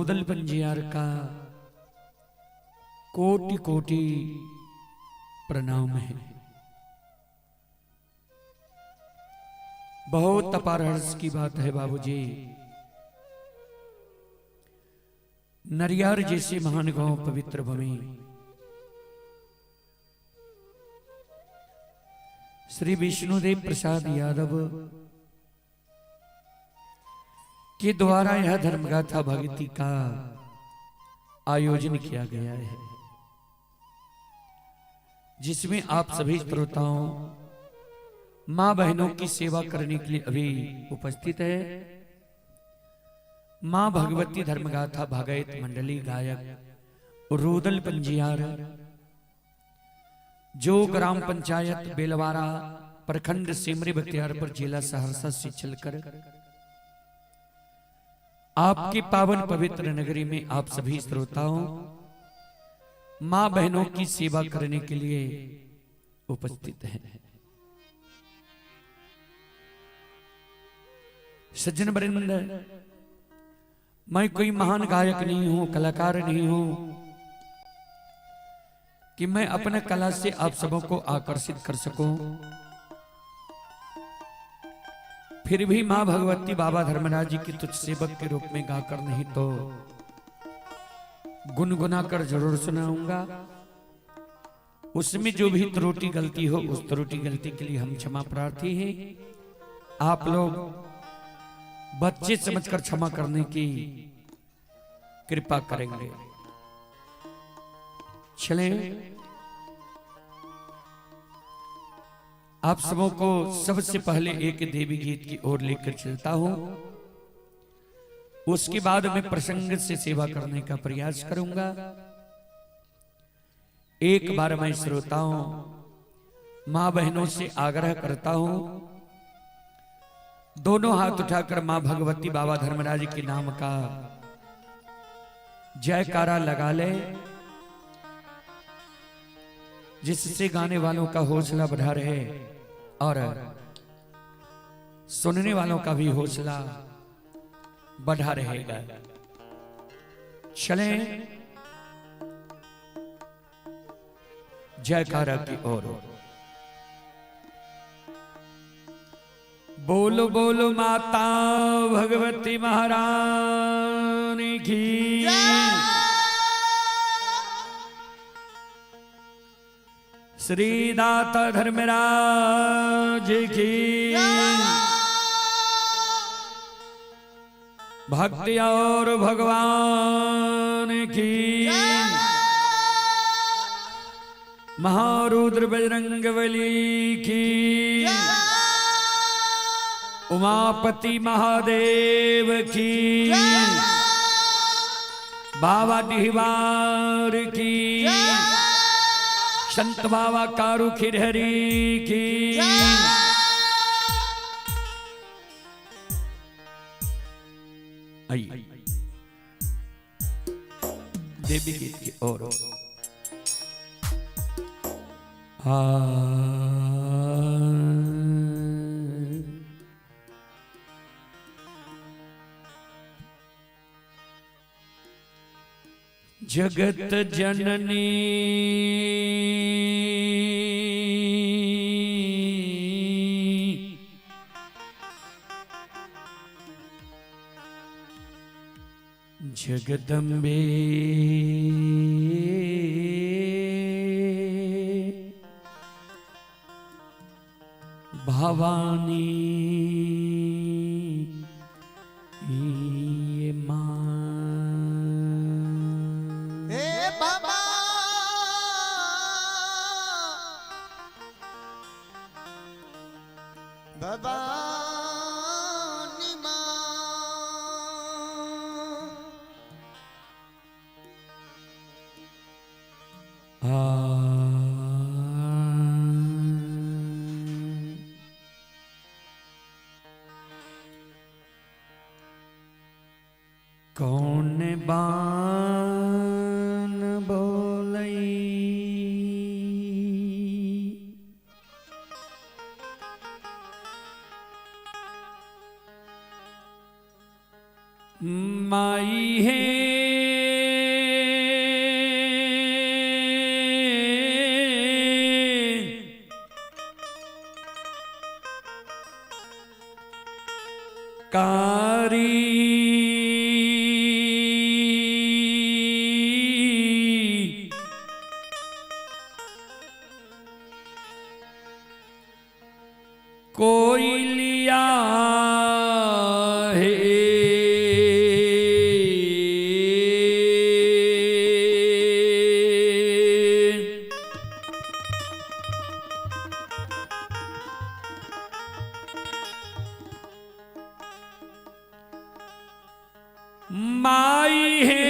रूदल पंजियार का कोटि कोटि प्रणाम है। बहुत अपार हर्ष की बात है बाबूजी, नरियार जैसे महान गांव पवित्र भूमि श्री विष्णुदेव प्रसाद यादव के द्वारा यह धर्मगाथा भक्ति का आयोजन किया गया है, जिसमें आप सभी श्रोताओं मां बहनों की सेवा करने के लिए अभी उपस्थित है। मां भगवती धर्मगाथा भागवत मंडली गायक रूदल पंजियार, जो ग्राम पंचायत बेलवारा प्रखंड सिमरी बख्तियारपुर जिला सहरसा से चलकर आपकी पावन पवित्र नगरी में आप सभी श्रोताओं मां बहनों की सेवा करने के लिए उपस्थित हैं। सज्जन वृंद, मैं कोई महान गायक नहीं हूं, कलाकार नहीं हूं कि मैं अपने कला से आप सबों को आकर्षित कर सकूं। फिर भी मां भगवती बाबा धर्मराज जी की तुझ सेवक के रूप में गाकर नहीं तो गुनगुना कर जरूर सुनाऊंगा। उसमें जो भी त्रुटि गलती हो, उस त्रुटि गलती के लिए हम क्षमा प्रार्थी हैं। आप लोग बच्चे समझकर क्षमा करने की कृपा करेंगे। चलें, आप सबों को सबसे पहले एक देवी गीत की ओर लेकर चलता हूं, उसके बाद मैं प्रसंग से सेवा करने का प्रयास करूंगा। एक बार मैं श्रोताओं मां बहनों से आग्रह करता हूं, दोनों हाथ उठाकर मां भगवती बाबा धर्मराज के नाम का जयकारा लगा ले, जिससे गाने वालों का हौसला बढ़ा रहे और सुनने वालों का भी हौसला बढ़ा रहेगा। चलें जयकारा की ओर। बोलो बोलो माता भगवती महारानी की, श्री दाता धर्मराज की, भक्ति और भगवान की, महारुद्र बजरंगबली की, उमापति महादेव की, बाबा डिहवार की, संत बाबा कारू खिरहरी की, आइए देवी गीत की ओर। जगत जननी जगदम्बे भवानी ये मां, हे बाबा भवानी मां, कौन बान बोलई माई है कारी कोयलिया है माई है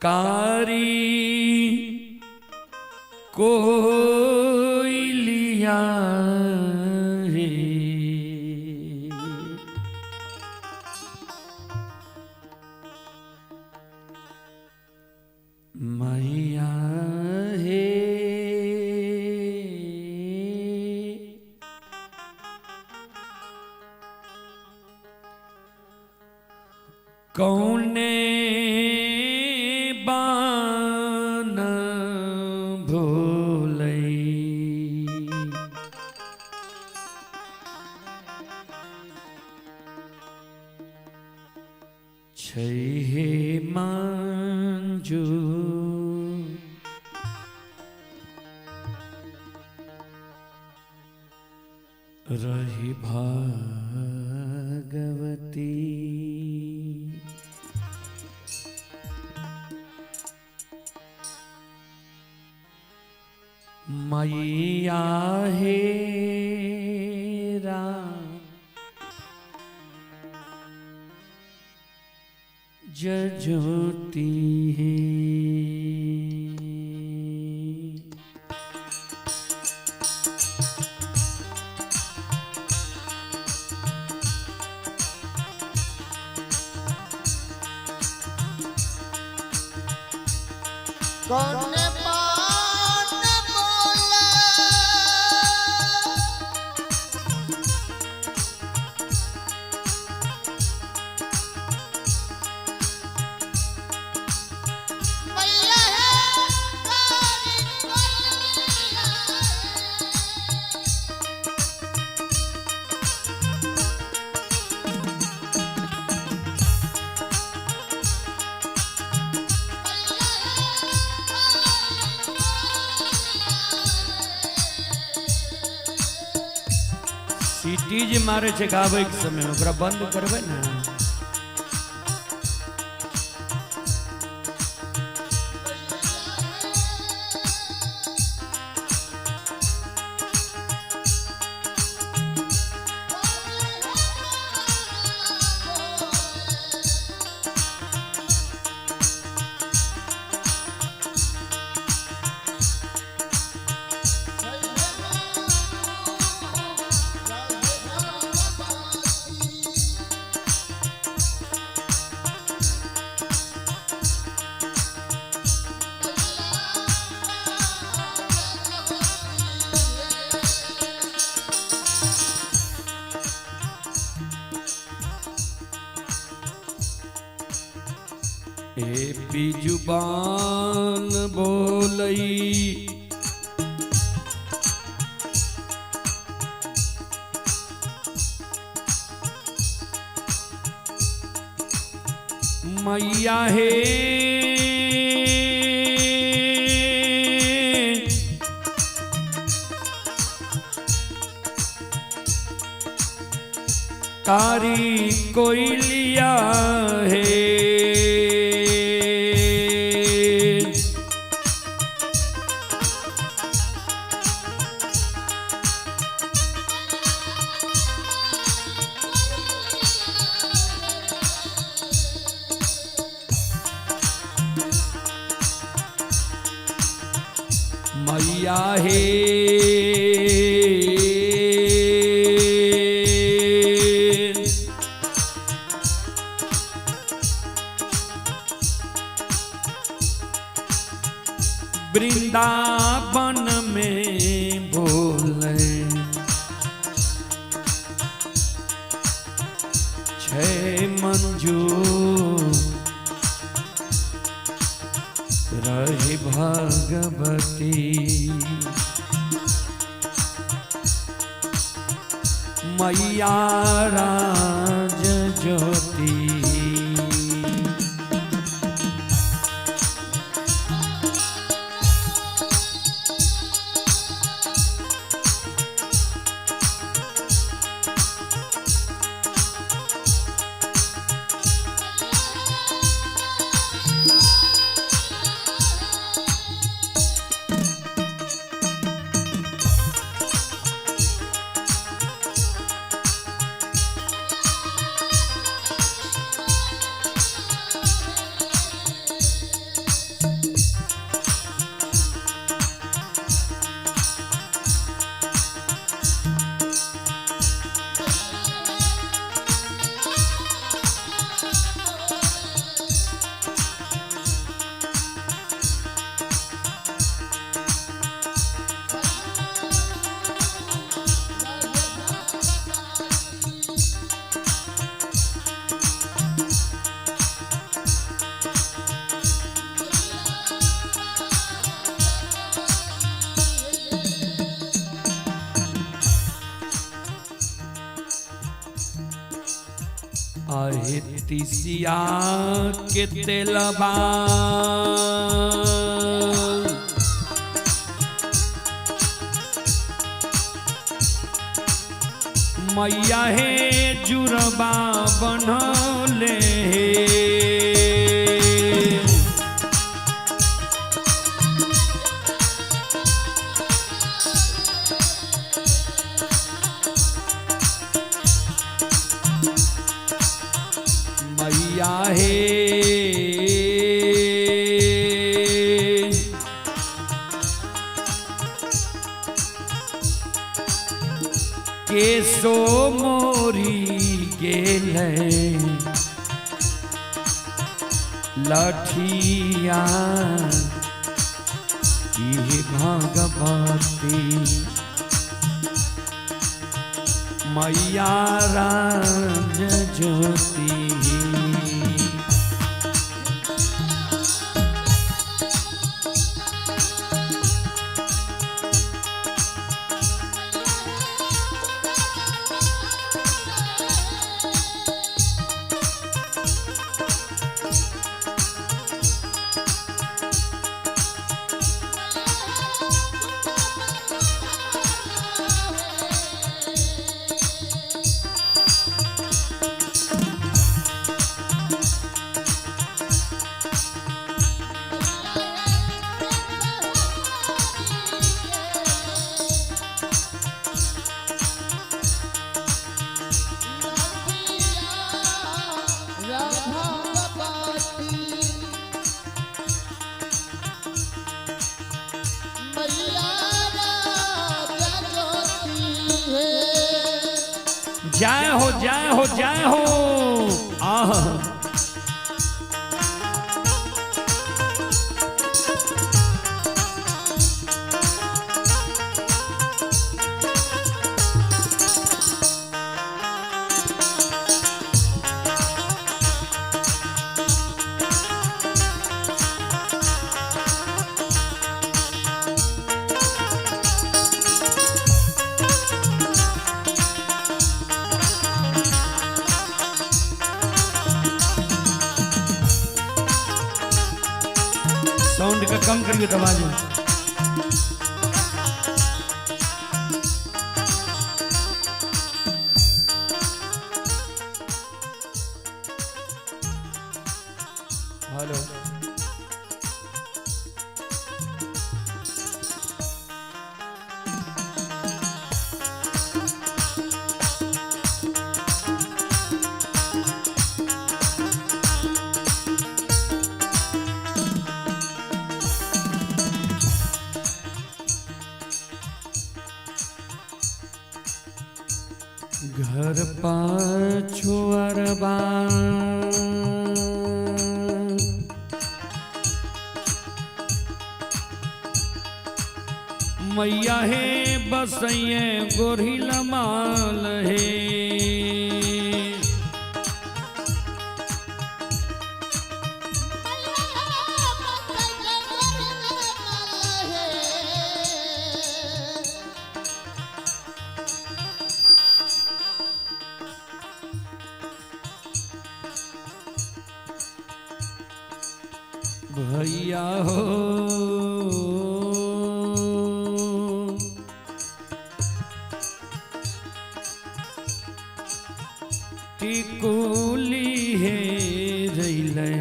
कारी कोयलिया है मैया है कौने बान भोलई छै मंजू रही भागवती मैया हे जजोती है कौन बात बोले मैया है कारी कोयलिया सीटी जे मारे छे गावे के समय ओकरा बंद करबे ना ए जुबान बोलई मैया हे कारी कोयलिया है मैया हे वृंदावन में बोले छे मंजू जो रहे भगवती मैया राज ज्योति आहे तिसिया के तेलबा मैया हे जुरबा बनले मैया हे केसो मोरी गेले लठिया की भगवती मैया राज ज्योति जय हो जय हो जय हो आह साउंड का कम करिए आवाज हेलो घर पाछो अरबा मैया हे बसैये गोरी लमाल हे मैया हो टिकुली है रैले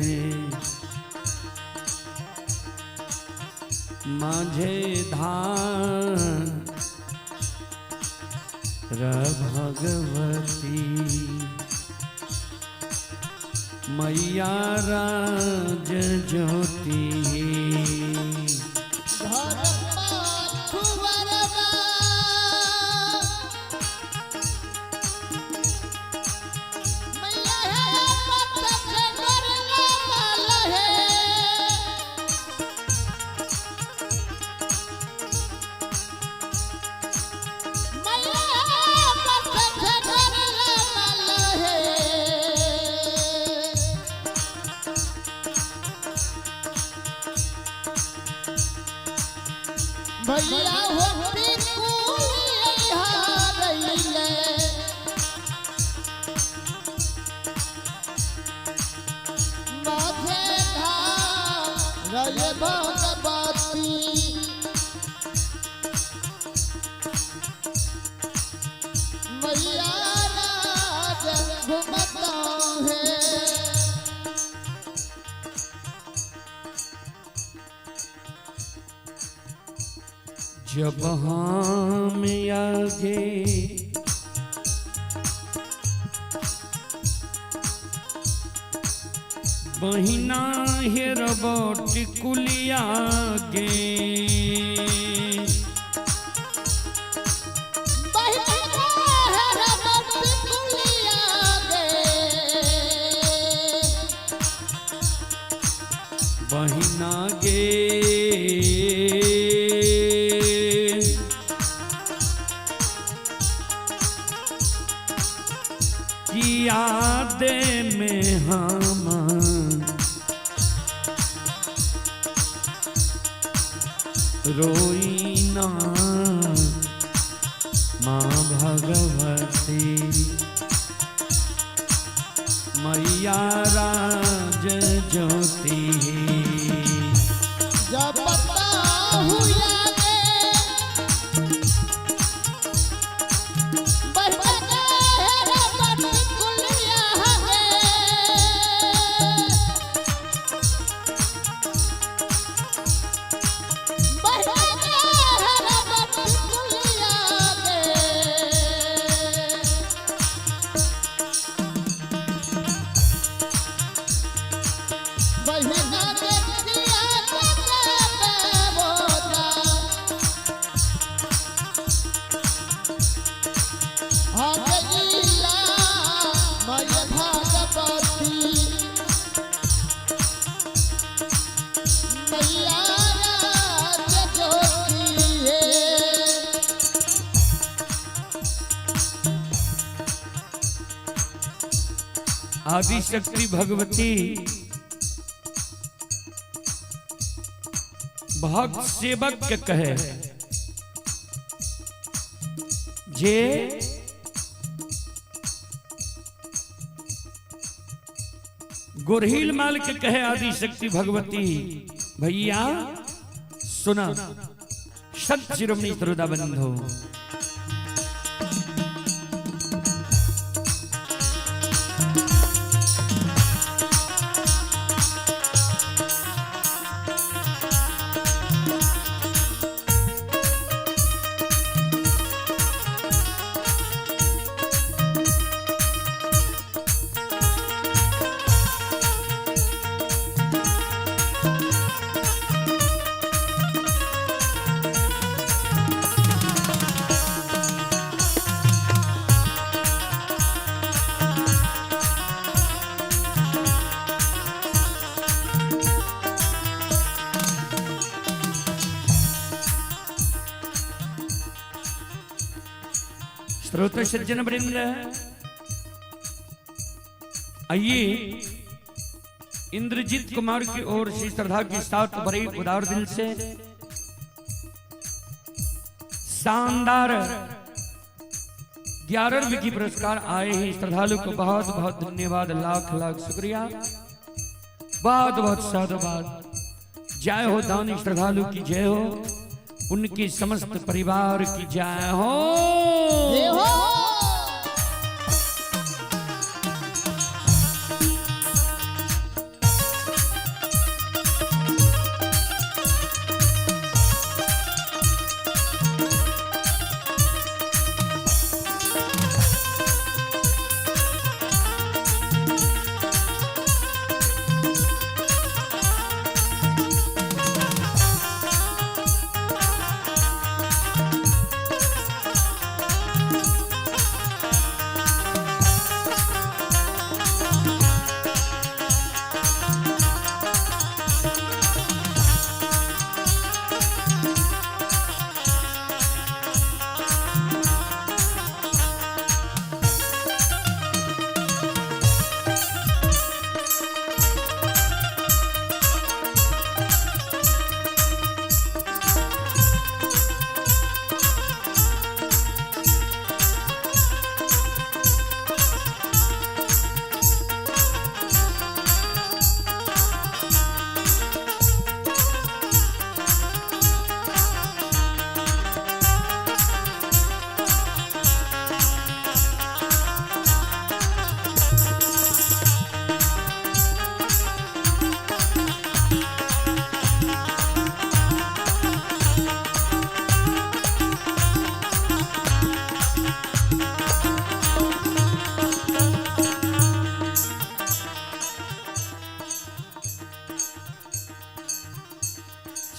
माझे धान भगवती मैया राज ज्योति भैया हो टिकुलिया रैले माझे धाम भगवती मैया राज घूमता है। जब हम आगे बहिना हेरबो टिकुलिया गे बहिना गे याद में हम रोईना माँ भगवती मैया राज ज्योति जब हुआ आदि शक्ति भगवती भक्त सेवक के कहे जे गुरहील माल के कहे आदि शक्ति भगवती भैया सुना सत शिरोमणि सरोदा बंधो श्रोता सज्जन वृंद आइए इंद्रजीत कुमार की ओर से श्रद्धा के साथ बड़े उदार दिल से शानदार 11 विकी पुरस्कार आए हैं। श्रद्धालु को बहुत बहुत धन्यवाद, लाख लाख शुक्रिया, बहुत बहुत साधुवाद। जय हो दानी श्रद्धालु की जय हो, उनके समस्त परिवार की जय हो। जय हो।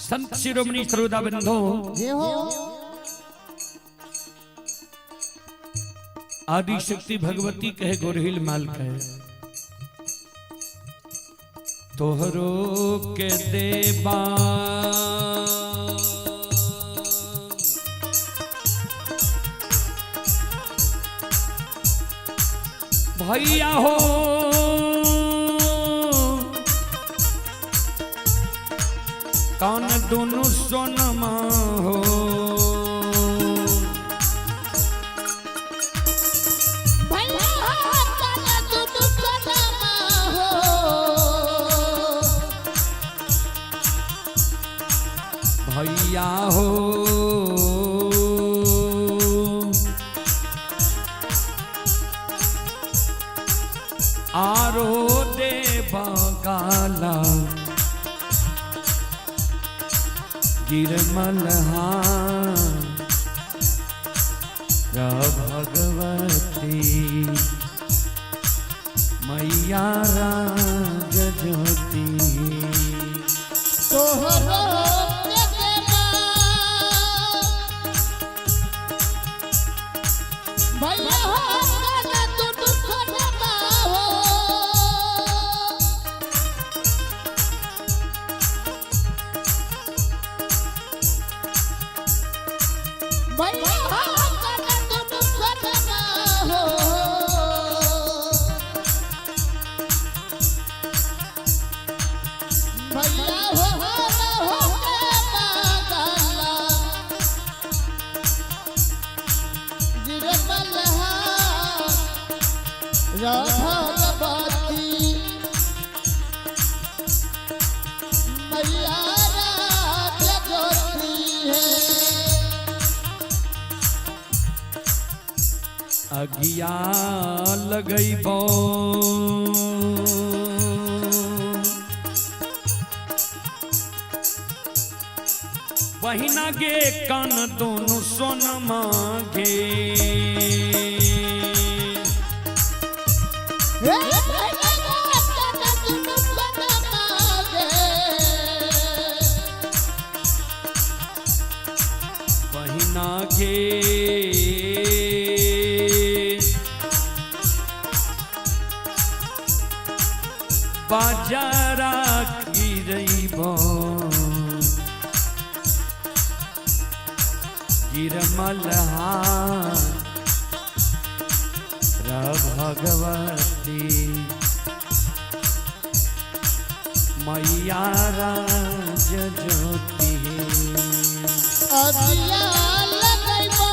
संत शिरोमणि श्रोता बंधो, जय हो। आदि शक्ति भगवती कहे गोरहिल माल कहे, तोहरो के देबा भैया हो, कान दोनों सोनमा हो, भैया हो कान दोनों सोनमा हो, भैया हो आरो देवा काला गिरमलहा भगवती मैया राज ज्योति, तोहरो के देबा भैया हो कान दोनों सोनमा हो, भैया हो कान दोनों सोनमा हो, भैया हो के बागला गिरमलहा भगवती मैया राज ज्योति है। अगिया लगैबो बहिना गे कान दोनों सोनमा गे, बहिना गे बाजारा गिरैबो गिरमलहा भगवती मैया राज ज्योति, अगिया लगैबो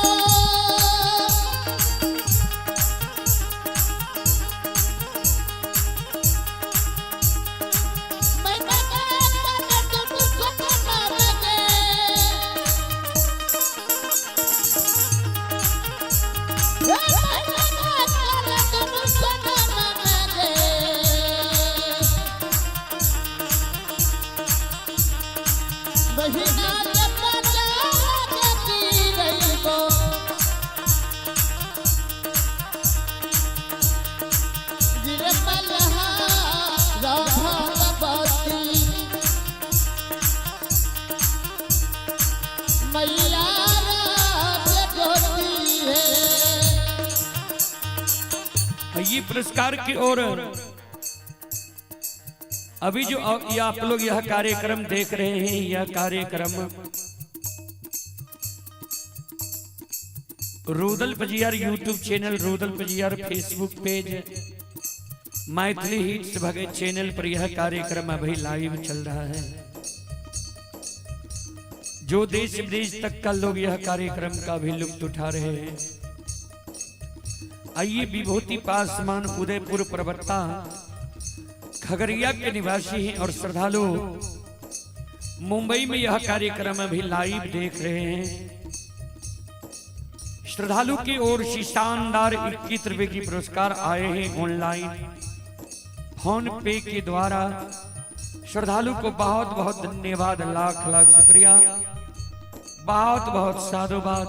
मैया कान दोनों बहिना ले बजावा देती रहिबो गिरे मलहा राघवती मैया राज होती है। ये पुरस्कार की ओर अभी जो ये आप लोग यह कार्यक्रम देख रहे हैं, यह कार्यक्रम Rudal Pajiyar YouTube channel, Rudal Pajiyar Facebook page, Maithili hits Bhagat channel पर यह कार्यक्रम अभी लाइव चल रहा है। जो देश विदेश तक का लोग यह कार्यक्रम का भी लुत्फ उठा रहे हैं। आइए, विभूति पासवान उदयपुर प्रवक्ता खगड़िया के निवासी हैं और श्रद्धालु मुंबई में यह कार्यक्रम अभी लाइव देख रहे हैं। श्रद्धालु की ओर से शानदार 21 रुपए की पुरस्कार आए हैं ऑनलाइन फोन पे के द्वारा। श्रद्धालु को बहुत बहुत धन्यवाद, लाख लाख शुक्रिया, बहुत बहुत साधुवाद।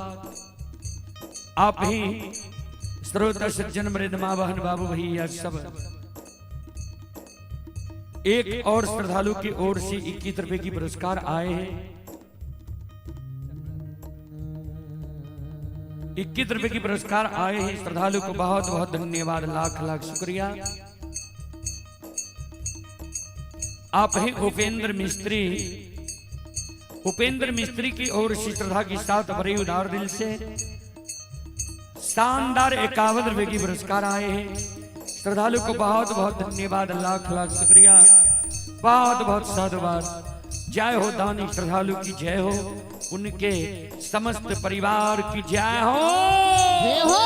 आप ही श्रोता सज्जन मृदमा बहन बाबू भैया सब एक और श्रद्धालु की ओर से 21 रुपए की पुरस्कार आए हैं। 21 रुपए की पुरस्कार आए हैं। श्रद्धालु को बहुत बहुत धन्यवाद, लाख लाख शुक्रिया। आप हैं उपेंद्र मिस्त्री। उपेंद्र मिस्त्री की ओर से श्रद्धा के साथ बड़े उदार दिल से शानदार 51 रुपए की पुरस्कार आए हैं। श्रद्धालु को बहुत बहुत धन्यवाद, लाख लाख शुक्रिया, बहुत बहुत साधुवाद। जय हो दानी श्रद्धालु की जय हो, उनके समस्त परिवार की जय हो, जय हो।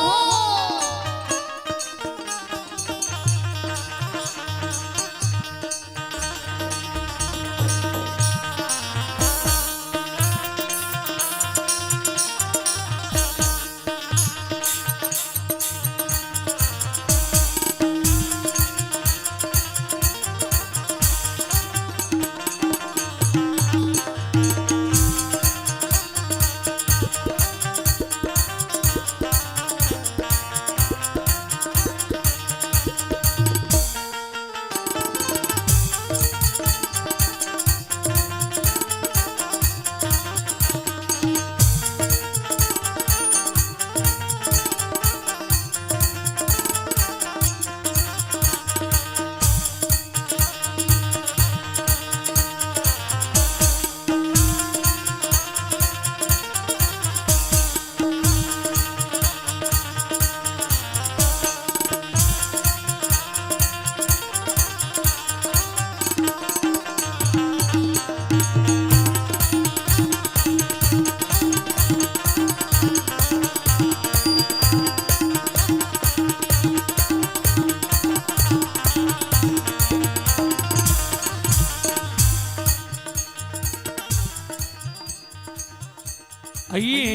आइए,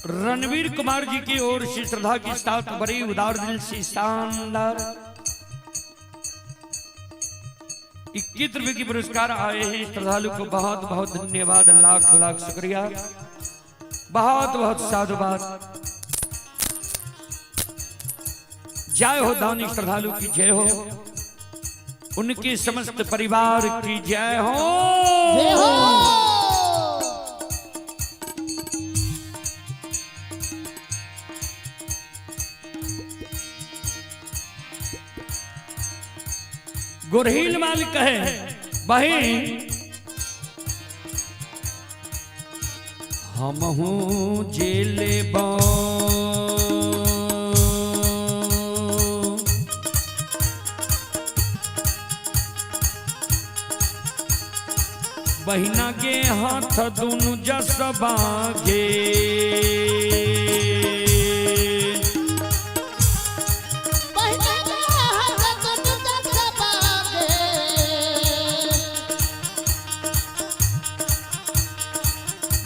रणवीर कुमार जी की ओर से श्रद्धा के साथ बड़ी उदार दिल से शानदार 21 रुपए की पुरस्कार आए हैं। श्रद्धालु को बहुत बहुत धन्यवाद, लाख लाख शुक्रिया, बहुत बहुत साधुवाद। जय हो दानी श्रद्धालु की जय हो, उनके समस्त परिवार की जय हो, जय हो। गुरहील मालिक है बहिन, हम हूँ जेले बहिना के हाथ दोनों जसबा गे,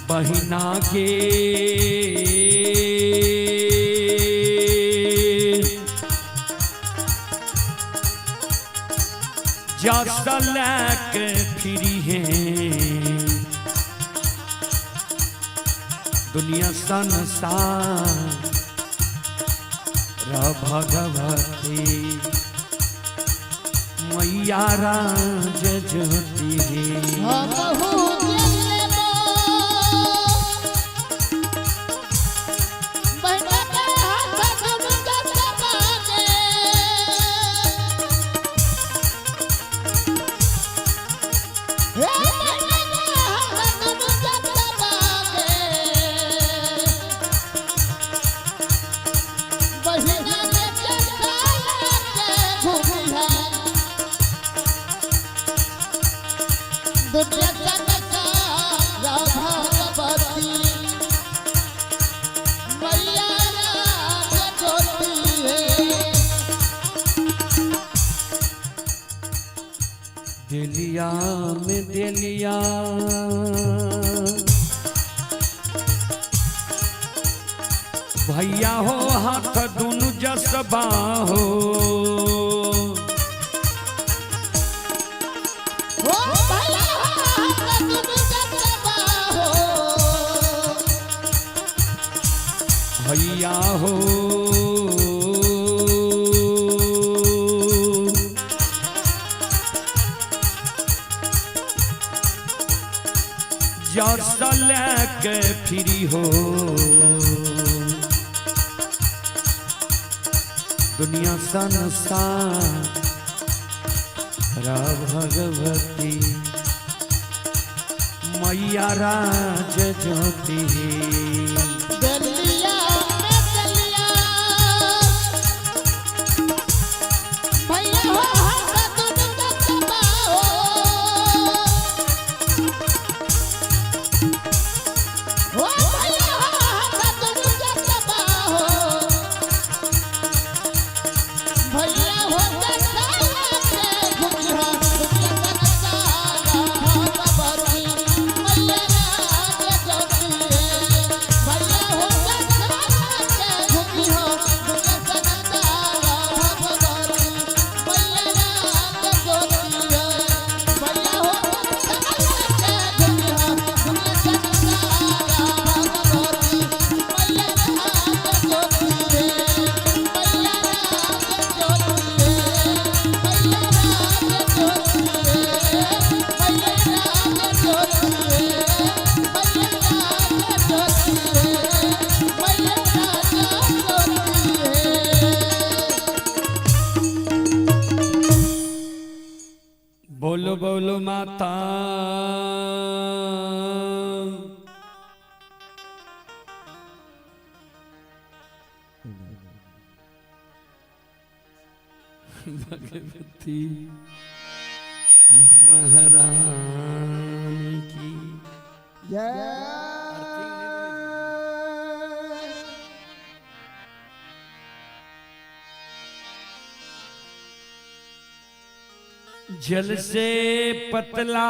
बहिना के जस लैक फिरी है, दुनिया संसार भगवती मैया राज ज्योति दिलिया में दिलिया भैया हो हाथ दोनों जसबा हो भैया हो जसल के फ्री हो दुनिया संसार भगवती मैया राज ज्योति बोलो बोलो माता भगवती महारानी की जल से पतला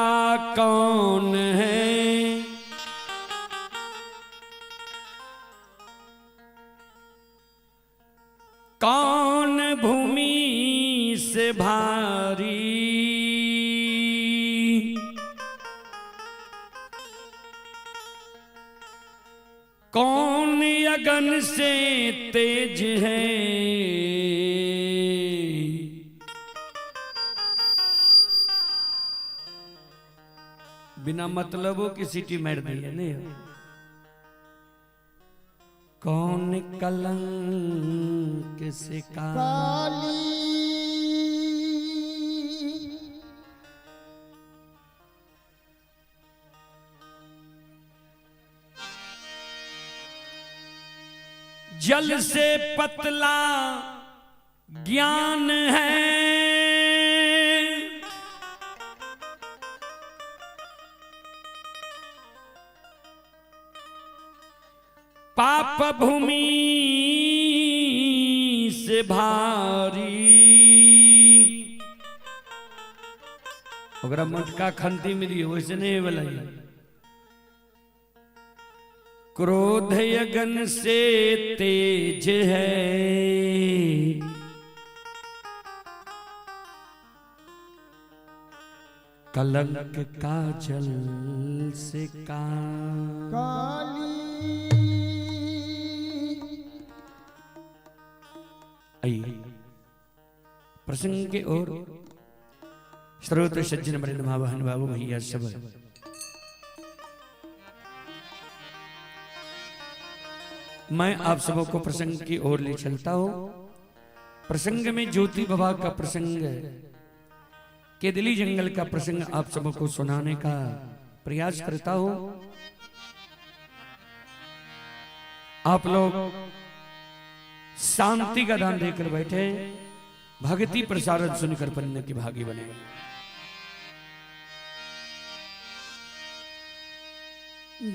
कौन है कौन भूमि से भारी कौन अगन से तेज है बिना मतलबों की सिटी मार दी है नहीं कौन कलंक से काली जल से पतला ज्ञान है पाप भूमि से भारी मटका खंती मिली वैसे नहीं बोला क्रोध यगन से तेज है कलंक का जल से काली आइए प्रसंग के और श्रोत सज्जन वृंद माँ बहन बाबू भैया सब मैं आप सबों को प्रसंग की ओर ले चलता हूं। प्रसंग में ज्योति बाबा का प्रसंग, केदली जंगल का प्रसंग आप सबों को सुनाने का प्रयास करता हूं। आप लोग शांति का दान देकर बैठे, भक्ति प्रसारण सुनकर पन्ने की भागी बने।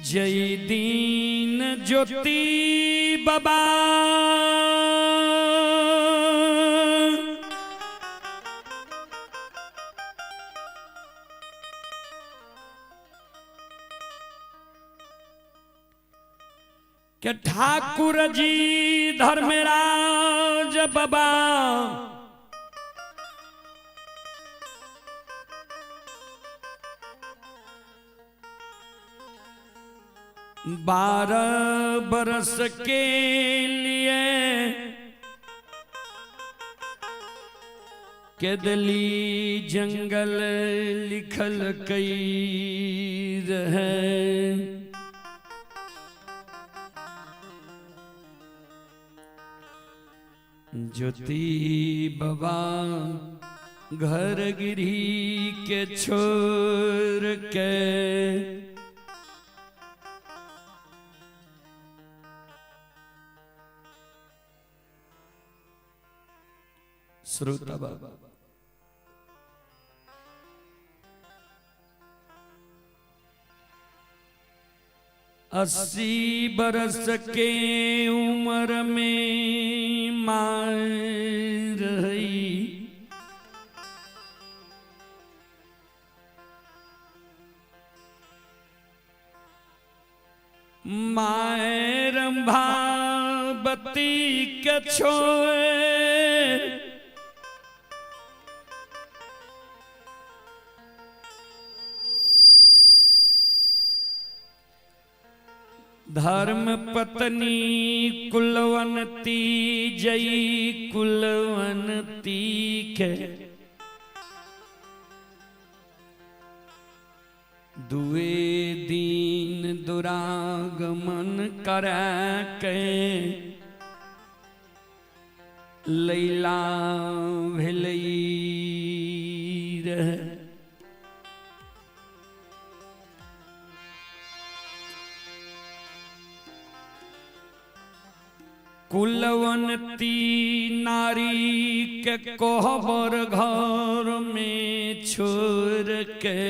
जय दीन ज्योति बाबा के ठाकुर जी धर्मराज बाबा बारह बरस के लिए केदली जंगल लिखल कई रहे। ज्योति बाबा घर गिरी के छोड़ के श्रोता बाबा 80 बरस के उम्र में मार रही, माए रंभावती के छोए धर्म पत्नी कुलवंती जई कुलवंती के दुए दीन दुरागमन करै के लैला भेलई रहे। कुलवंती नारी के कोहबर घर में छोड़ के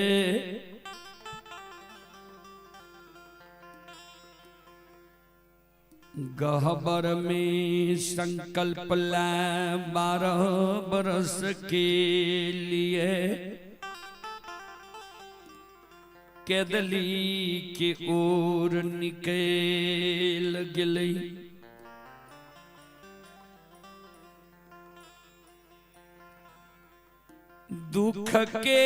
गहबर में संकल्प लाए 12 बरस के लिए केदली की ओर निकल गई। दुख के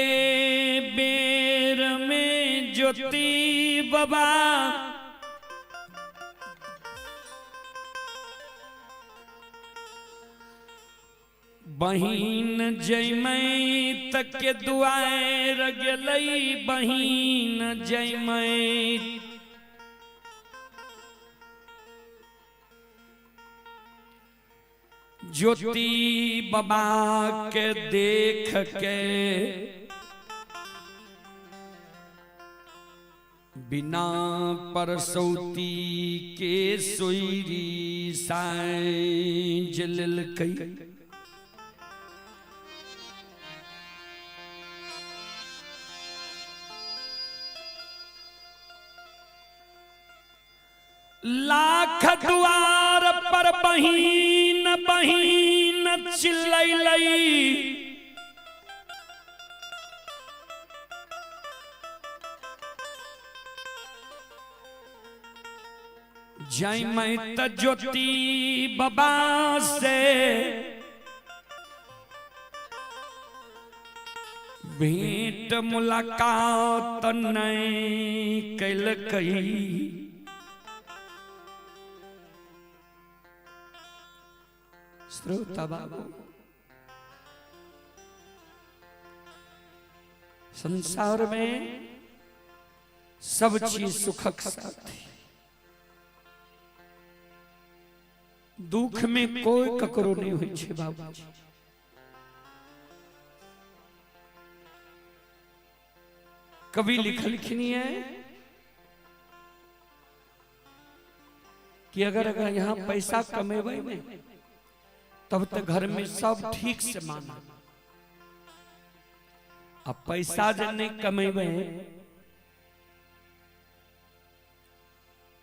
बेर में ज्योति बाबा बहिन जयमई तक के दुआर गलई, बहिन जयमई ज्योति बाबा के देख के बिना परसौती के सोईरी साई जलल कई। लाख द्वार पर बहिन बहिन चिल्लैलई, जय मैं त ज्योति बाबा से भेंट मुलाकात नहीं कैल कई। श्रोता बाबू, संसार में सब चीज सुखक साथी, दुख में कोई ककरो नहीं हुई छे बाबू। कभी लिखनी है कि अगर यहाँ पैसा कमेबे में तब तक घर में सब ठीक से माना, अब पैसा जब नहीं कमेबे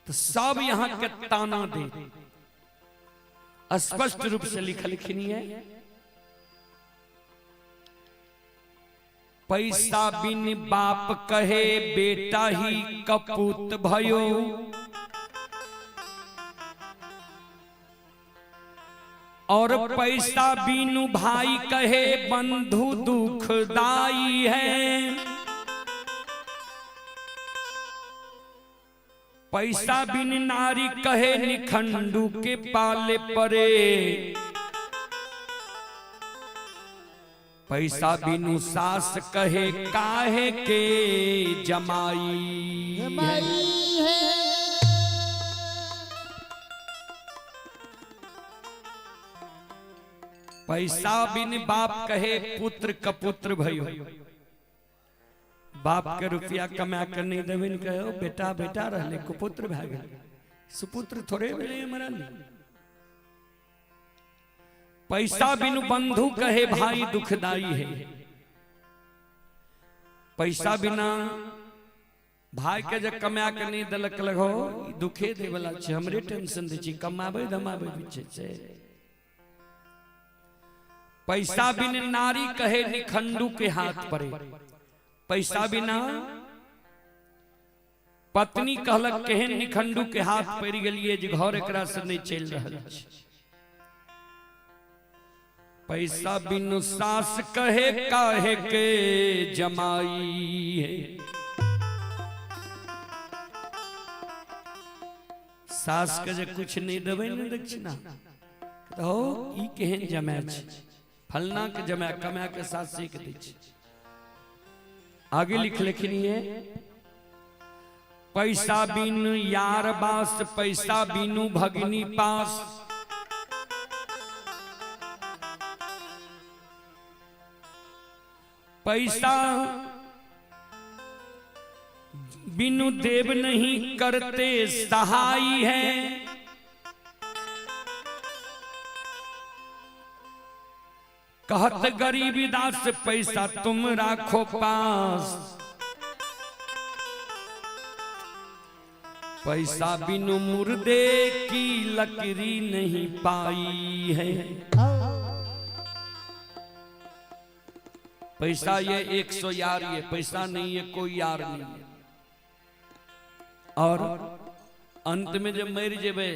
तो सब यहाँ के ताना दे। स्पष्ट रूप से लिखनी है, पैसा बिन बाप कहे बेटा ही कपूत भयो, और पैसा बिनु भाई कहे बंधु दुखदाई है। पैसा बिन नारी कहे निखंडू के पाले परे, पैसा बिनु सास कहे काहे के जमाई है। पैसा बिन बाप कहे पुत्र कपुत्र भयो, बाप के रुपया कमा कर नहीं देवे कहो बेटा बेटा रहले कुपुत्र भाग गए, सुपुत्र थोड़े मिले मरल। पैसा बिनु बंधु कहे भाई दुखदाई है, पैसा बिना भाई के जब कमा कर नहीं दलक लगो दुखे दे वाला छे, हमरे टेंशन दे छी कमाबे धमाबे पीछे छे। पैसा बिन नारी कहे निखंडू के हाथ परे, पैसा बिना पत्नी कहलक केहन निखंडू के हाथ पड़ गलिए जे घर एकरा से नहीं चल रहल छै। पैसा बिनु सास कहे काहे के जमाई है, सास के जे कुछ नहीं देवे न दक्षिणा तो ई केहन जमा छै, फलना के जमा कमा के सास से के दै छै। आगे लिखनी है, पैसा बिनु यार बास पैसा बिनु भगनी पास, पैसा बिनु देव नहीं करते सहाय है। कहत गरीबी दास पैसा तुम राखो पास, पैसा बिनु मुर्दे की लकड़ी नहीं पाई है। पैसा ये 100 यार, ये पैसा नहीं है कोई यार नहीं है। और अंत में जब मर जेबे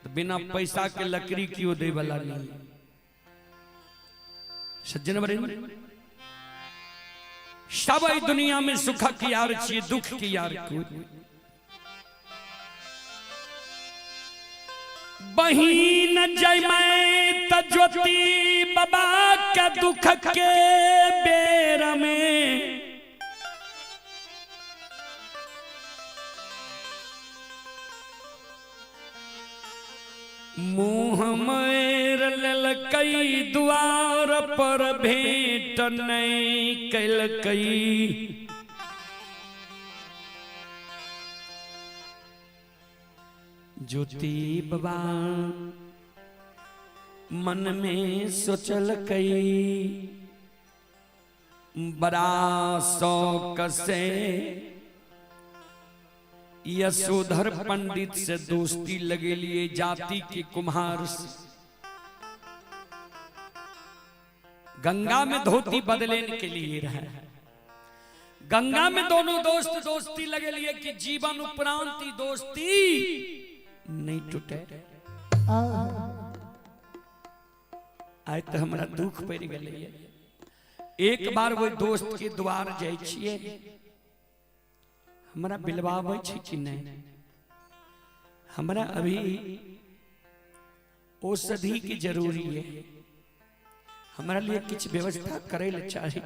तो बिना पैसा के लकड़ी क्यों दे वाला नहीं। सज्जन बड़े सब दुनिया में सुख की यार चाहिए, दुख की यार कोई। बहिन जय मैं ज्योति बाबा के दुख के बेर में, मुँह मेर ललकई द्वार पर भेंट नहीं कलकई। ज्योति बाबा मन में सोचल कई, बड़ा शौक से यशोधर पंडित से दोस्ती लगे लिए, जाति के कुम्हार से गंगा में धोती बदलेने के लिए रहा। गंगा में दोनों दोस्त दोस्ती लगे लिए कि जीवन उपरांत दोस्ती नहीं टूटे। आय तो हमारा दुख पड़ गए। एक बार वो दोस्त के द्वार जाय छिए, हमरा बिलवावे छै कि नहीं। हमरा अभी औषधि की जरूरी है, हमारे लिए कुछ व्यवस्था करे ले चाहे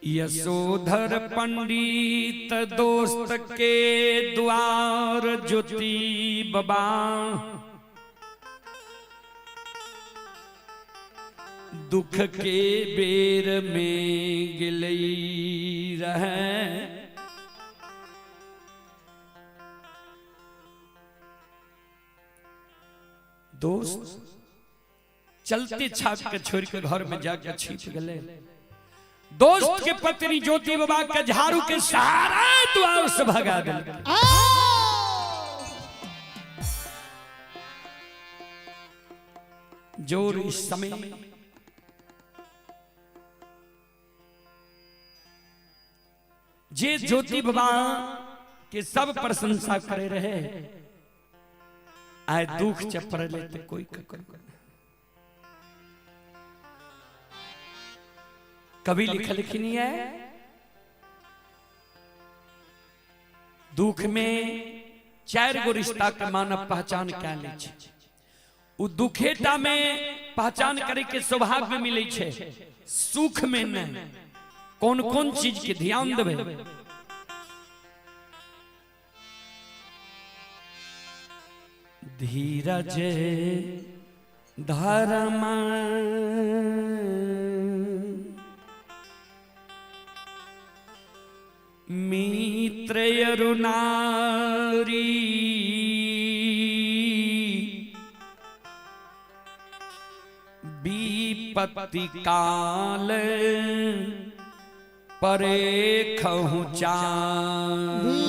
यशोधर पंडित दोस्त के द्वार ज्योति बाबा दुख के बेर में गिलई रहे। दोस्त चलते छाप के छोड़ के घर में जाकर छिप गए। दोस्त के पत्नी ज्योति बाबा के झाड़ू के सहारा द्वार से भगा दिल। जोर इस समय जे ज्योति बाबा के सब प्रशंसा करे रहे, आए दुख चपर ले तो कोई कभी लिखा लिखी नहीं है। दुख में 4 गो रिश्ता के मानव पहचान क्या ले छे। उ दुखेटा में पहचान करे के सौभाग्य मिले छे, सुख में नहीं। कौन कौन चीज के ध्यान देवे। धीरज धर्म मित्र अरुणारी विपत्ति काल परे खहु चारी।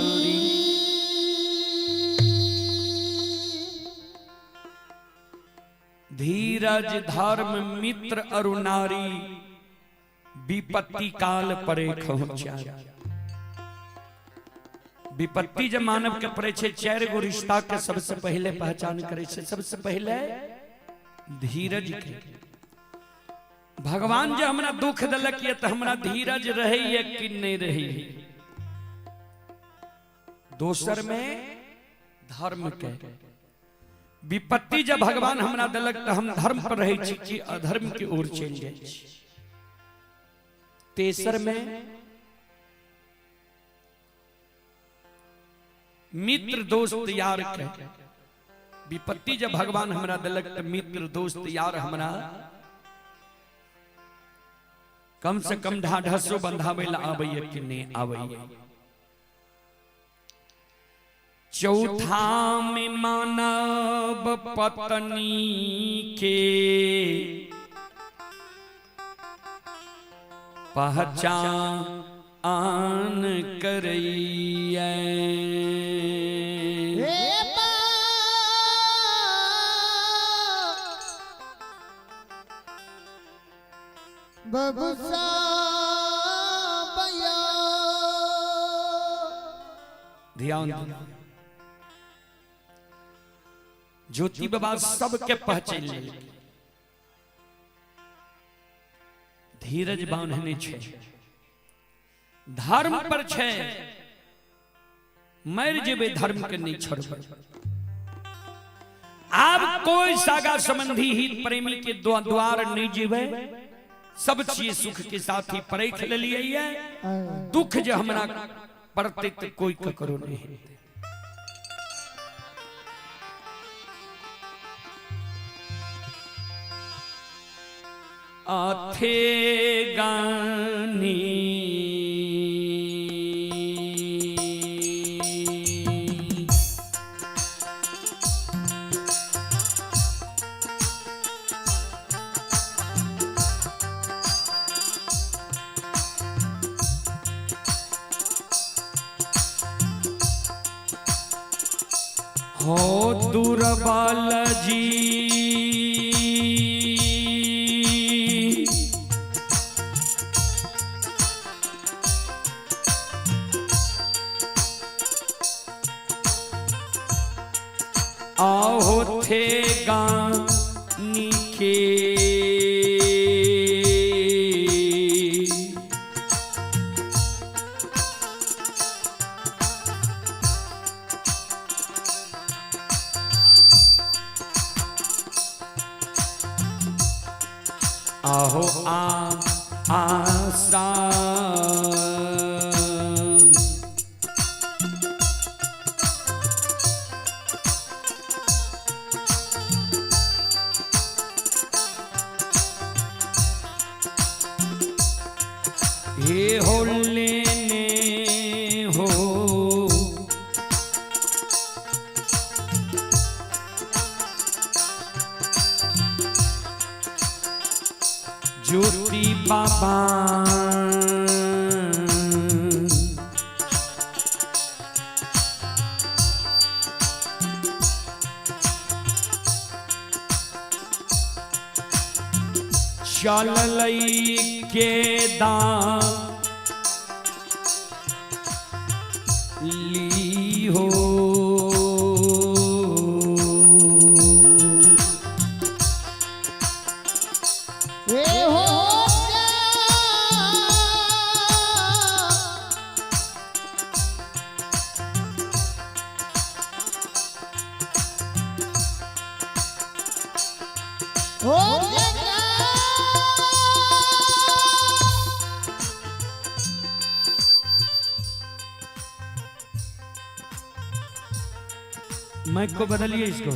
धीरज धर्म मित्र अरुणारी विपत्ति काल परे खहु चारी। विपत्ति जब मानव के पड़े छे 4 गो रिश्ता के सबसे पहले पहचान करे छे। सबसे पहले धीरज के। भगवान जो हमरा दुख दलक ये तो हमरा धीरज रहे या कि नहीं रही। दोसर में धर्म के। विपत्ति जब भगवान हमरा दलक तो हम धर्म पर रहे छी कि अधर्म की ओर चल जाए छी। तेसर में मित्र दोस्त यार के। विपत्ति जब भगवान हमरा दलक तो मित्र दोस्त यार हमरा कम से कम ढाढ़सो बंधावे ला आवे कि नहीं आवे। चौथा में मानव पत्नी के पहचान करैया। ध्यान ज्योति बाबा सबके पहचान ले। धीरज बांधने छे, धर्म पर छे, मर जेबे धर्म के नहीं छोड़बे। आप कोई सागा संबंधी हित प्रेमी के द्वार नहीं जीवे। सब चीज सुख के साथ ही परख ले लिए। दुख जो हमरा पड़ते तो कोई ककरो नहीं। आथे गानी हो दुर्बल जी आओ थे गानी के आहो आसा हे हो लेने हो ज्योति बाबा चल लई के दान ली हो हे हो माइक को बदलिए इसको।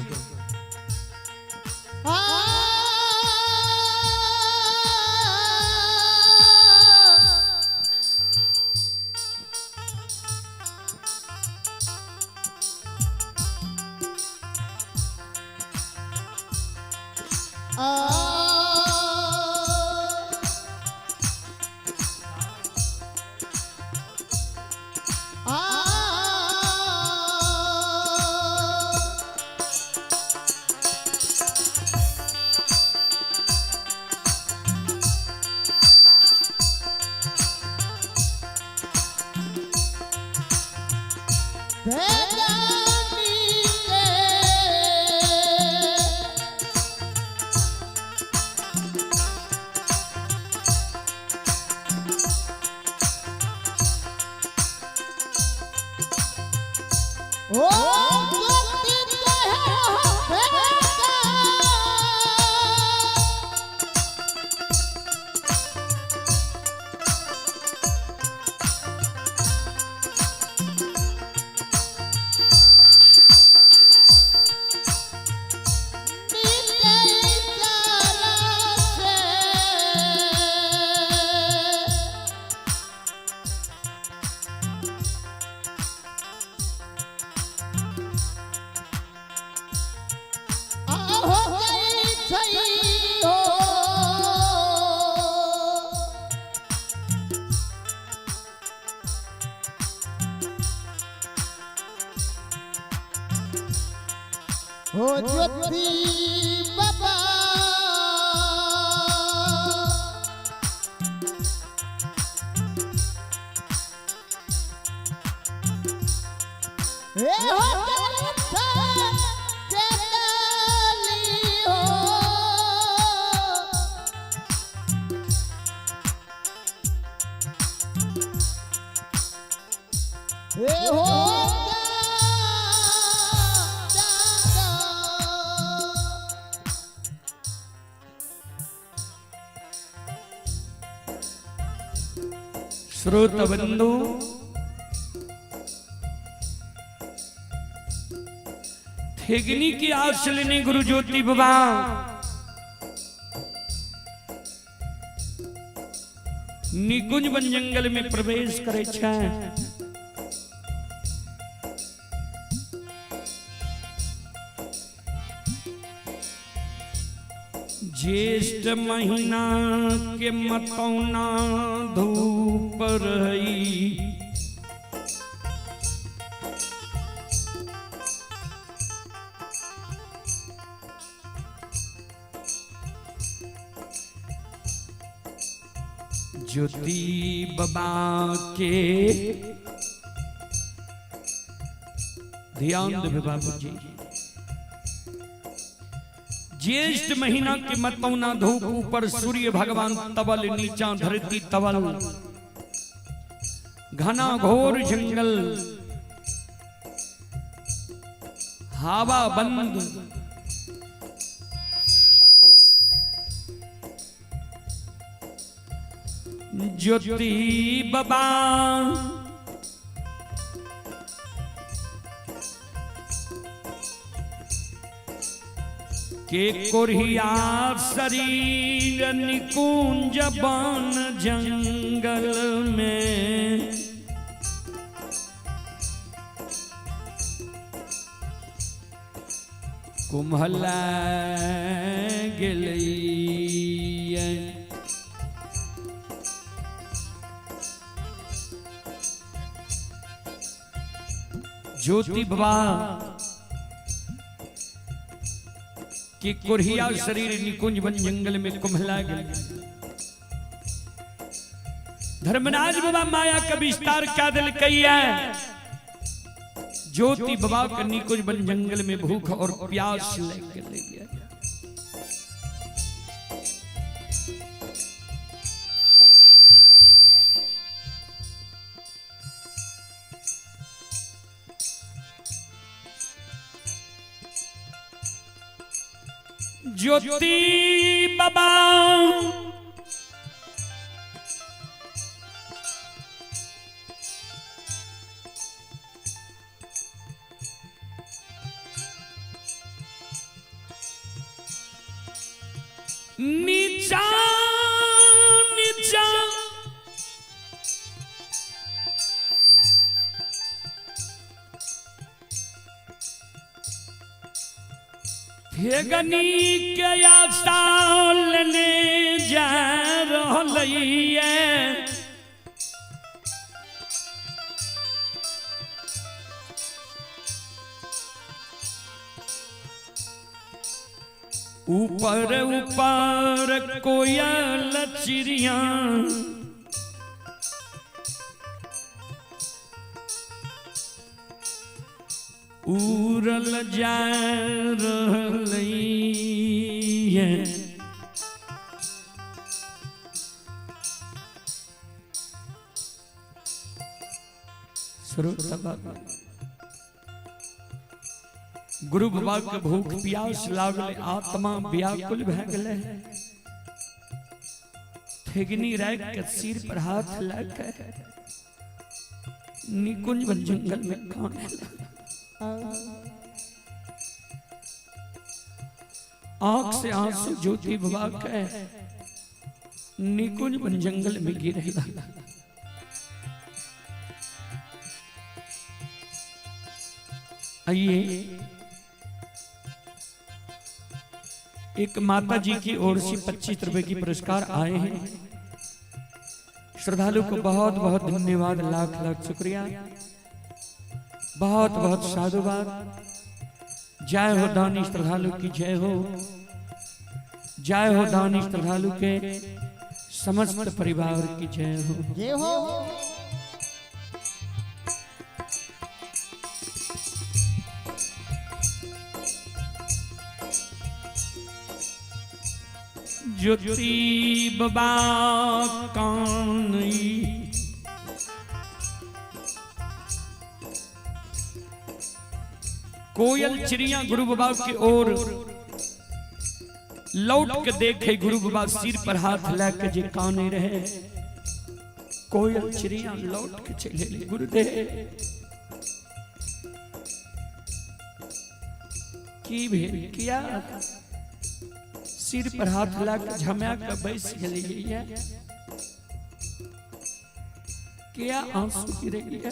हो ज्योति बाबा हे हो हे हो श्रोत बंधु थेगनी की आस लेने गुरु ज्योति बाबा निकुंज बन जंगल में प्रवेश करे छे। ज्येष्ठ महीना के मतौना धूप रही ज्योति बाबा के ध्यान देवे बाबू जी। ज्येष्ठ महीना के मतौना धूप ऊपर सूर्य भगवान तबल नीचा धरती तबल घना घोर जंगल हवा बंद ज्योति बाबा के कोरिया शरीर निकुंज बन जंगल में कुम्हला गेलैया ज्योति बाबा कि कुरिया शरीर निकुंज बन जंगल में कुम्हला गए। धर्मराज बाबा माया का विस्तार क्या दिल कही है। ज्योति बाबा का निकुंज बन जंगल में भूख और प्यास लेके ले गया। ज्योति बाबा नीचा नीचा फेगनी के आशा लेने जा रही है। ऊपर ऊपर कोयल चिड़िया उड़ल जा रही है। गुरु बाबा के भूख प्यास लागल आत्मा व्याकुल भए गेलै। ठेगनी राख के सिर पर हाथ लाके निकुंज बन जंगल में काने लगा। आंख से आंसू ज्योति बाबा के निकुंज बन जंगल में गिरे लगा। आइए एक माता जी की ओर से 25 रुपए की पुरस्कार आए हैं। श्रद्धालु को बहुत बहुत धन्यवाद, लाख लाख शुक्रिया, बहुत बहुत साधुवाद। जय हो दानी श्रद्धालु की जय हो, जय हो दानी श्रद्धालु के समस्त परिवार की जय हो। जय हो। ज्योति बाबा कानई कोयल चिड़िया गुरु बाबा की ओर लौट के देखे। गुरु बाबा सिर पर हाथ लेके जे काने रहे। कोयल चिड़िया लौट के चले गए। गुरुदेव की भेल किया, सिर पर हाथ लाके झमा के बैस गलिए। क्या आंसू गिरे गया।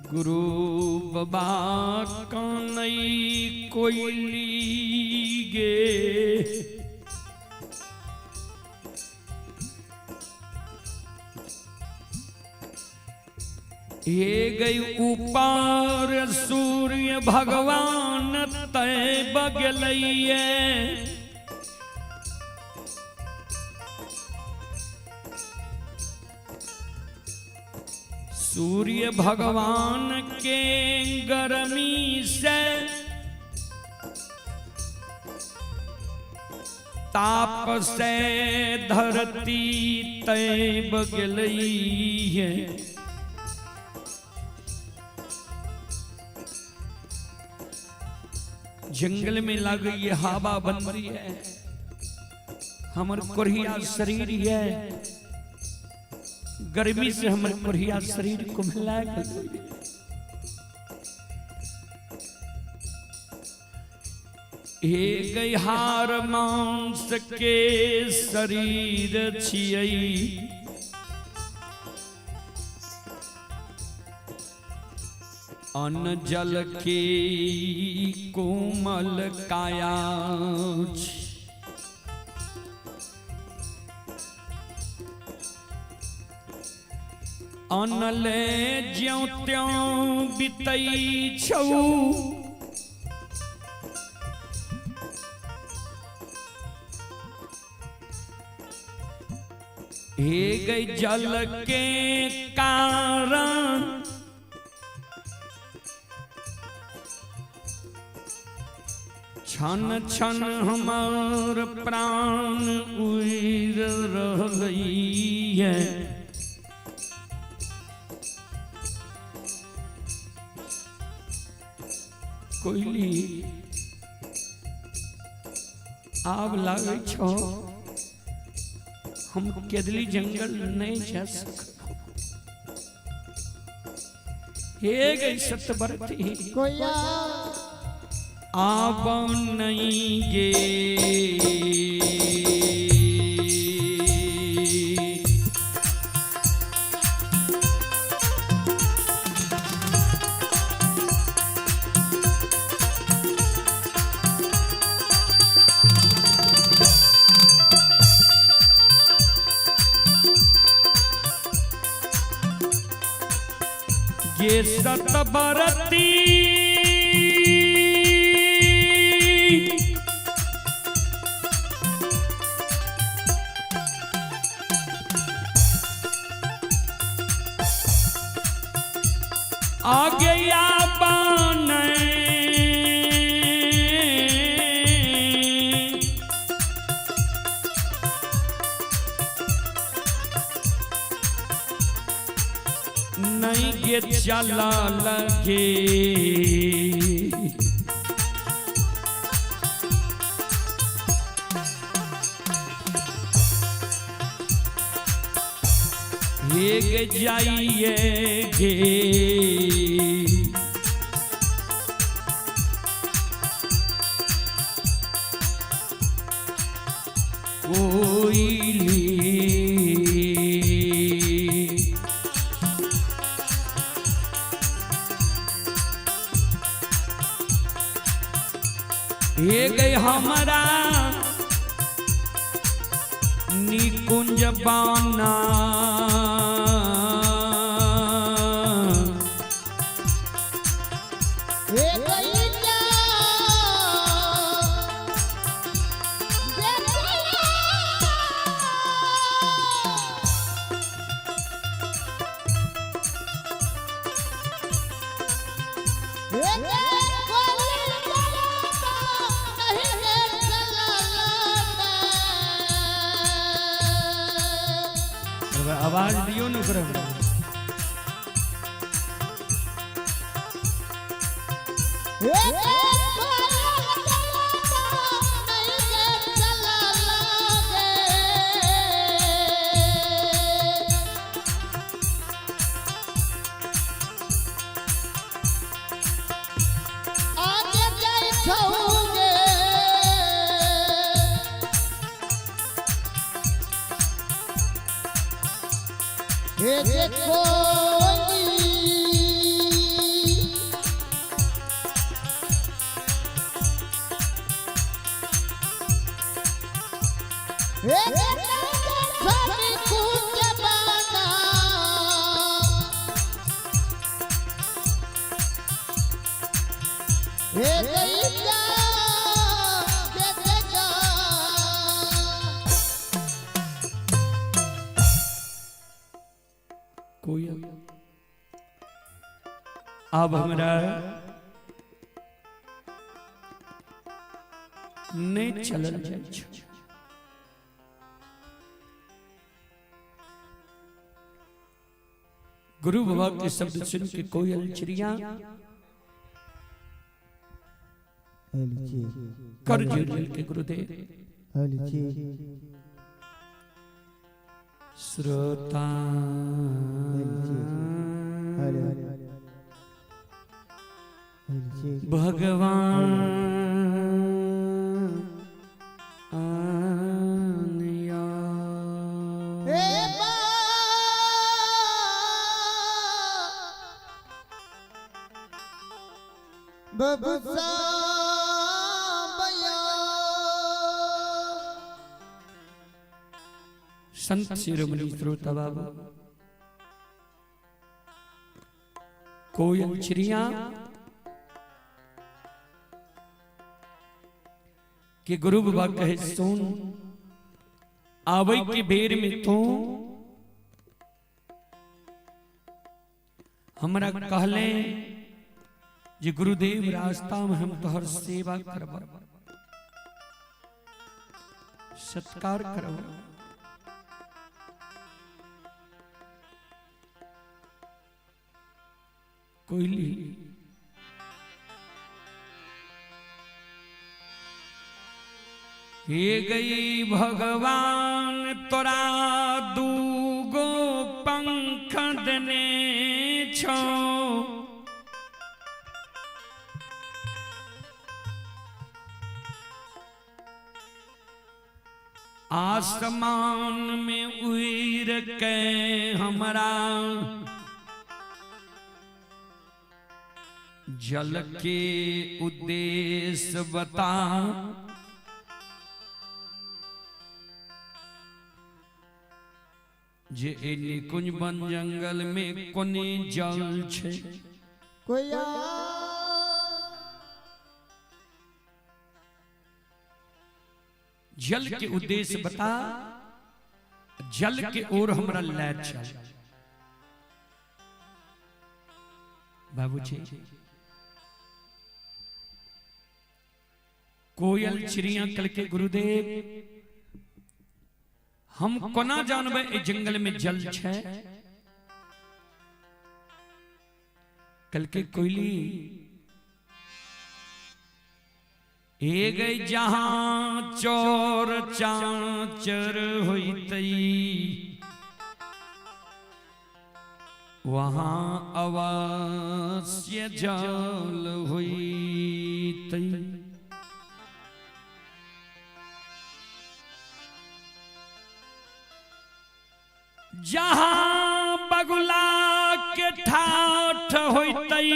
गुरु बाबा कानई कोयली गे ये गई ऊपर सूर्य भगवान तय बगलैये। सूर्य भगवान के गर्मी से ताप से धरती तय बगलैये। जंगल में लग ये हवा बन रही है, हमर कोरिया शरीर है, गर्मी से हमर कोरिया शरीर को मिला गई हार मांस के शरीर छियई, अन्न जल के कोमल काया, अन्न ले ज्यों त्यों बितई छऊ, हे गई जल के कारण, छन छन हमार प्राण उड़ रही है। कोयली आग लागे छो, हम केदली जंगल नहीं जा सक। हे गई सतबरती कोया आब नहीं गे, ये सतबरती आगे या बने, नहीं गे चला लगे, हे जाइए गे कोयली, हे गई हमारा निकुंज बाना, आवाज दियो न कर। अब हमरा नहीं चलल जाय छै। गुरु बाबा के शब्द सुन के कोयल चिड़िया कर जोड़ के गुरुदेव श्रोता भगवान आनया संत शिरोमणि श्रोता बाबू कोयल चिड़िया कि गुरु बाबा कहे सुन आवै के बेर में तो हमरा कहले जे गुरुदेव रास्ता में हम तोहर सेवा करब सत्कार करब कोयली हे गई भगवान तोरा दूगो पंख देने छो आसमान में उड़ के हमरा जल के उद्देश्य बता जे निकुंज वन जंगल में कोने जल छे कोया जल के उद्देश्य बता जल के ओर हमरा ले चल बाबूजी कोयल चिड़िया कल के गुरुदेव हम कोना जानबे ए जंगल में जल छे कल के कोयली ए गई जहां चोर चाचर होइतई वहां अवश्य जल होइतई जहां बगुला के ठाठ होइतई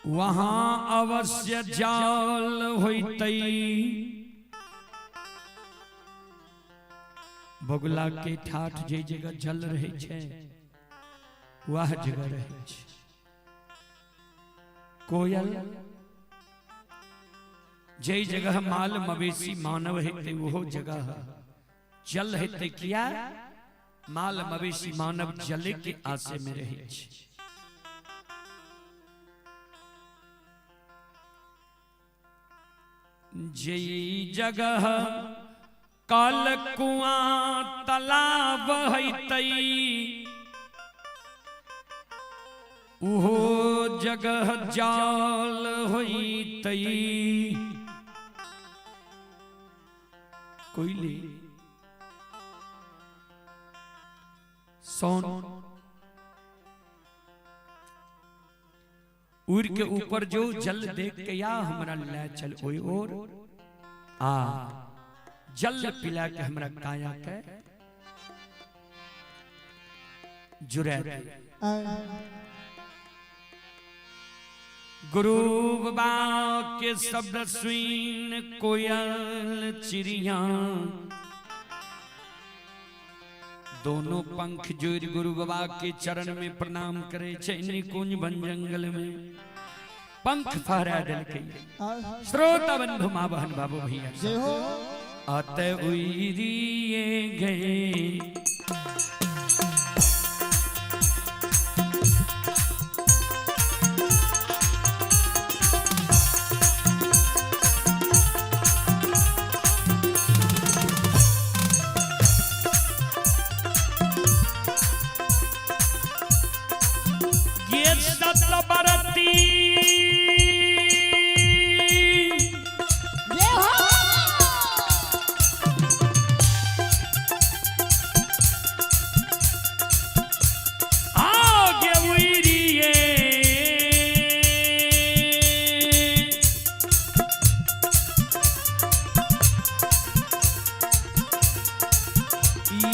वहां अवश्य जाल होइतई बगुला के ठाठ जे जगह जल रहे छे वह जगह रहे छे कोयल जे जगह माल मवेशी मानव हेते वो जगह जल हेते किया माल मवेशी मानव जल के आसे में रहे छे जे जगह काल कुआं तालाब हैतई उहो जगह जाल होइतई कोयली सोन उड़ के ऊपर जो जल देख के या हमरा ले चल ओई और आ जल पिला के हमरा काया के जुरे गुरु बाबा के शब्द सुन कोयल चिड़िया दोनों पंख जोड़ गुरु बाबा के चरण में प्रणाम करे छे निकुंज वन जंगल में पंख फहरा दिलके श्रोता बंधु मां बहन बाबू भैया जय हो आते उइरिए गए सतबरती जय हो आगे उइरिए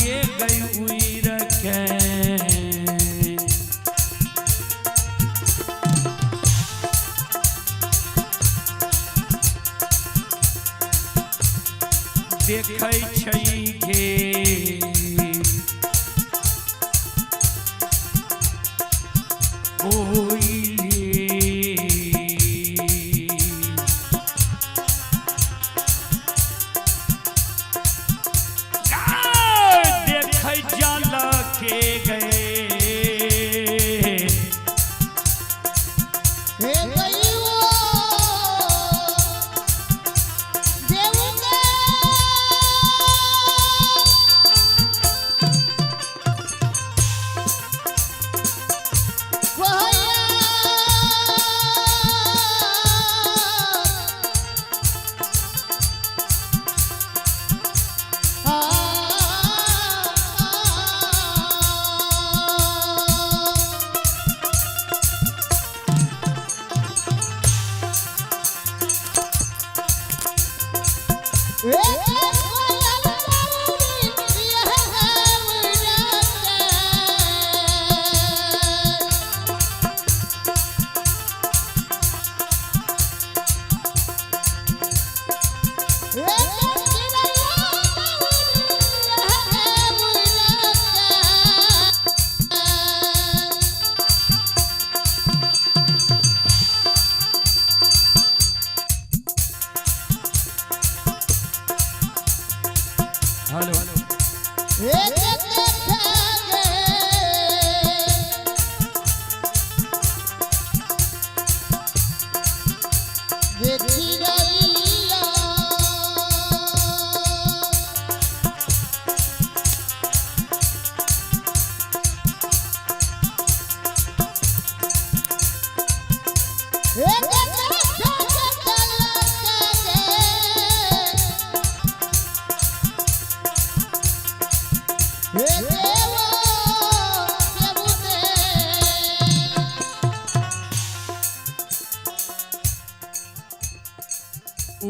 ये गई उइर के देखै छै गे देखै जल के गए हे गईओ देवुगे हेलो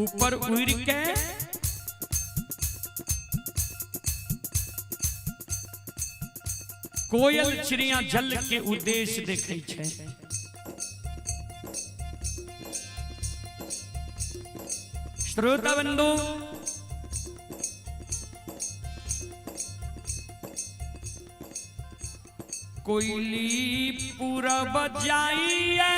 ऊपर उड़ के कोयल चिड़िया जल के उद्देश्य देखे छे। श्रोता बंधु कोयली पूरब जाइए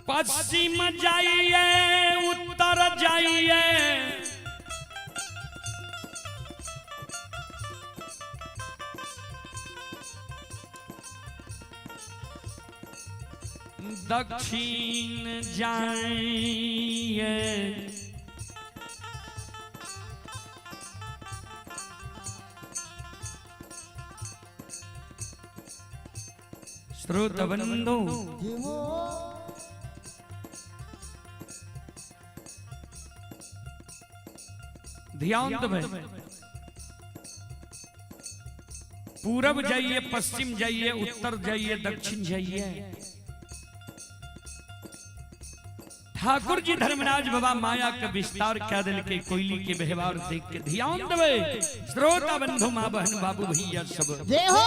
पश्चिम जाइए उत्तर जाइए दक्षिण जाइए श्रोत बंधु ध्यान दें, पूरब जाइए पश्चिम जाइए उत्तर जाइए दक्षिण जाइए। ठाकुर जी धर्मराज बाबा माया का विस्तार क्या दिल के कोयली के व्यवहार देख के ध्यान देवे। श्रोता बंधु माँ बहन बाबू भैया सब जय हो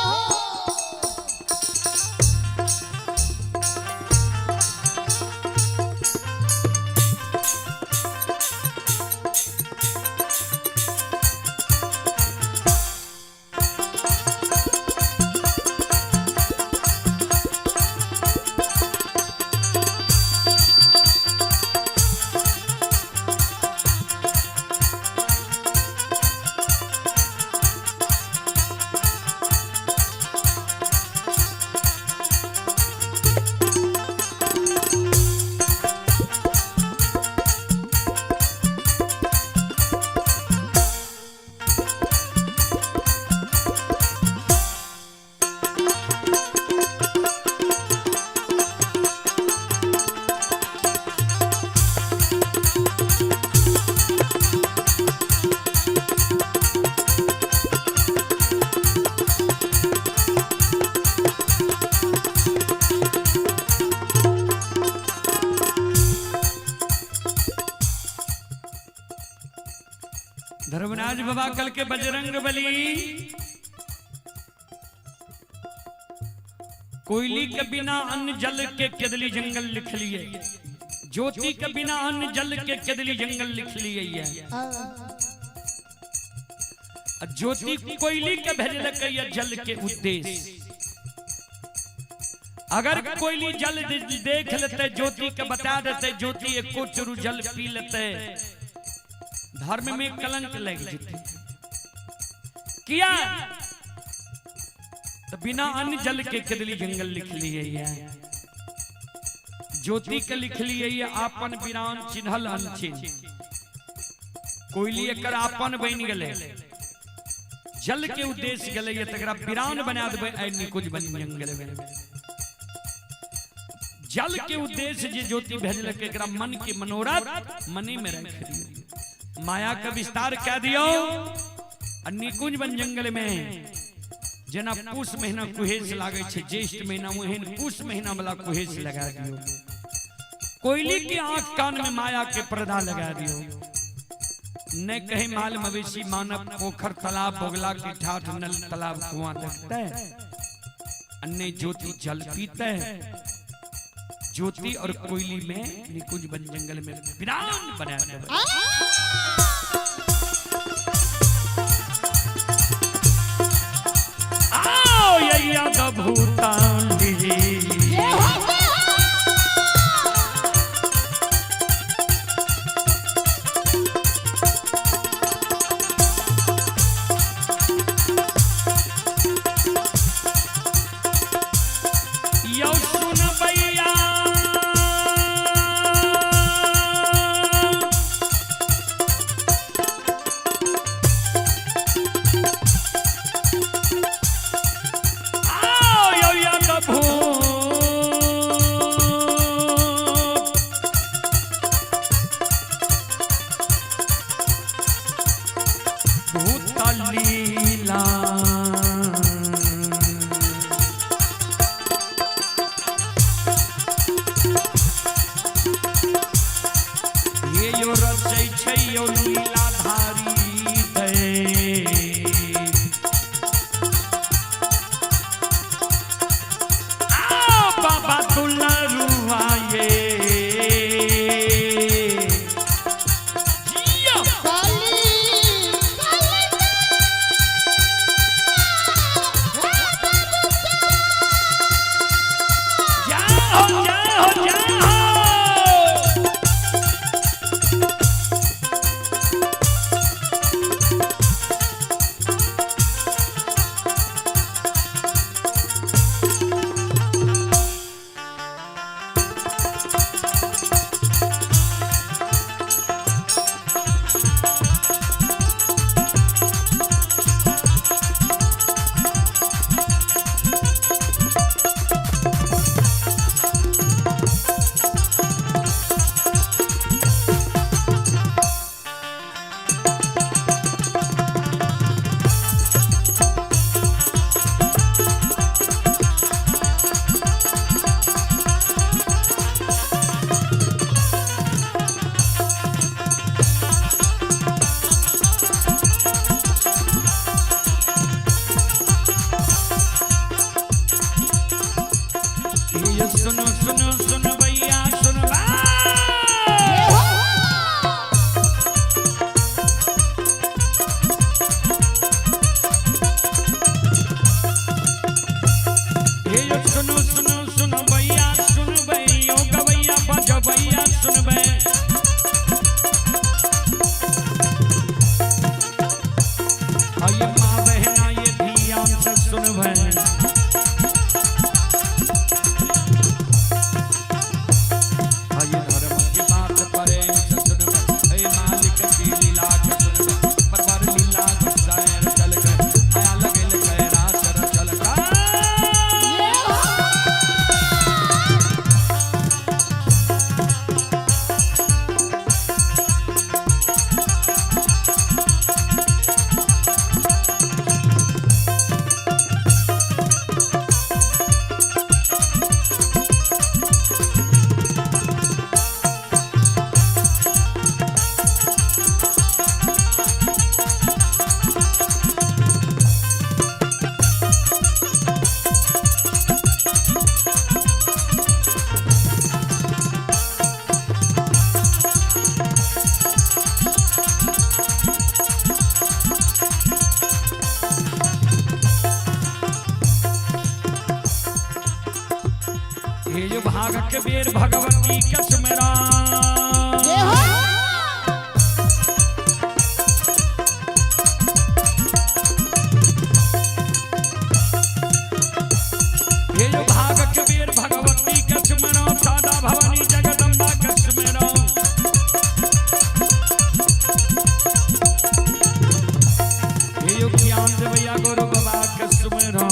धर्मराज बाबा कल के बजरंग बली कोयली के बिना अन्न जल के केदली जंगल लिख लिए, ज्योति के बिना अन्न जल के केदली जंगल लिख लिए ज्योति कोयली के भेजलक जल के उद्देश्य। अगर कोयली जल देख लेते ज्योति के बता देते, ज्योति एको चुरु जल पी लेते, धर्म में कलंक लग जाते। किया तो बिना अन्न जल के केदली जंगल लिख लिए, ज्योति के लिख लिए आपन बिरान चिन्हल अनचिन। कोयली एकर आपन बन गए, जल के उद्देश्य गले तकरा बिरान बना देबे ऐ निकुंज बन जंगल में। जल के उद्देश्य जे ज्योति भेजलक एकरा मन के मनोरथ मने में रख दियो, माया का विस्तार कह दियो। निकुंज बन जंगल में जना पूस महीना कुहेस लागे छे, ज्येष्ठ महीना ओहन पूस महीना वाला कुहेस लगा दियो। कोयली की आंख कान में माया के पर्दा लगा दियो। न कहे माल मवेशी मानव पोखर तालाब बोगला की ठाठ नल तालाब कुआं देखता है, अन्य ज्योति जल पीता है। ज्योति और कोयली में निकुंज बन जंगल में विरान बना देवे। आओ यैया द भूतांडी भागक बेर भगवती कसमरा जय हो हे जो भागक बेर भगवती कसमरा सादा भवानी जगदम्बा कसमरा हे जो ज्ञान देवैया गुरु बाबा कसमरा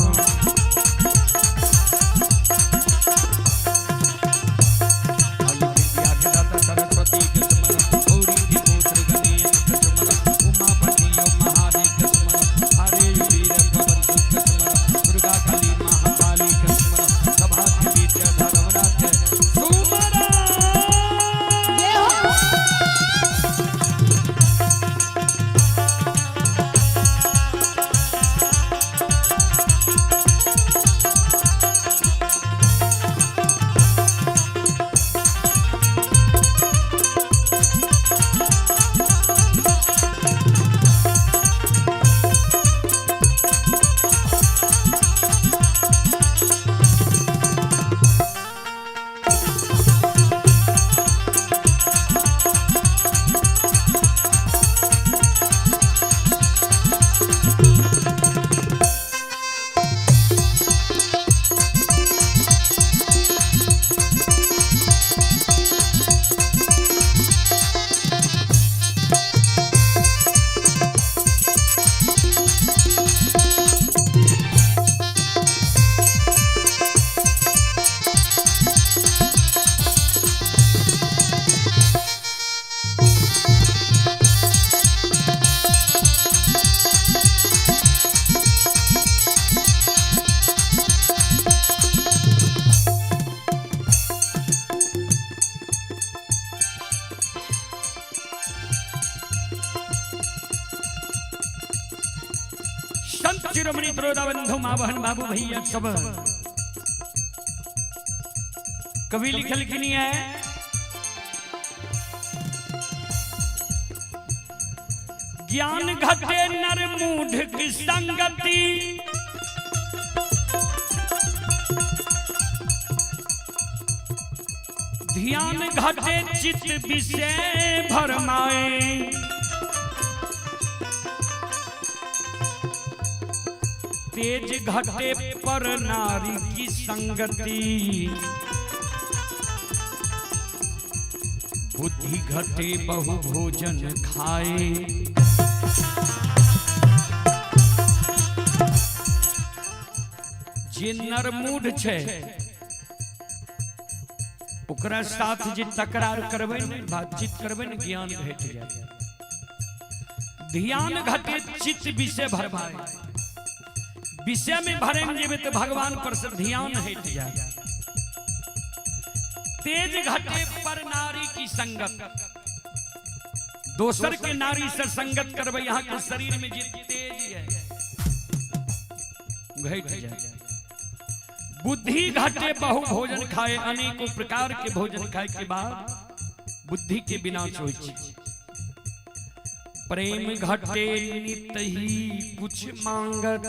चिरमणि त्रोदाबंधु मावहन बाबू भैया सब कवि लिखल की नहीं है ज्ञान घटे नर मूढ़ की संगति ध्यान घटे चित्त विषय भरमाए तेज घटे पर नारी की संगति बुद्धि घटे बहु भोजन खाए जे नरमूढ़ छे ओकरा साथ जे तकरार करबे ने बातचीत करबे ने ज्ञान घट जाए ध्यान घटे चित्त विषय भरमाए विषय में भरेंगे जेबे तो भगवान पर से ध्यान हट जाए तेज घटे पर नारी की संगत दोसर के नारी से संगत करबे यहाँ के शरीर में जो तेज है घट जाए बुद्धि घटे बहु भोजन खाए अनेकों प्रकार के भोजन खाए के बाद बुद्धि के विनाश होई छै प्रेम घटे नित ही कुछ मांगत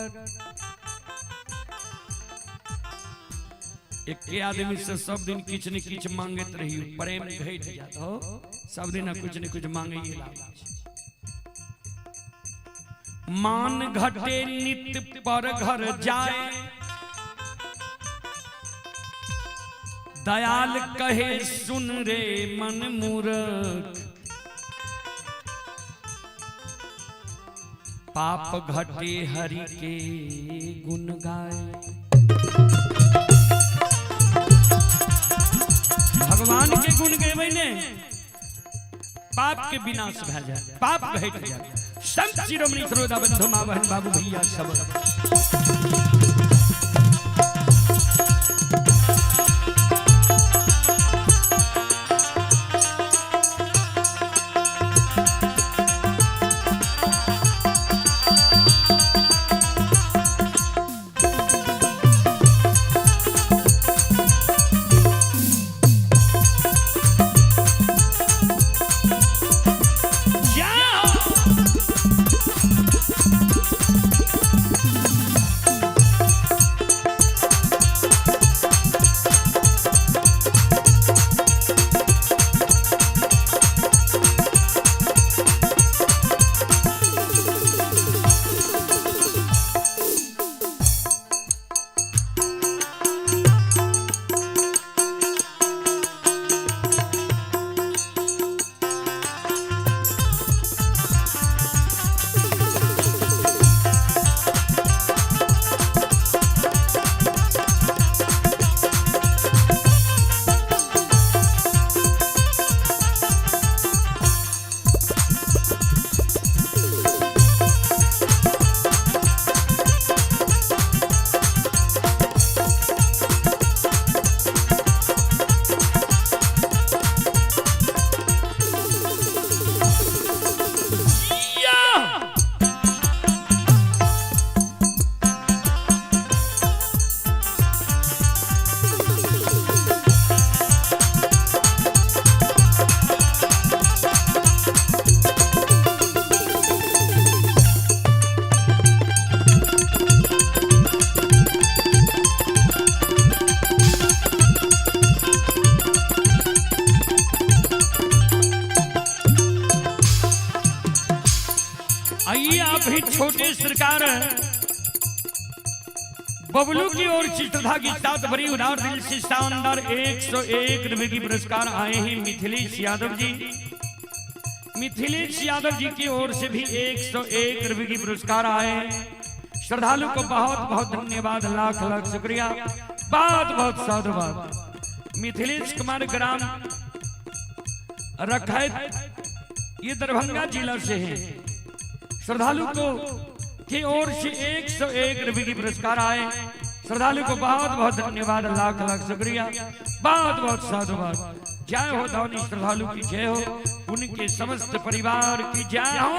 एक आदमी से सब दिन किछ न किछ मांगत रही प्रेम घट जात हो सब दिन कुछ न कुछ मांगे मान घटे नित पर घर जाए दयाल कहे सुन रे मन मूर्ख पाप घटे हरि के गुण गाए भगवान के गुण गए ने पाप के विनाश भ जाए पाप घट जाए संत शिरोमणि त्रोदाबंधु मावहन बाबू भैया सब आइए आप ही छोटे सरकार बबलू की ओर से श्रद्धा की साथ बड़ी उदार दिल से शानदार 101 रुपए की पुरस्कार आए हैं मिथिलेश यादव जी। मिथिलेश यादव जी की ओर से भी 101 रुपए की पुरस्कार आए हैं। श्रद्धालु को बहुत बहुत धन्यवाद, लाख लाख शुक्रिया, बहुत बहुत साधुवाद। मिथिलेश कुमार ग्राम रखैत ये दरभंगा जिला से है। श्रद्धालु को की ओर से 101 रुपए की पुरस्कार आए। श्रद्धालु को बहुत बहुत धन्यवाद, लाख लाख शुक्रिया, बहुत बहुत साधुवाद। जय हो धौनी श्रद्धालु की जय हो, उनके समस्त परिवार की जय हो।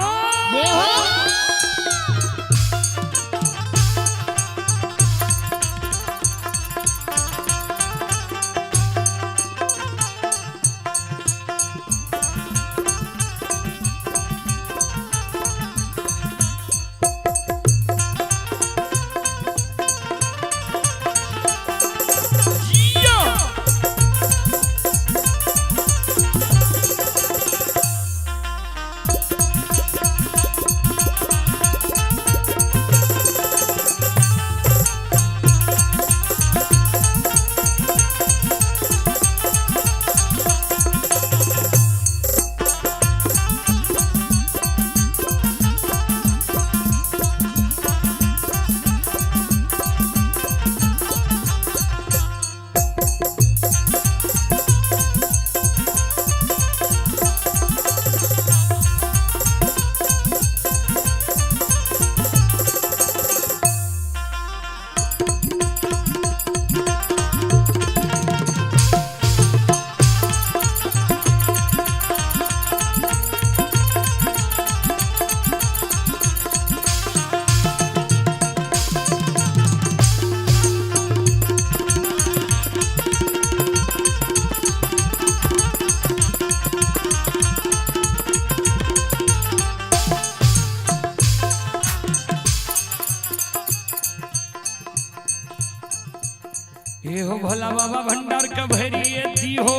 ये हो भोला बाबा भंडार का भरिए दी हो।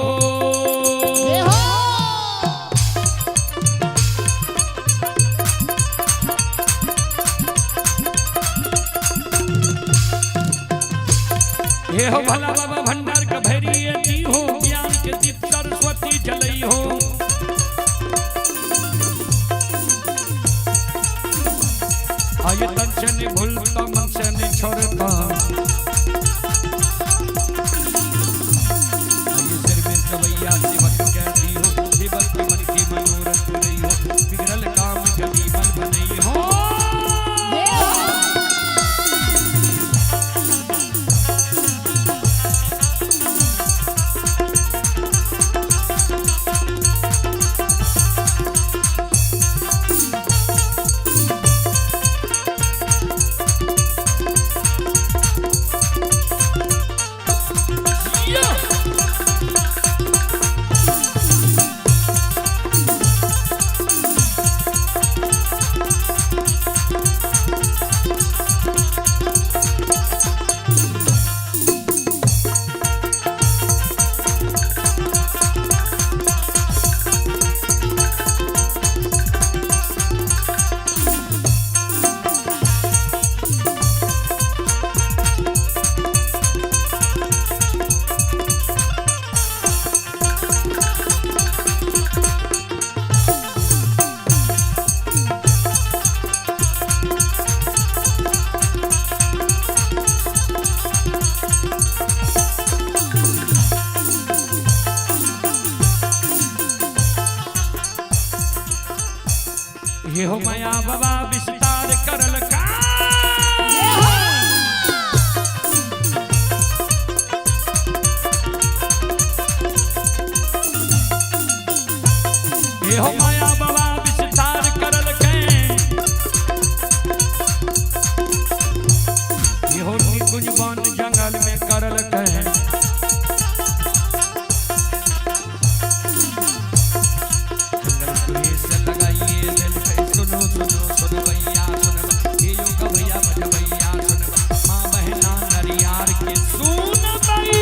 ये हो भोला बाबा भंडार का भरिए दी हो, ज्ञान के दीप सरस्वती जलई हो। आये तन से नहीं भूलता, मन से नहीं छोड़ता, सवैया सेवक कहती हो, सेवक के मन की मनोरथ नहीं हो, बिगड़ल काम कभी मन बनी हो। ये हो माया बाबा विस्तार करल का। ये हो माया बाबा विस्तार करल के। ये हो निकुंज वन जंगल में करल के। सुनो भैया सुन, ये योग भैया बज भैया सुन, माँ बहना नरियार के सुन भाई।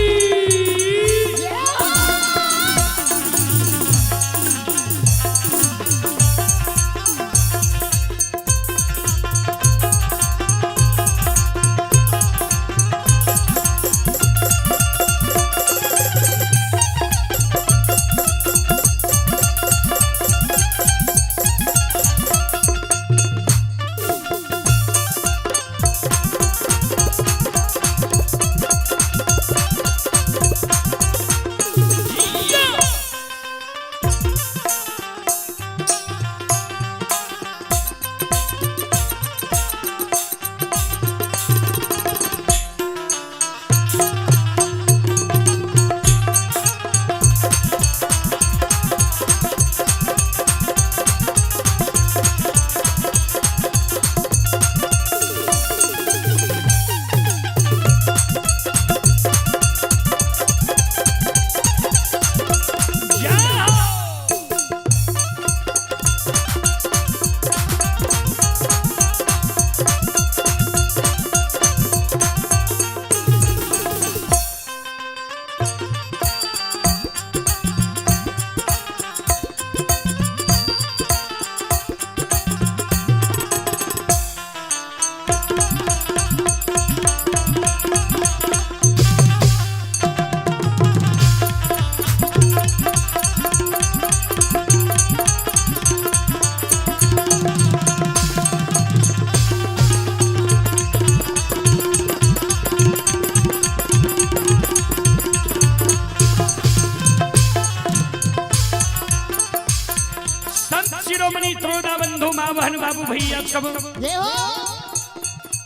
बंधु माँ बहन बाबू भैया सब जय हो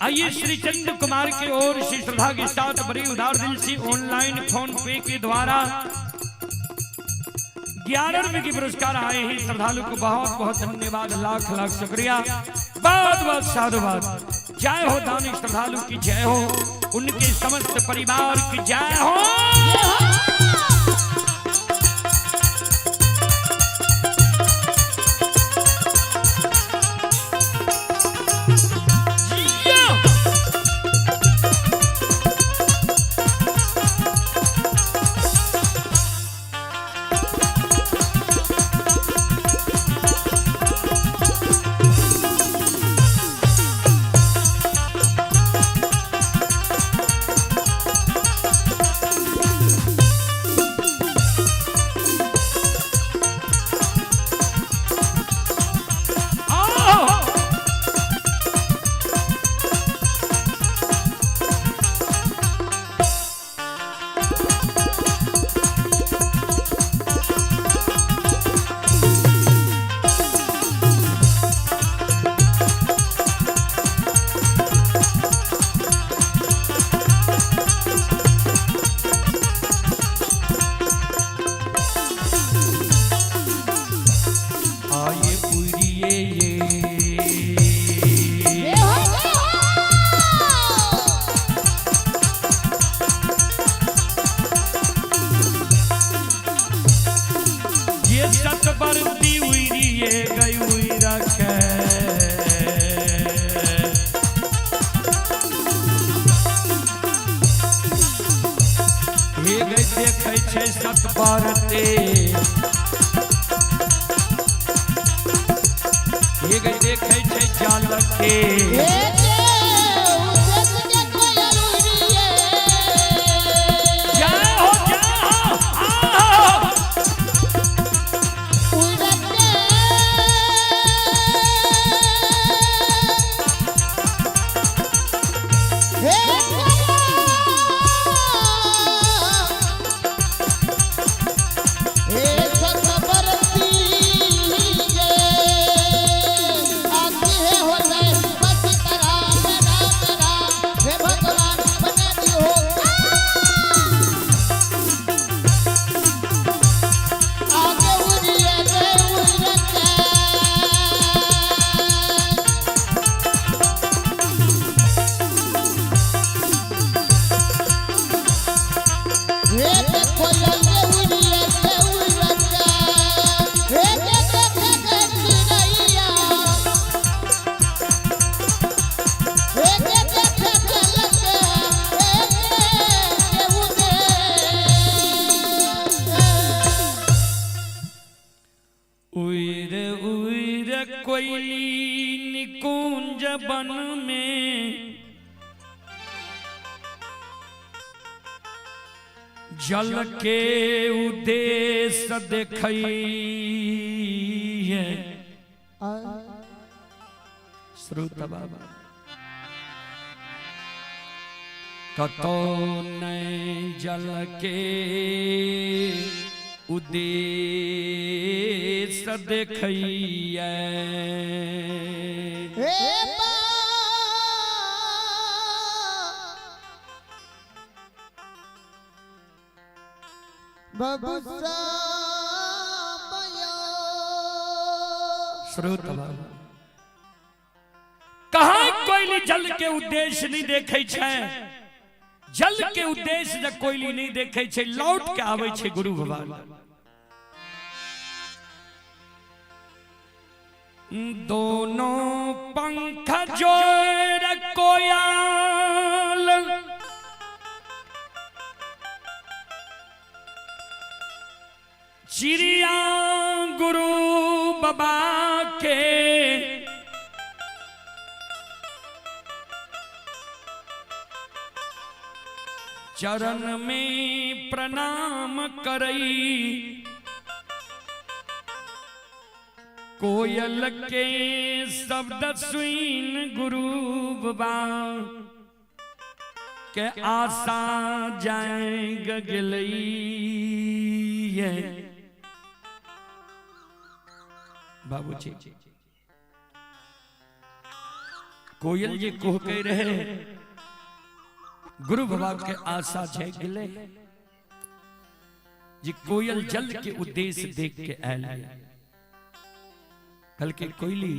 आइए श्री चंद्र कुमार की ओर से श्रद्धा के साथ बड़ी उदार दिल से ऑनलाइन फोन पे के द्वारा 11 रुपए के पुरस्कार आए हैं। श्रद्धालु को बहुत बहुत धन्यवाद, लाख लाख शुक्रिया, बहुत बहुत साधुवाद। जय हो दानी श्रद्धालु की जय हो, उनके समस्त परिवार की जय हो। जल के उद्देश्य देखई है श्रोता बाबा कतो नहीं जल के उद्देश्य देखई है। कहा कोयली जल के उद्देश्य नहीं देखे छे, जल के उद्देश्य जब कोयली नहीं देखे छे लौट के आवे छे गुरु भगवान। दोनों पंख जोड़ कोयल चिड़िया गुरु बाबा के चरण में प्रणाम करई, कोयल के शब्द सुन गुरु बाबा के आशा जाए गगलई बाबूजी कोयल जे कोह कह रहे गुरु बाबा के आशा जय गिले जी कोयल जल के उद्देश्य देख के आयल कल के कोयली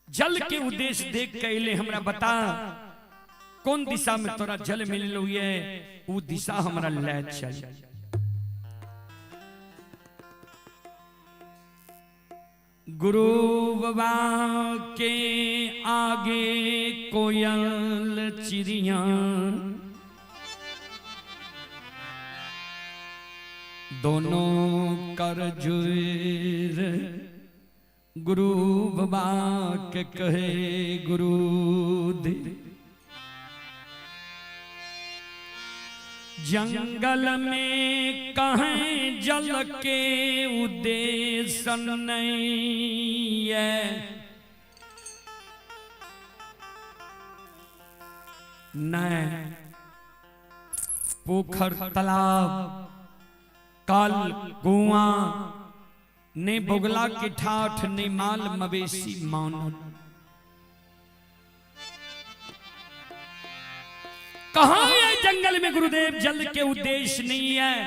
जल के उद्देश्य देख के अले हमरा बता कौन दिशा में तोरा जल मिल हुए वो दिशा हमरा ले चल। गुरु बाबा के आगे कोयल चिड़िया दोनों कर जुर गुरु बाबा के कहे गुरु दे जंगल में कहीं जल के उद्देश्य नहीं है न पोखर तालाब काल कुआं ने बुगला की ठाठ ने माल मवेशी मानव कहां है जंगल में गुरुदेव जल के उद्देश्य नहीं है।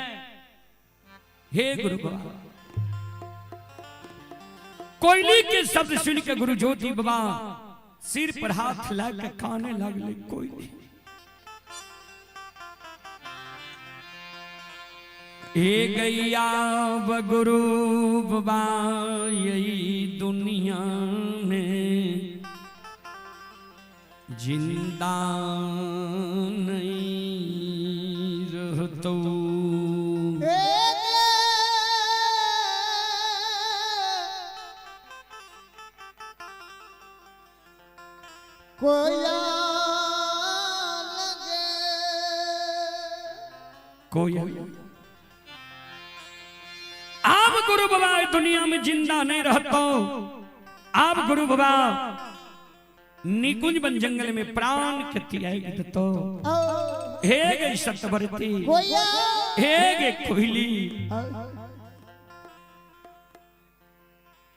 हे गुरु बाबा कोयली के शब्द सुन के गुरु ज्योति बाबा सिर पर हाथ लाकर काने लगले कोयली ए गैया गुरु बाबा यही दुनिया में जिंदा नहीं रहतो कोयल आप गुरु बाबा दुनिया में जिंदा नहीं रहतो आप गुरु बाबा निकुंज बन जंगल में प्राण कति आएगी तो हे गई सतवर्ती हे गे कोयली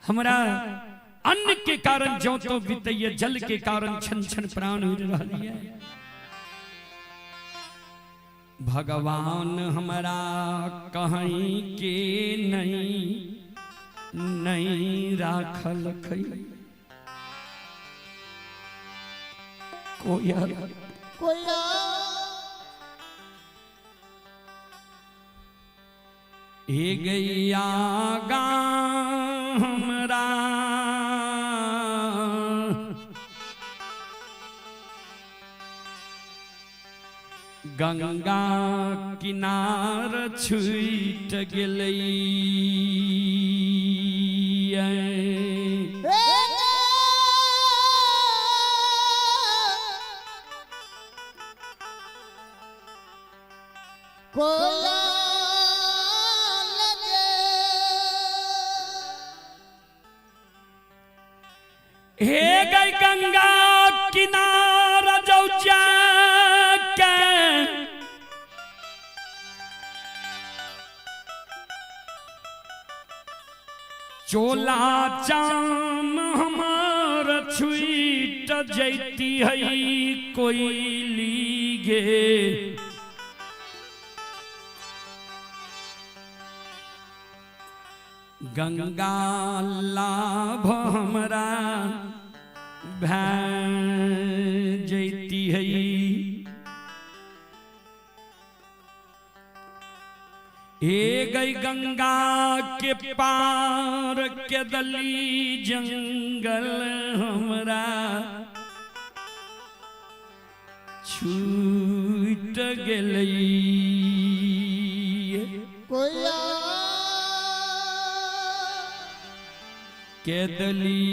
हमरा अन्न के कारण जो तो बीतैया जल के कारण छन छन प्राण उड़ रही है भगवान हमारा कहीं के नहीं राखल खई कोयल ए गैया हमरा गंगा किनार छूट गेलई हे गई गंगा किनारा जो जाके चोला चाम हमार छुईट जैती है कोयली गे गंगा लाभ हमरा जैती है ए गई गंगा के पार के दली जंगल हमरा छूट गेलई के दली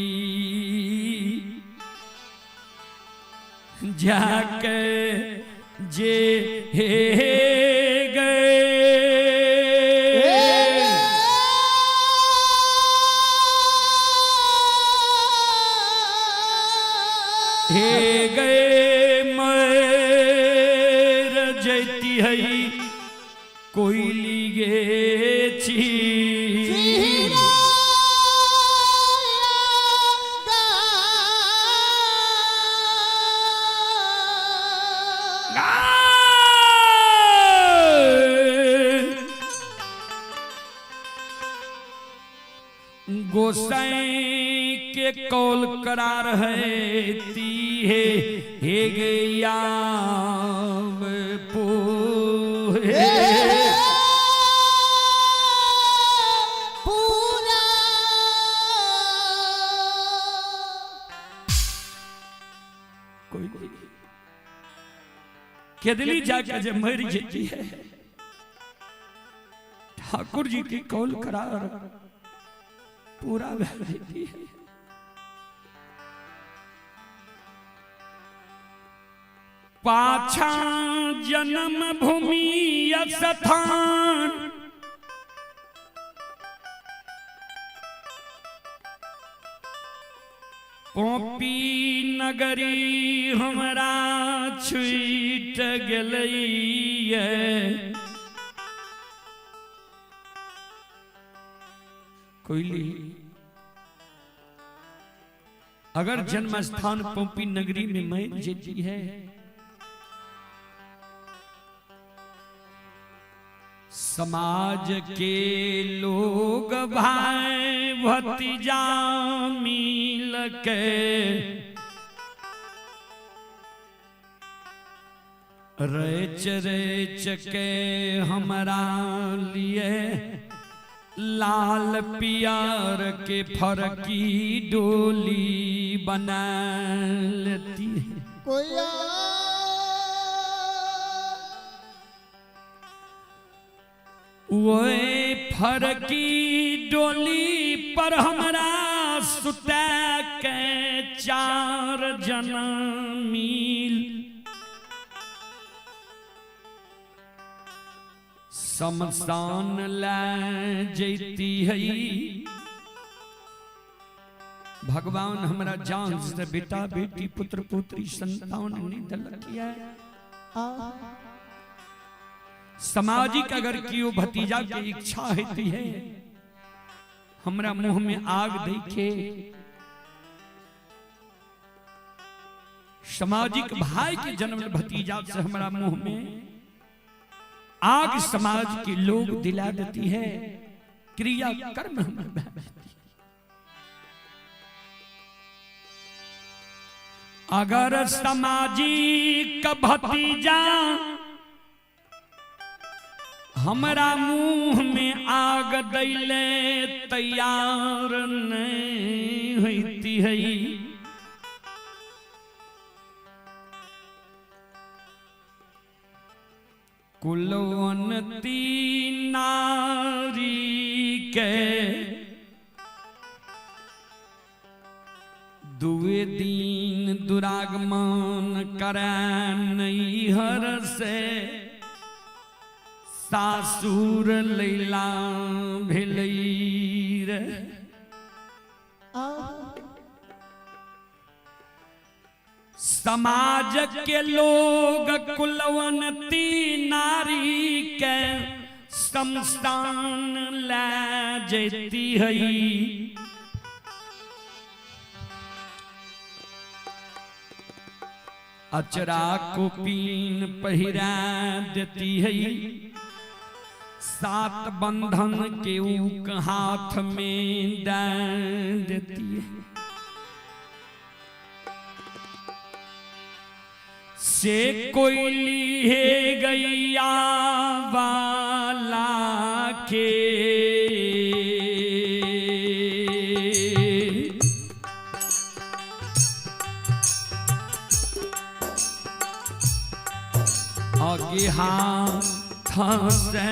जाके जे गए हे गए मर जैती है कोयली गे के कौल करार है ती है हे गया पोहे पूरा कोई केदली जाकर जब मर जाती है ठाकुर जी की कौल करार पूरा भर देती है। पाछा जन्म भूमि स्थान पोपी नगरी हमरा छूट गई कोयली अगर जन्म स्थान पोपी नगरी में मैं जीती है समाज के लोग भाई भतीजा मिल के रेच रेच के हमरा लिए लाल पियर के फरकी डोली बना लेती है। कोई वो फरकी डोली पर हमरा सुता के 4 जना मिल शमशान ले जैती है। भगवान हमरा जान से बेटा बेटी पुत्र पुत्री संतान ने दलक किया सामाजिक अगर कियो भतीजा के इच्छा होती है हमरा मुंह में आग देखे सामाजिक भाई के जन्म भतीजा से हमरा मुंह में आग समाज के लोग दिला देती है क्रिया कर्म अगर सामाजिक भतीजा हमरा मुंह में आग दैले तैयार नहीं होती है कुलवंती नारी के दुए दिन दुरागमन करे नैहर से सासुर लैला भेलैर समाज के लोग कुलवंती नारी के शमशान ले जैती है अचरा को पीन पहिरा देती है 7 बंधन के ऊक हाथ में डाल देती है से कोयली है गैया वाला के आगे हाथ से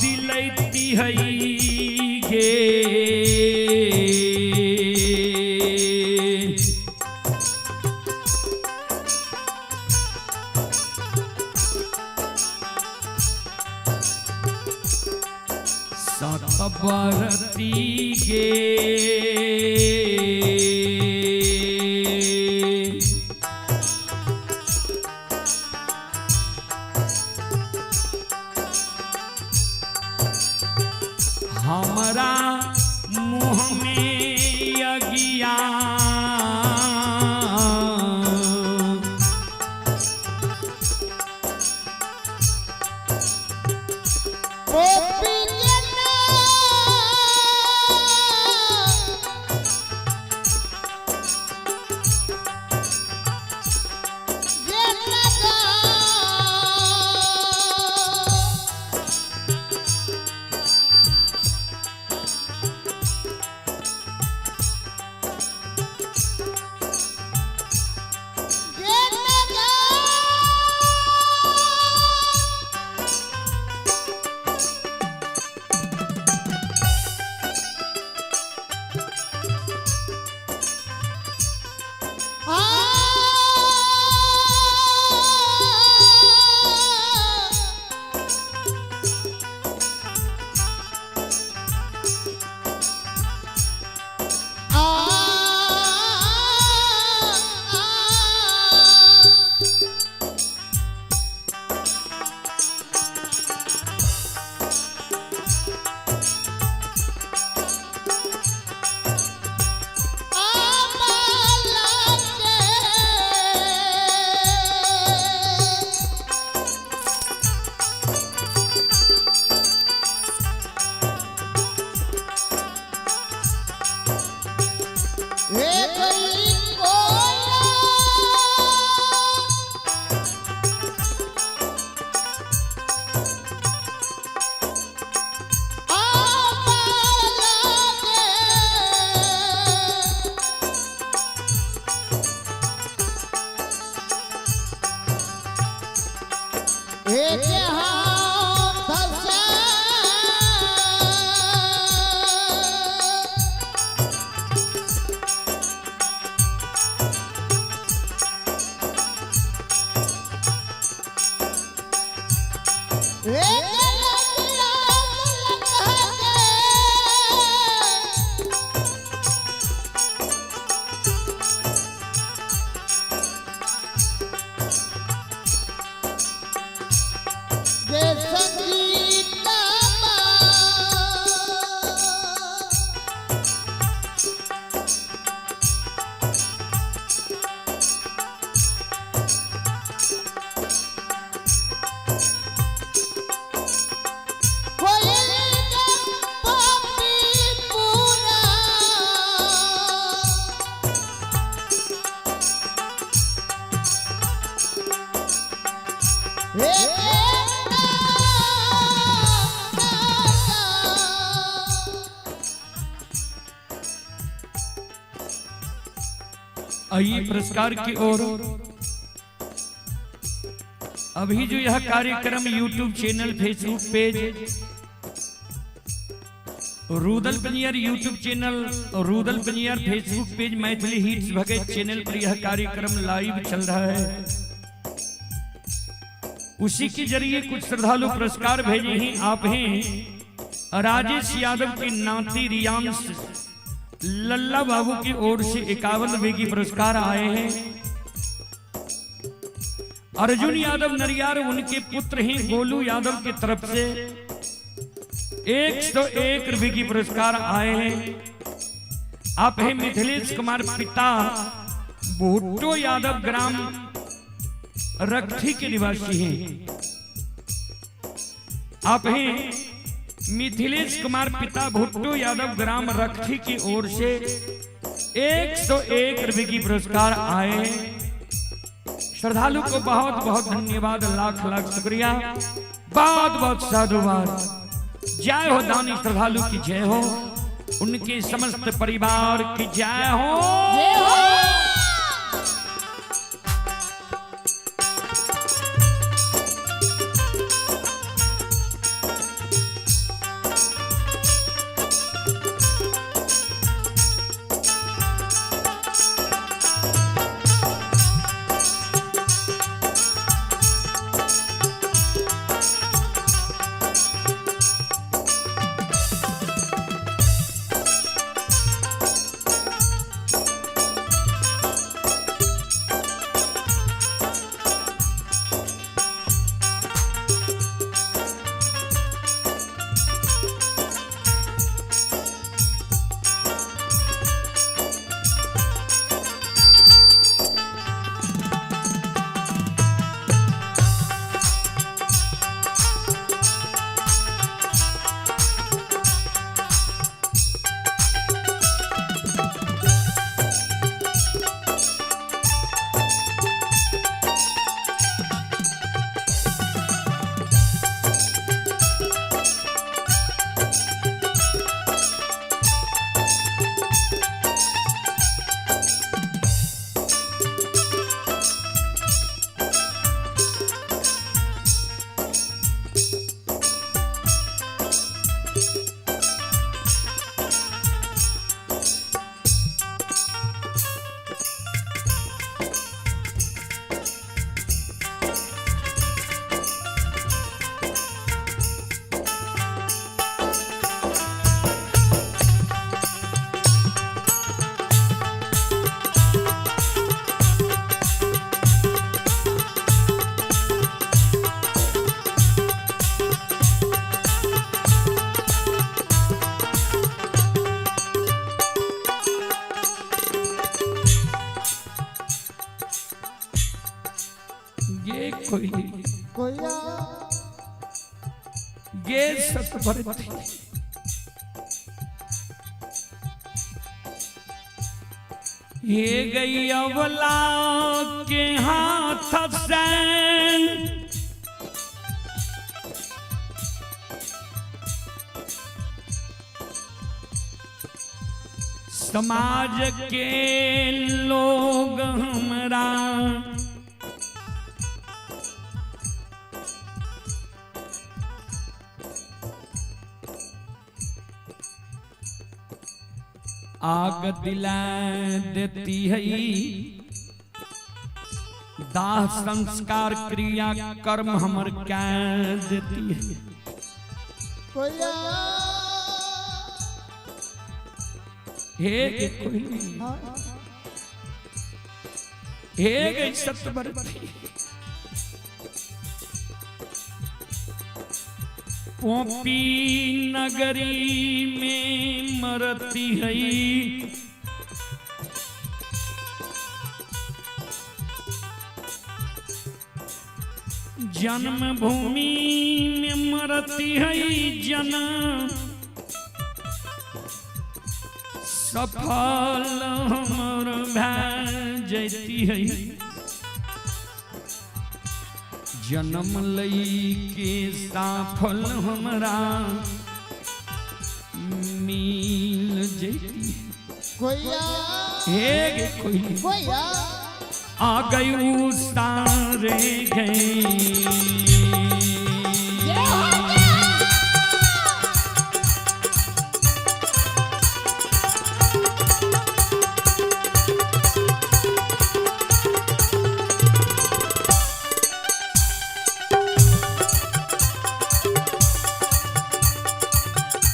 दिलैती है गे सतबरती गे हमरा मुँह में अगिया एक हाथ से एक आइए पुरस्कार की ओर। अभी जो यह कार्यक्रम YouTube channel, Facebook page, Rudal Panjiyar YouTube channel, Rudal Panjiyar Facebook page, Maithili hits Bhagat channel पर यह कार्यक्रम लाइव चल रहा है। उसी के जरिए कुछ श्रद्धालु पुरस्कार भेजे हैं। आप हैं राजेश यादव के नाती रियांश लल्ला बाबू की ओर से 51 वेगी पुरस्कार आए हैं। अर्जुन यादव नरियार उनके पुत्र हैं गोलू यादव की तरफ से 101 रुपए की पुरस्कार आए हैं। आप हैं मिथिलेश कुमार पिता भुट्टो यादव, ग्राम रखी के निवासी हैं। आप हैं मिथिलेश कुमार पिता भुट्टो यादव, ग्राम रखी की ओर से 101 रुपए की पुरस्कार आए हैं। श्रद्धालु को बहुत बहुत धन्यवाद, लाख लाख शुक्रिया, बहुत बहुत साधुवाद। जय हो दानी श्रद्धालु की जय हो, उनके समस्त परिवार की जय हो। ये सतभर ये गई अवला के हाथ से समाज के लोग हमरा आग दिला देती है दाह संस्कार क्रिया कर्म हमर क्या देती है कोया हे कोई हे गई सतबरती पोपी नगरी में मरती है जन्मभूमि में मरती है जन्म सफल हमर भै जैती है जन्म लई के साफल हमरा मिल जैती कोया हे कोई कोया आ गई उतारे गई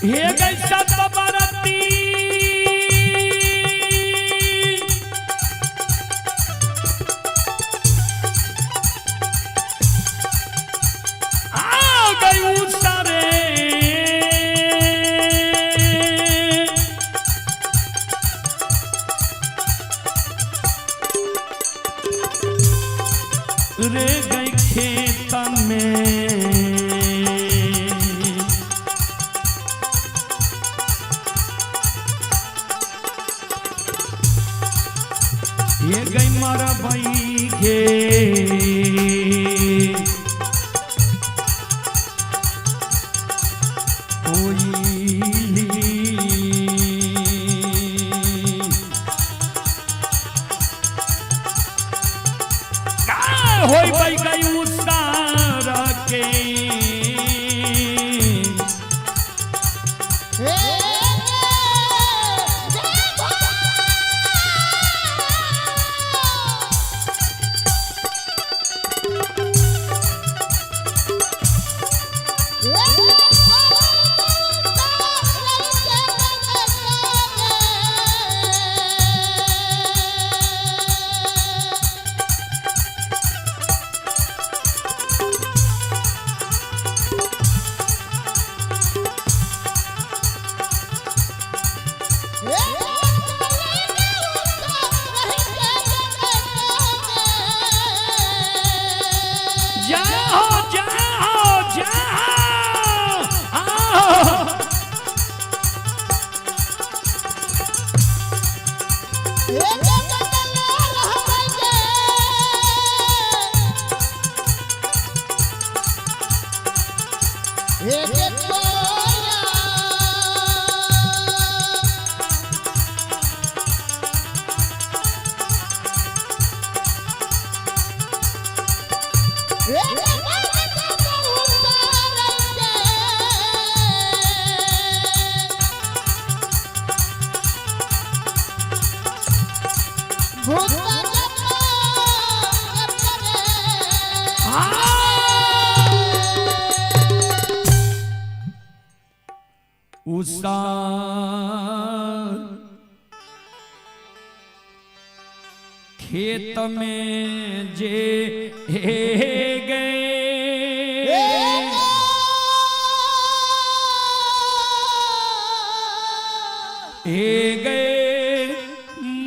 हे गई सतबरती आ गई उतारे रे गई खेत में ये गई मरबई के होई बई गई उतार के उषा खेत में जे गए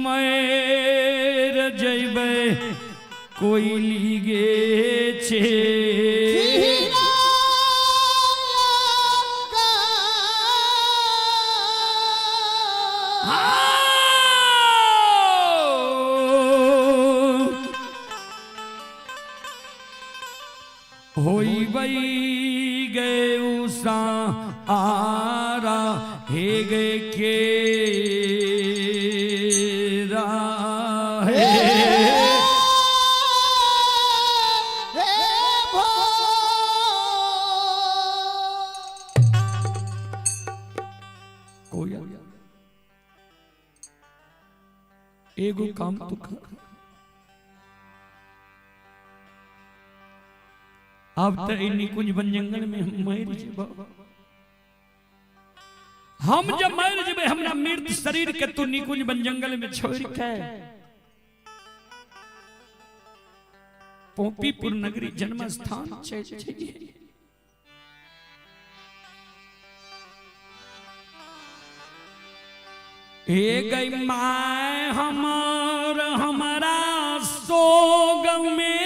मैर जैबे कोई लीगे छे होई बई गए उषा आरा हे गए के राहे एगो काम तू कर। अब तो निकुंज बन जंगल में हम मर जेबो। हम जब मर जेबे हमरा मृत शरीर के तू निकुंज बन जंगल में छोड़ के पोपीपुर नगरी जन्म स्थान चल जाइए। ए गई माय हमारा सोग में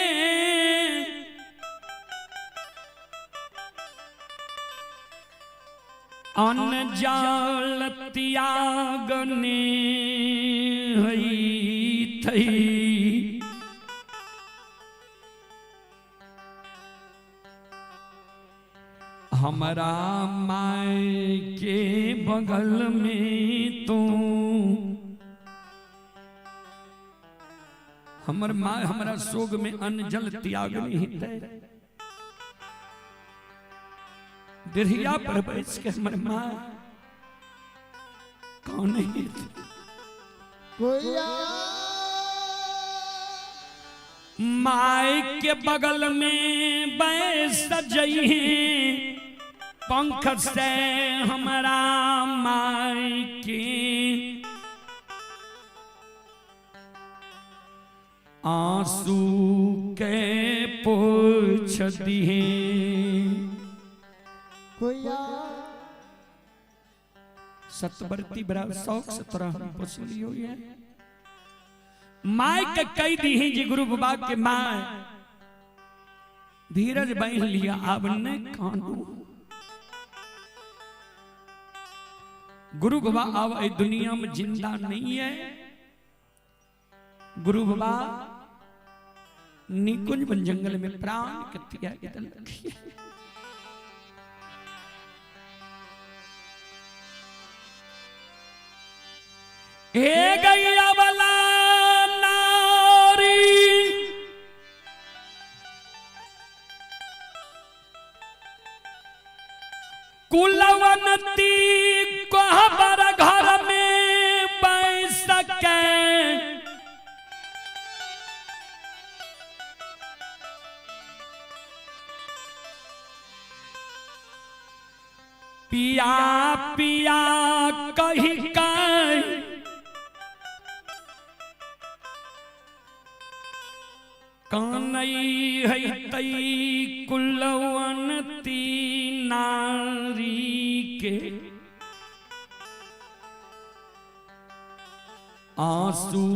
अन्न जाल त्यागने हई थई। हमारा माय के बगल में तू हमर माय हमारा सोग में अन्न जल त्याग नहीं दे। दिरिया पर बैठ के हमर माय कौन है माय के बगल में बैठ जइए पंख से हमारा माय के आंसू के पोछ दिए। सतवर्ती बड़ा शौक से तोरा हम पूछ लियो ये माय के कई दी जी गुरु बाबा के माय धीरज बांध लिया अब न कानू। गुरु बाबा अब इस दुनिया में जिंदा नहीं है। गुरु बाबा निकुंज बन जंगल में प्राण के त्याग दिए। ए गैया वाला नारी कुलवनती कोहबर घर में बैस के पिया पिया कही कही कानई है तई कुलवनती नारी के आंसू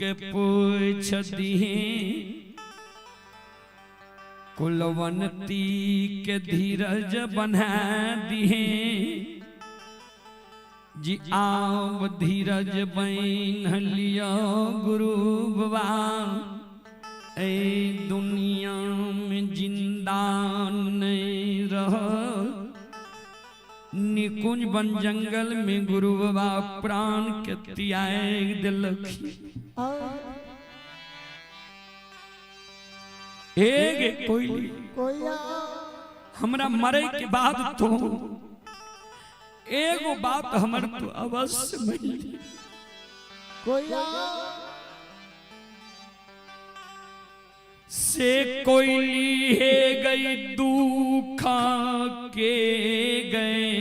के पोछ दिए। कुलवनती के धीरज बना दिए जी आव धीरज बन लिया गुरु बाबा। ए दुनिया में जिंदा नहीं रह निकुंज बन जंगल में गुरु बाबा प्राण के त्याग दिलखी। एक कोयली हमरा मरे के बाद तो एगो बात हमर तो अवश्य मिली। से कोयली है गई दुखा के गए।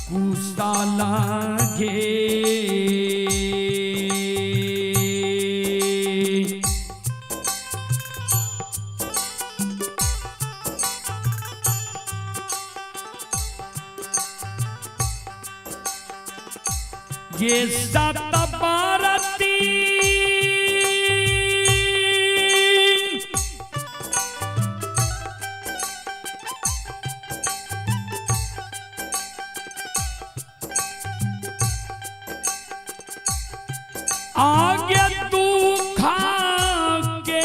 कुसा लागे ये सत भारती आगे तू खा के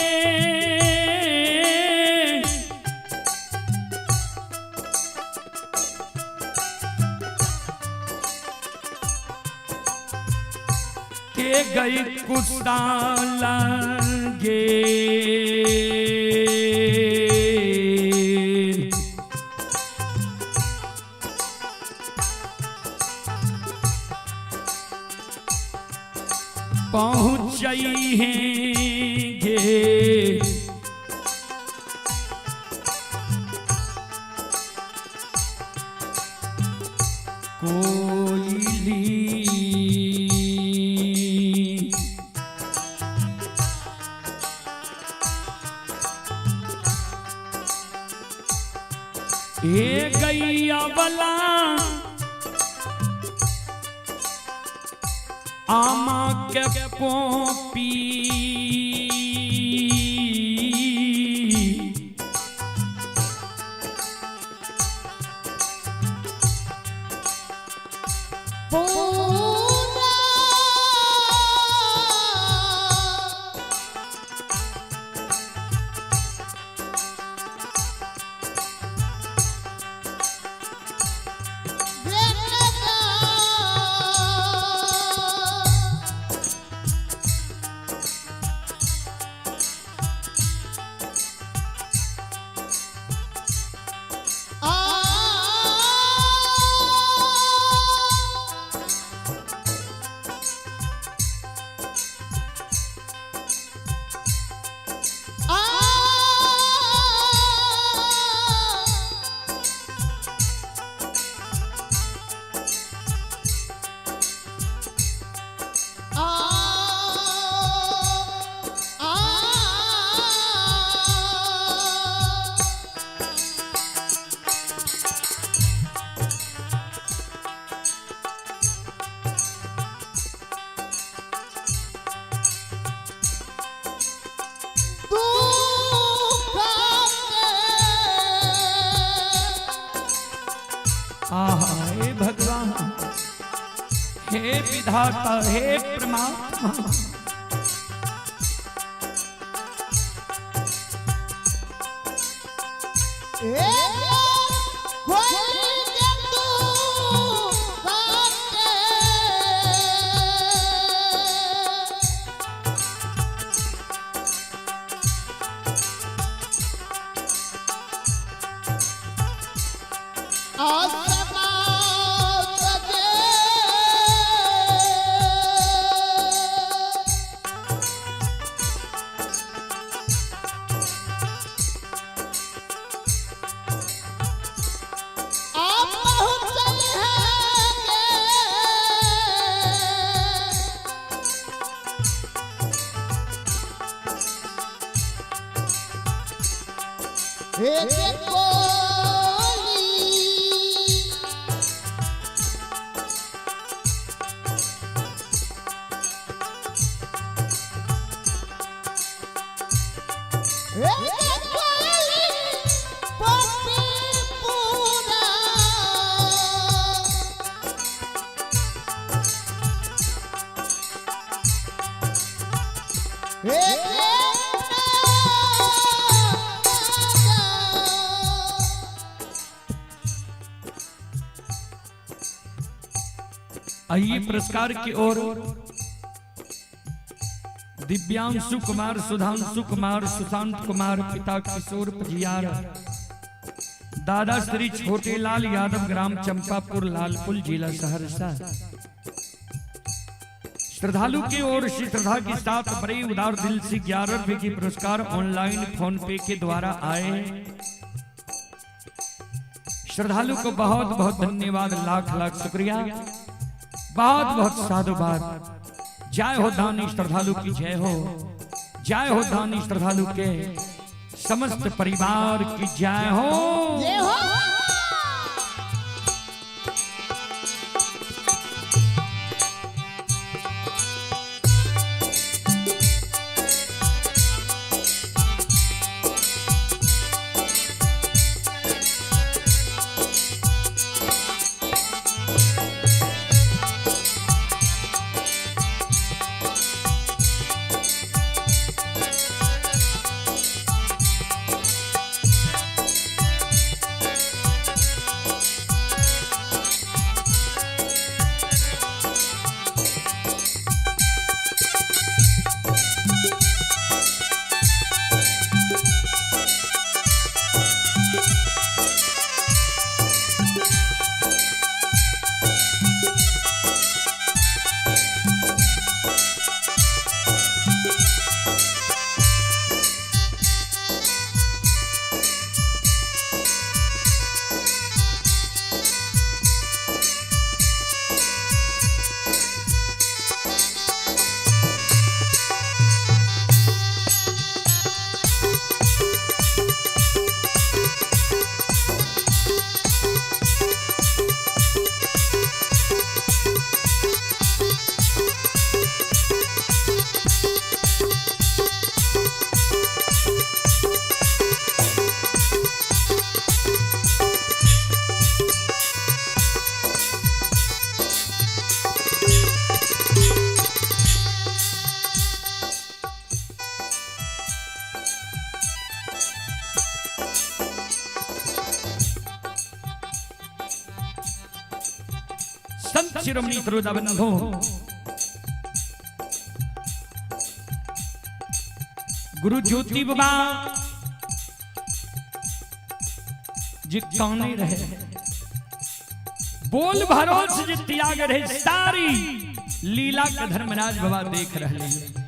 के गई कुसाला गे पहुँचई हैं गे कोयली ए गैया बला आमा के पोपी पूरा आहा हे भगवान हे विधाता हे परमात्मा आइए पुरस्कार की ओर दिव्यांशु कुमार, सुधांशु कुमार, सुशांत कुमार, पिता किशोर पजियार, दादा श्री छोटेलाल यादव, ग्राम चंपापुर, लालपुर, जिला सहरसा। श्रद्धालु की ओर से श्रद्धा के साथ बड़े उदार दिल से 11 रुपए की पुरस्कार ऑनलाइन फोन पे के द्वारा आए। श्रद्धालु को बहुत बहुत धन्यवाद, लाख लाख शुक्रिया, बहुत बहुत साधुवाद। जय हो दानी श्रद्धालु की जय हो, जय हो दानी श्रद्धालु के समस्त परिवार की जय हो। संत शिरोमणि सरोजा बंधु गुरु ज्योति बाबा जी कौने रहे बोल भरोस जी त्याग रहे सारी लीला के धर्मराज बाबा देख रहे हैं।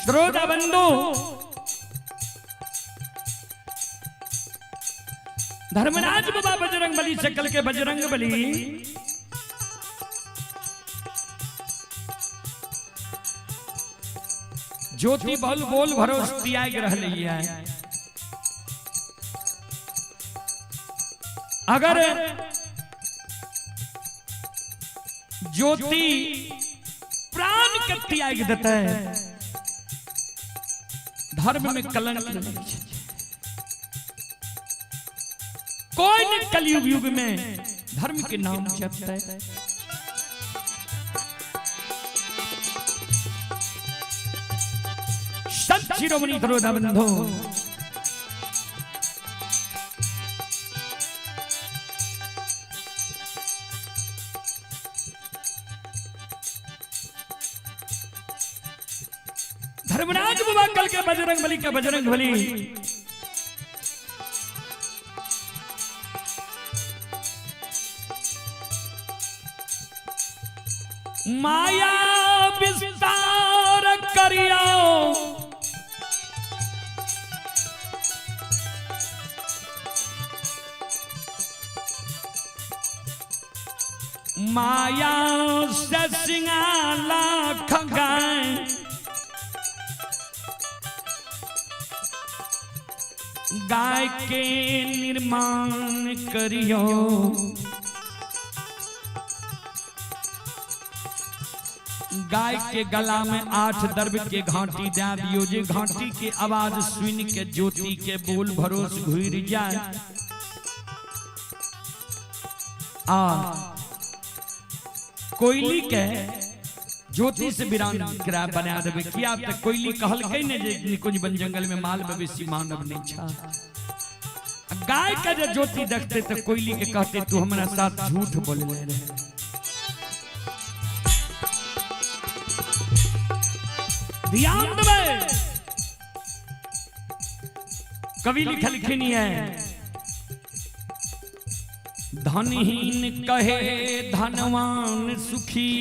श्रोता बंधु धर्मराज बाबा बजरंग बली शकल के बजरंग बली ज्योति बल बोल भरोस त्याग रहले है। अगर ज्योति प्राण के त्याग देता है धर्म में कलंक नहीं है। कोई न कलयुग युग में धर्म के नाम जपता है। संत शिरोमणि सरोजा बंधु धर्मराज बाबा कल के बजरंग बली का बजरंग बली माया विस्तार करियो माया से सिंगाला खगाए गाय के निर्माण करियो गाय के गला में 8 दर्भ के घाटी दे दियो जे घाटी के आवाज सुन के ज्योति के बोल भरोस घुर जाए आ कोयली के ज्योति से वीरान करा बना देवे किया तो कोयली कहल के ने जे निकुंज बन जंगल में माल मवेशी मानव नहीं छा। गाय का जो ज्योति देखते तो कोयली के कहते तू हमारा साथ झूठ बोल रहे। ध्यान देवे कवि लिखल है धनहीन कहे धनवान सुखी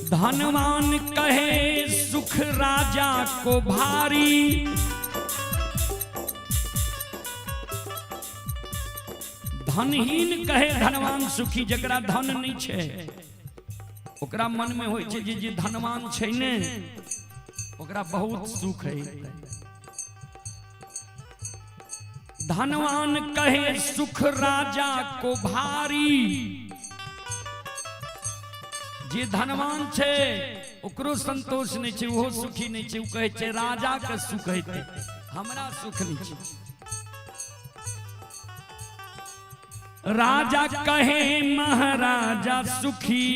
धनवान कहे सुख राजा को भारी धनहीन कहे धनवान सुखी जकरा धन नहीं छे ओकरा मन में होय छे जे धनवान छे ने ओकरा बहुत सुख है। धनवान कहे सुख राजा को भारी जे धनवान छे ओकरो संतोष नहीं छे वो सुखी नहीं छे। वो कहे छे राजा के सुख है हमरा सुख नहीं छे। राजा कहे महाराजा सुखी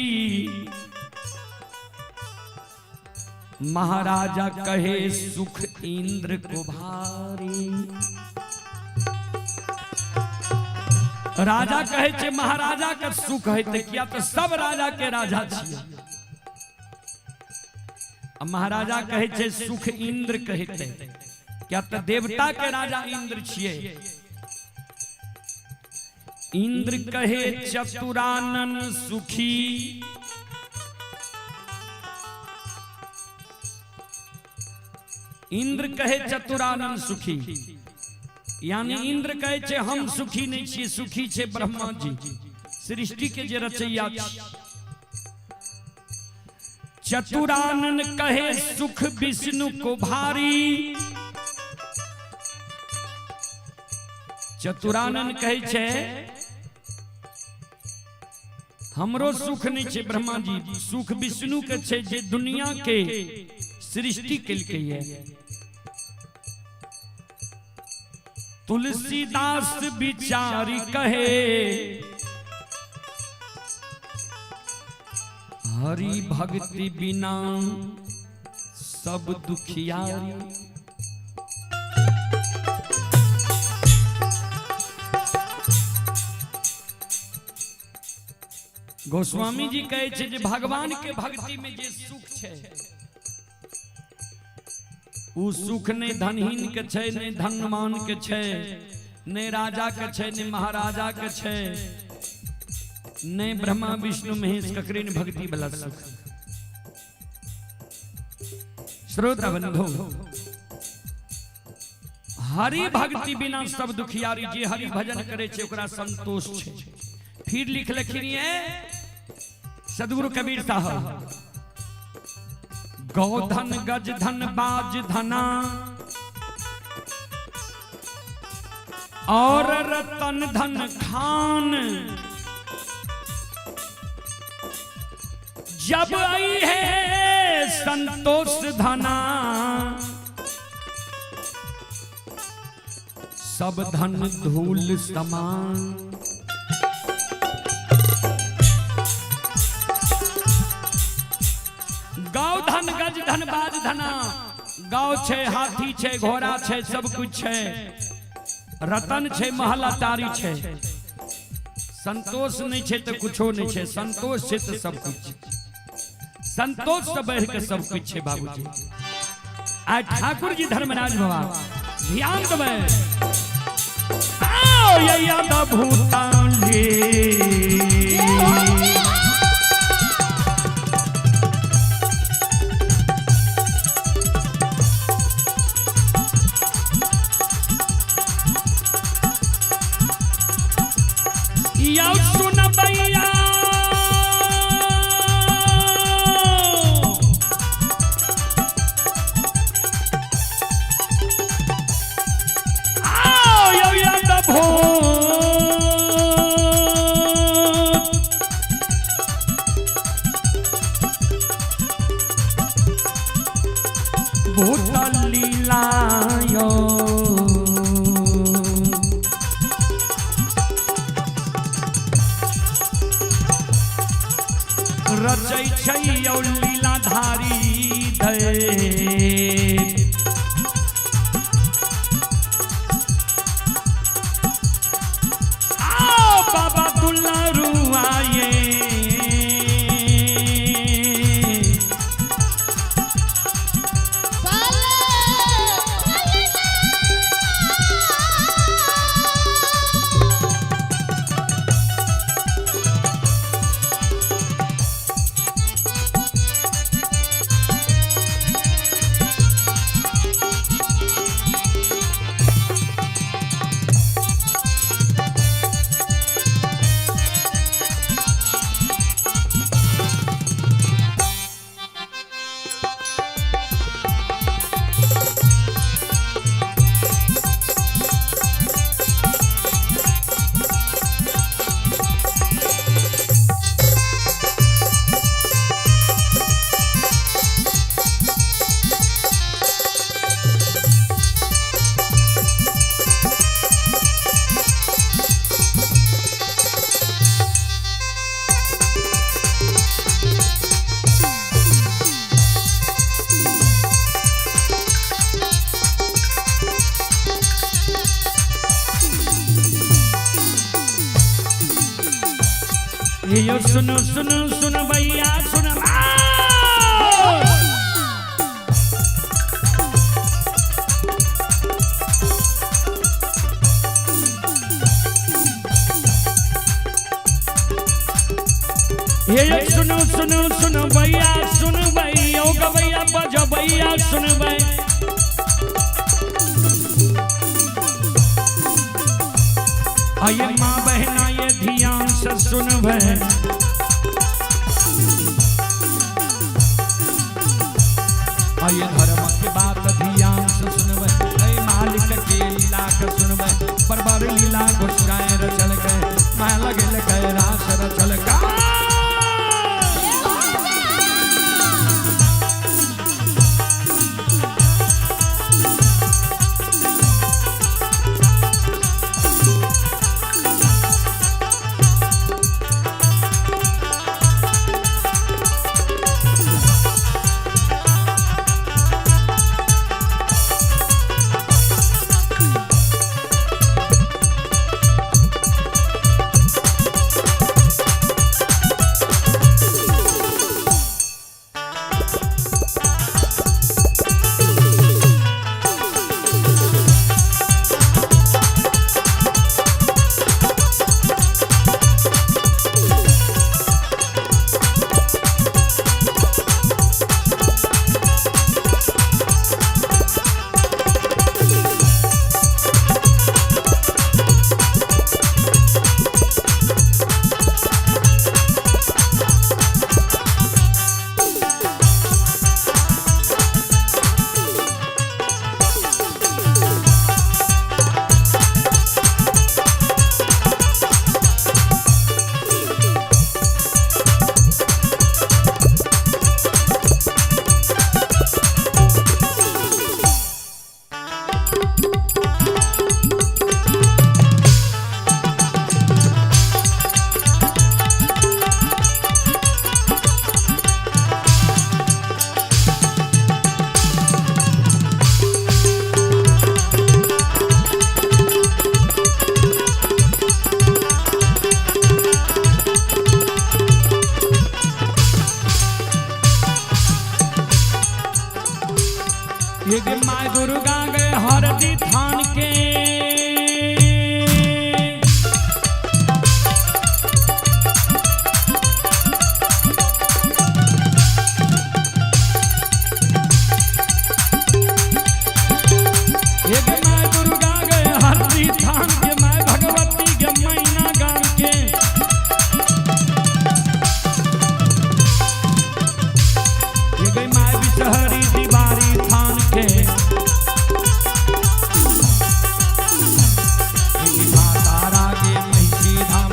महाराजा कहे सुख इंद्र को भारी। राजा कहे छे महाराजा का सुख है ते किया तो सब राजा के राजा छिए। महाराजा कहे छे सुख इंद्र कहते क्या तो देवता के राजा इंद्र छिए। इंद्र कहे चतुरानन सुखी इंद्र कहे चतुरानन सुखी यानी इंद्र कहे छे हम सुखी नहीं छिए सुखी छे ब्रह्मा जी सृष्टि के जे रचैया। चतुरानन कहे सुख विष्णु को भारी। चतुरानन कहे छे हमरो सुख नहीं छे ब्रह्मा जी सुख विष्णु के छे जे दुनिया के सृष्टि के लिए है। तुलसीदास विचारी कहे हरि भक्ति बिना सब दुखियारी। गोस्वामी जी कहे छे जे भगवान के भक्ति में जे सुख छे उ सुख ने धनहीन के छे, ने धनवान के छे, ने राजा के छे, ने महाराजा के छे, ने ब्रह्मा विष्णु महेश ककरे ने भक्ति बला सुख। श्रोता बंधु, हरि भक्ति बिना सब दुखियारी। जे हरि भजन करे छे ओकरा संतोष छे। फिर लिख लखिनी है सदगुरु कबीर साहब, गौधन गज धन बाज धना और रतन धन खान, जब आई है संतोष धना, सब धन धूल समान। गौ धन गज धन बाज धना, गौ छे, हाथी छे, घोड़ा छे, सब कुछ छे, रतन छे, महल अटारी छे। संतोष नहीं छे तो कुछो नहीं छे, संतोष छे तो सब कुछ। संतोष से बढ़ के सब कुछ छे बाबूजी। आज ठाकुर जी धर्मराज बाबा ध्यान देवे, आओ ये याद भूतांगे या सुन भैया, आओ यो याद भूत लीला यो, रचै छै यौ लीलाधारी दे। आओ बाबा दुलारू आए, यो सुनो सुनो सुनो भैया सुनो, ये सुनो सुनो सुनो भैया सुनो भैया, गवैया बजो भैया सुनो भैया। आइए माँ बहना ये ध्यान से सुन भै, आइए धर्म की बात ध्यान से सुन भै, मालिक के लीला के सुन भै, परबर लीला को सुनाए रचल गए, मैं लगे गए रास रचल गए। ये गे माय दुर्गा गए हरदी थान के ये गे माय दुर्गा गए हरदी थान के माय भगवती के मैना गान के ये गे माय बिसहरी दीवारी थान के माँ तारा के महिषी धाम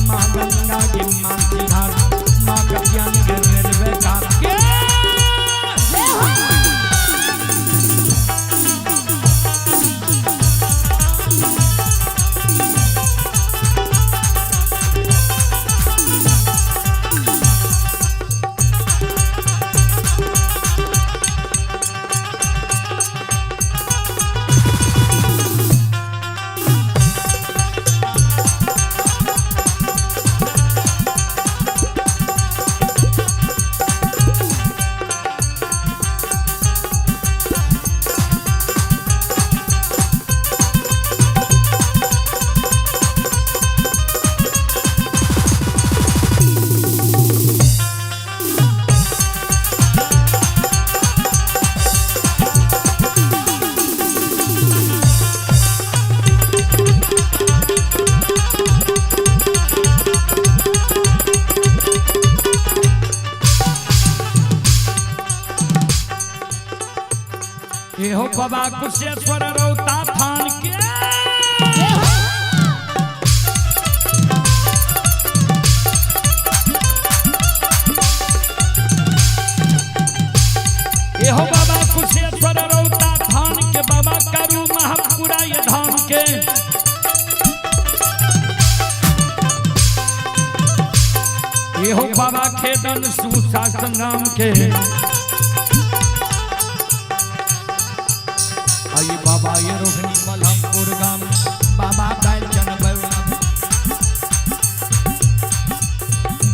माँ गंगा के मानसी धाम माँ कल्याणी के रेलवे घाट के ये हो बाबा कुशेश्वर रौता थान के ये हो बाबा कुशेश्वर रौता थान के बाबा करू महापुरा ये धाम के ये हो बाबा खेदन सूसा संग्राम के आई बाबा ये रोहिणी मलहमपुर गाम बाबा बैलचन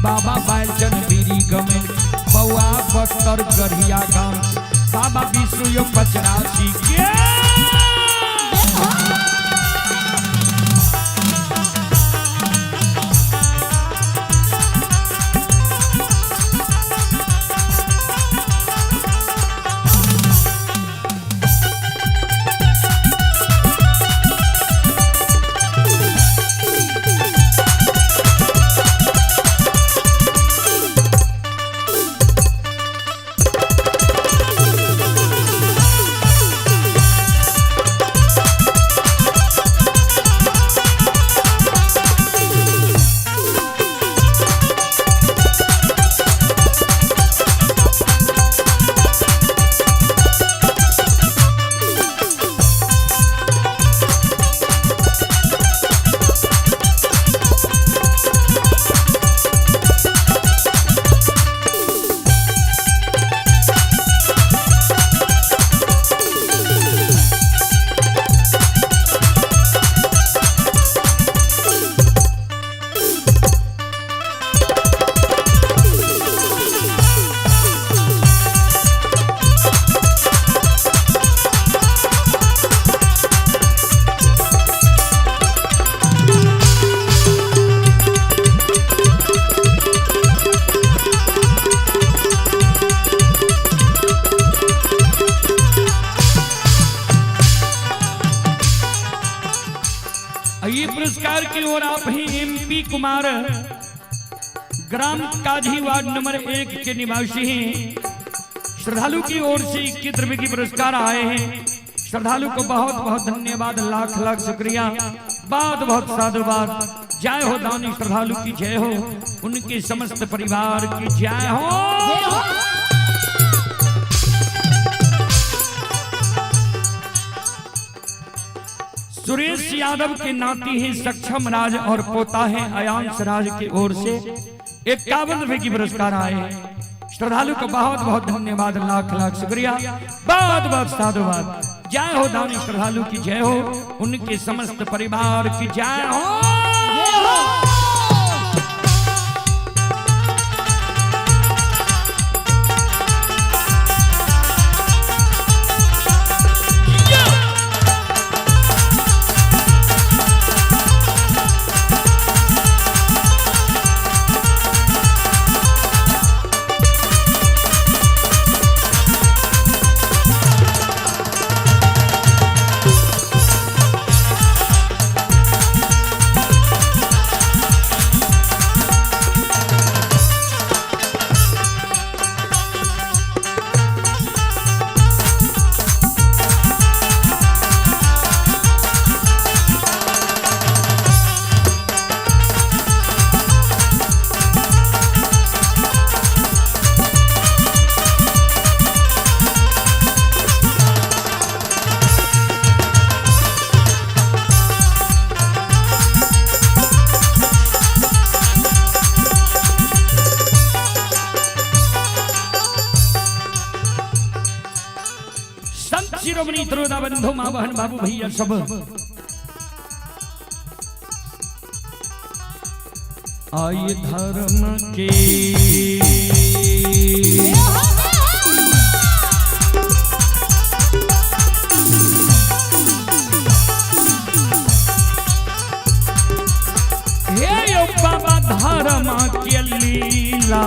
बाबा बैलचन बीरी गमेल बउआ बस्तर गढ़िया गाम बाबा विष्णु यो 85 के ये पुरस्कार की ओर आप ही MP कुमार ग्राम काजी वार्ड नंबर 1 के निवासी हैं। श्रद्धालु की ओर से 21 रुपए की पुरस्कार आए हैं। श्रद्धालु को बहुत बहुत धन्यवाद, लाख लाख शुक्रिया, बहुत बहुत साधुवाद। जय हो दानी श्रद्धालु की जय हो, उनके समस्त परिवार की जय हो। सुरेश यादव के नाती हैं सक्षम राज और पोता है अयांश राज की ओर से 51 रुपए की पुरस्कार आए हैं। श्रद्धालु को बहुत बहुत धन्यवाद, लाख लाख शुक्रिया, बहुत बहुत साधुवाद। जय हो दानी श्रद्धालु की जय हो, उनके समस्त परिवार की जय हो। शिरोमणि त्रोदा बंधु माँ बहन बाबू भैया सब आय धर्म के बाबा धर्म के लीला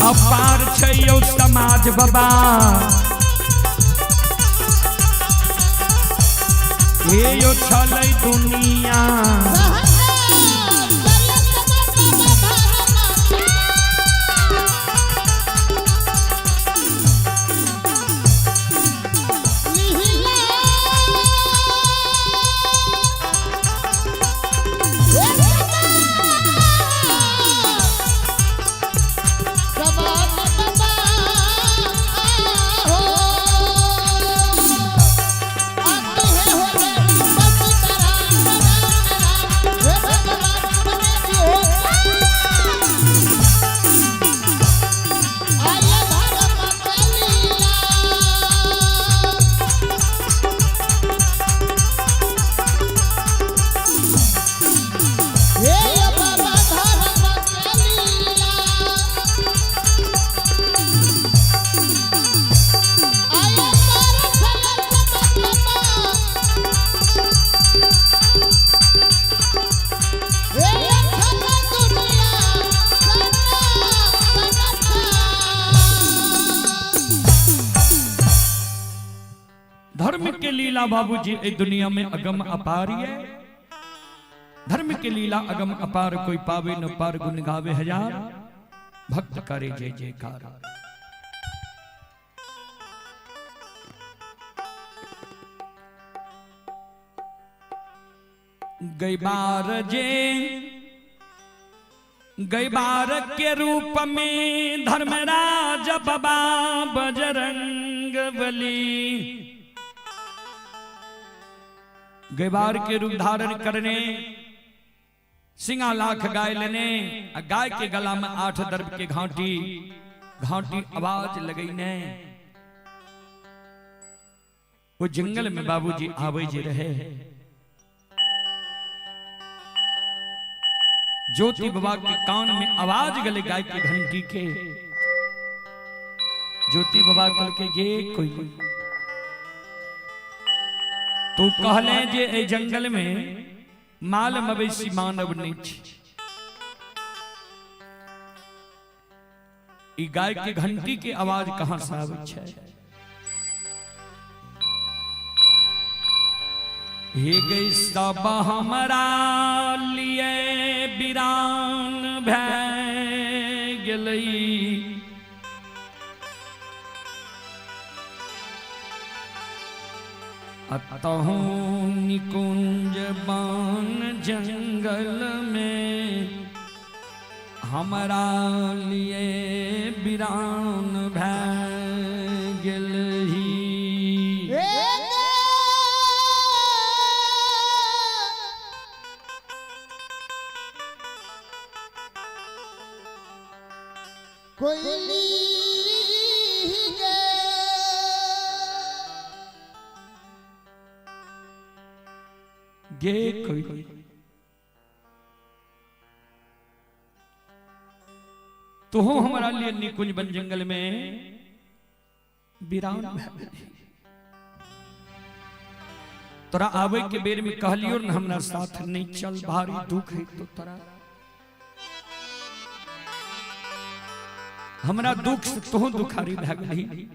अपार छै यौ समाज बाबा हे यो छलै दुनिया बाबूजी इस दुनिया में अगम अपार है धर्म के लीला अगम अपार कोई पावे न पार गुण गावे हजार भक्त करे जय जयकार गई बार के रूप में धर्मराज बाबा बजरंग बली गैबार के रूप धारण करने सिंगा लाख गाय लेने गाय के गला में 8 दर्भ के घाटी आवाज लगईने वो जंगल में बाबूजी आवे जी रहे ज्योति बाबा के कान में आवाज गले गाय की घंटी के ज्योति बाबा कल के गे कोई तो कहले जे ए जंगल में माल मवेशी मानव नहीं ई गाय के घंटी के आवाज कहां से आवे छै हे गई सब हमरा लिए बिरान भै गेलई अतहु निकुंज बान जंगल में हमरा लिए बिरान भै गेलही कोयली गे कोई तो हो हमारा लिए निकुंज बन जंगल में बिरान तोरा आवे के बेर में कहलियो न हमरा साथ नहीं चल भारी दुख है तो तोरा हमरा दुख से तो दुखारी भै गई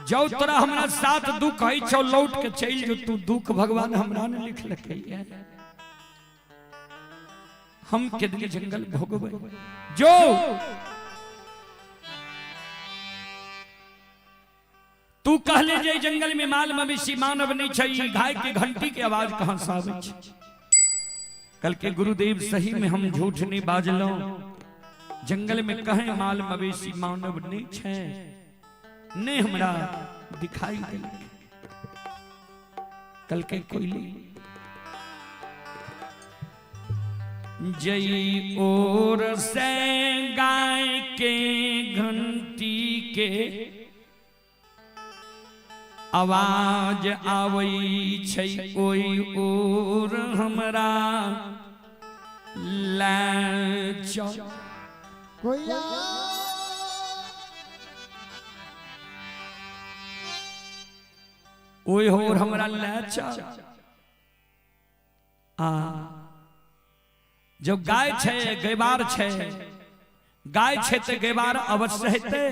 जो तोरा हमरा साथ दुख है छौ लौट के चल जो तू दुख भगवान हमरा ने लिख लखे हम के दिल जंगल भोगबे जो तू कहले जे जंगल में माल मवेशी मानव नहीं छै गाय के घंटी के आवाज कहां से आवे छै कल के गुरुदेव सही में हम झूठ नहीं बाजलो जंगल में कहे माल मवेशी मानव नहीं छै ने हमरा दिखाई दिल कल के कोयली जई ओर से गाय के घंटी के आवाज आवई छै ओई ओर हमरा लाचा कोया ओई ओर हमरा लाचा जब गाय छै गैबार छै गाय छै तो गैबार अवश्य हेतै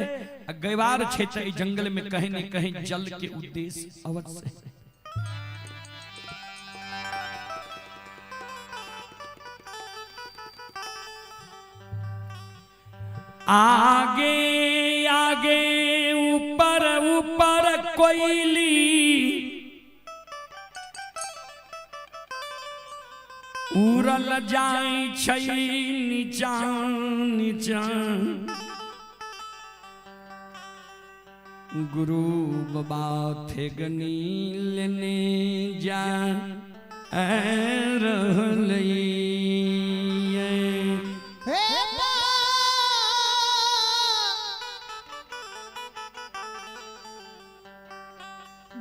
गैबार छै तो जंगल में कहीं न कहीं जल के उद्देश्य अवश्य है। आगे आगे ऊपर ऊपर कोयली उड़ल जाय छै नीचा नीचा गुरु बाबा थेगनी लेने जा रहलै हे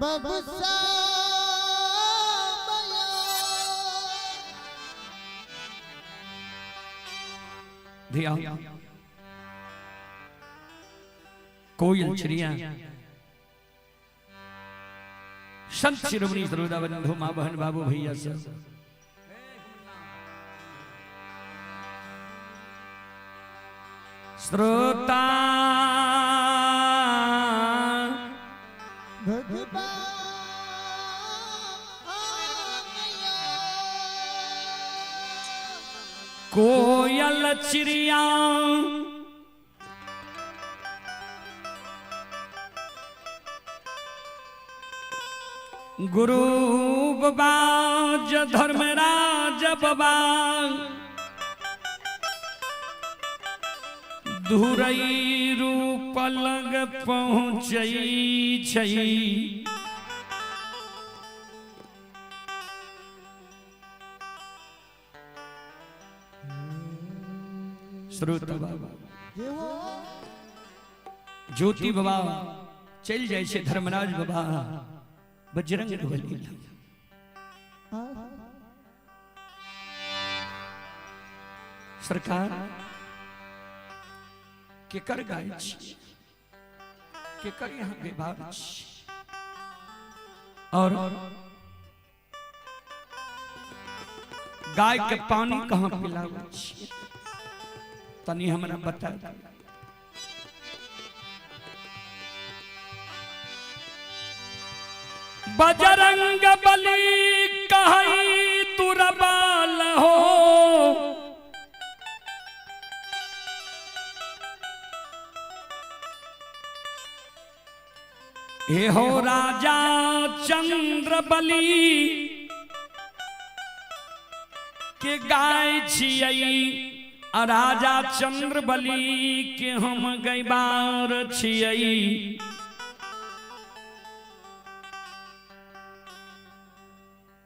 बबसा धिया कोयल चिड़िया संत शिरोमणि सरोदा बंधु माँ बहन बाबू भैया सब श्रोता कोयल चिड़िया गुरु बाबा धर्मराज बाबा धुरई रूप लग पहुँचई छै श्रोता बाबा ज्योति बाबा चल जाए छे धर्मराज बाबा बजरंग बली सरकार केकर गाय छी केकर यहाँ विभाग छी और गाय के पानी कहाँ पिलावे छी तनी हमरा बता बजरंग बली कहीं तुरबाल हो हे हो राजा चंद्र बली के गाय छियई राजा चंद्र बली के हम गैबार छियई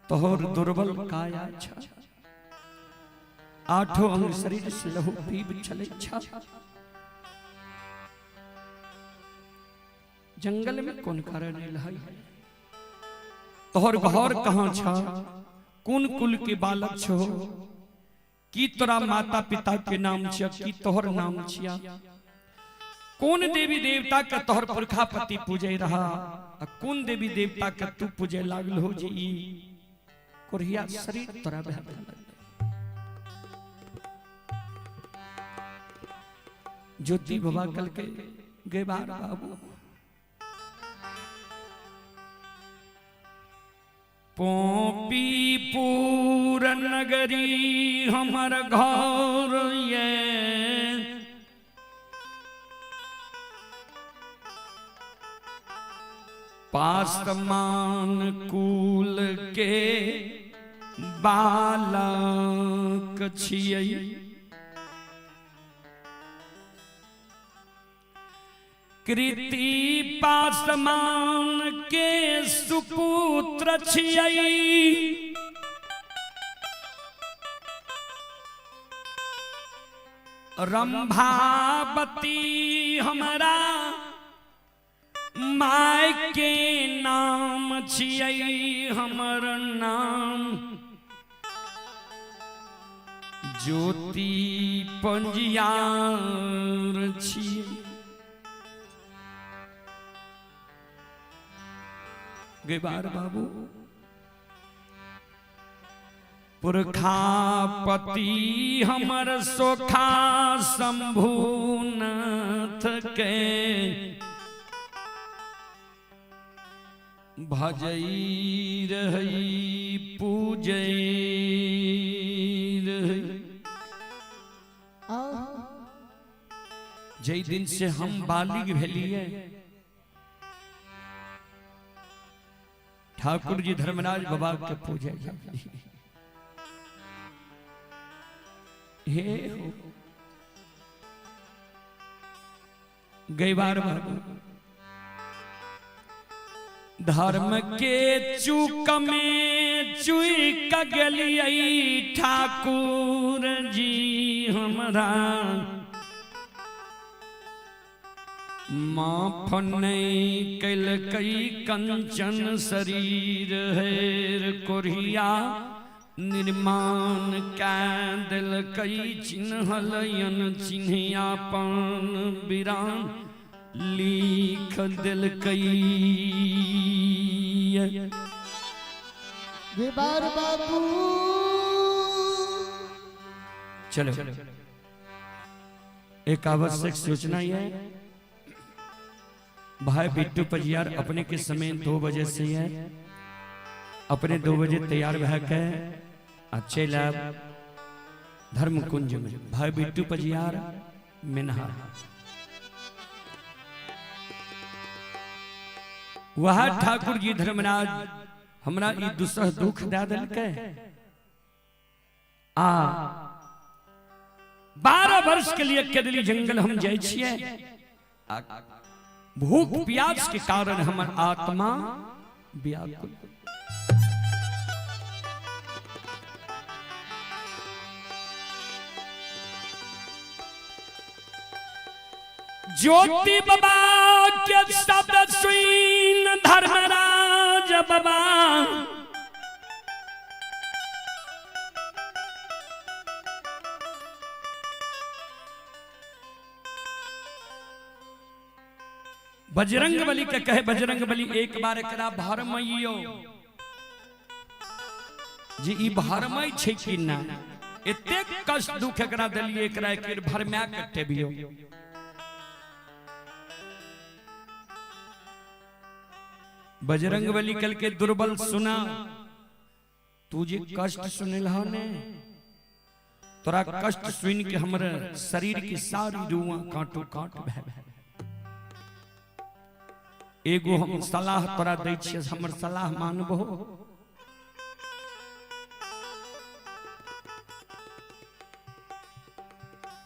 तोहर दुर्बल काया छ आठों अंग शरीर से लहू पीब चले छ जंगल में कौन कारण लहई तोहर घर कहाँ छ कौन कुल के बालक छो की तोरा माता पिता के नाम छिया की तोहर नाम छिया कौन देवी देवता का तोहर पुरखा पति पूजे रहा कौन देवी देवता का तू पूजे लागल हो जी कोरिया शरीर तोरा बहल ज्योति बाबा कल के गेबार बाबू पोपीपुर नगरी हमर घर ये पासमान कुल के बालक छियै कृति पासमान के सुपुत्र छियै रंभावती हमरा माय के नाम छियै, हमर नाम ज्योति पंजियार छियै। गेबार बाबू पुरखापति हमर सोखा शंभुनाथ के भजई रही पूजई रही। जय दिन से हम बालिग भेलिए ठाकुर जी धर्मराज बाबा के पूजे हे हो गई बार बाबू धर्म के चूक में चुईक गलियै ठाकुर जी हमरा माफ नहीं कैलकै कंचन शरीर हेर कोरिया निर्माण कै दिलकै चिन्हलयन चिन्हयापन विरान लिख दिलकै। बार बाबू चलो एक आवश्यक सूचना है भाई बिट्टू पजियार अपने के समय 2 बजे से है अपने 2 बजे तैयार भै के अच्छे लैब धर्म कुंज में भाई बिट्टू पजियार मिनहा वह ठाकुर जी धर्मराज हमरा ई दूसरा दुख दे दिलकै। 12 वर्ष के लिए केदली जंगल हम जाय छियै। भूख प्यास के कारण हमर आत्मा व्याकुल। ज्योति बाबा के शब्द सुन धर्मराज बाबा बजरंग बली के कहे बजरंग बली एक बार एकरा भरमइयो जी ई भरमई छै कि ना एते कष्ट दुख एकरा देलिए एकरा के भरमै के टेबियो। बजरंग बली कल के दुर्बल सुना तू जे कष्ट सुनलह ने तोरा कष्ट सुन के हमर शरीर की सारी रुआ कांटो कांट भै। एगो हम सलाह तोरा दै छियै हमर सलाह मानबो।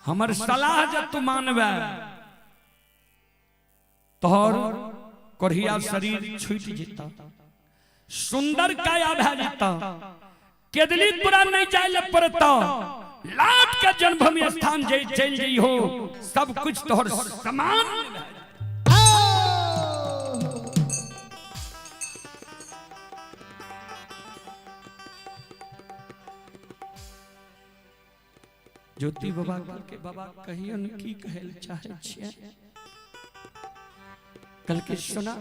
हमर सलाह जब तू मानबे तोहर कोढ़िया शरीर छूट जेता सुंदर काया भै जेता केदली पूरा नहीं जाय ले पड़ता लाट के जन्मभूमि स्थान जे चल जई हो सब कुछ तोहर समान। ज्योति बाबा के बाबा कहियन की कहल चाहे छियै कल के सुना।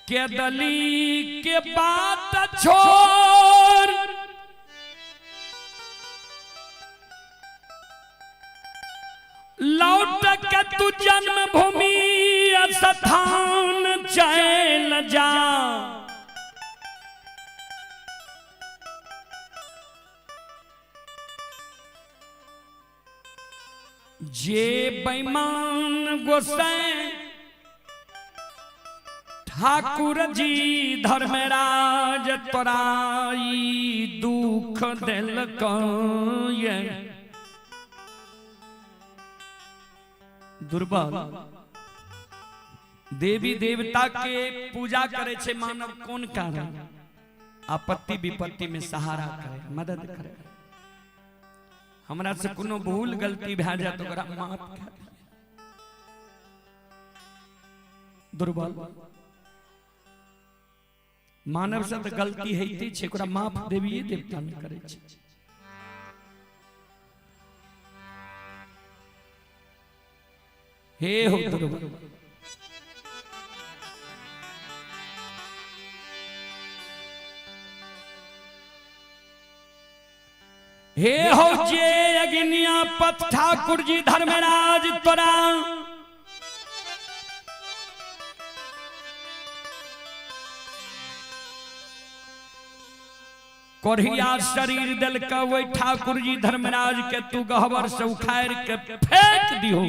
केदली के बात छोड़ लौट के तू जन्मभूमि स्थान चल जा। जे बेईमान गोसाई ठाकुर जी धर्मराज तोराई दुख दिलकै। दुर्बल देवी देवता के पूजा करे छे मानव कोन कारण आपत्ति विपत्ति में सहारा करे, मदद करे। हमरा से कोनो भूल गलती भे जाए तो ओकरा माफ कर दिए। दुर्बल मानव से तो गलती होते छे, ओकरा माफ देविए देवता में करे छे। हे हो दुर्बल, हे हो जे अग्निया पत ठाकुर जी धर्मराज तोरा कोढ़िया शरीर दल का वही ठाकुर जी धर्मराज के तू गहवर से उखाड़ के फेंक दियो।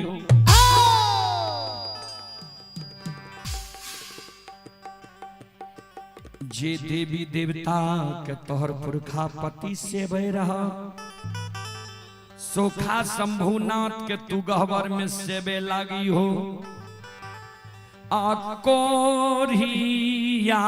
जे देवी देवता के तोहर पुरखा पति से बह रहा सोखा शंभुनाथ के तू गहवर में सेबे लागी हो। आ कोढ़िया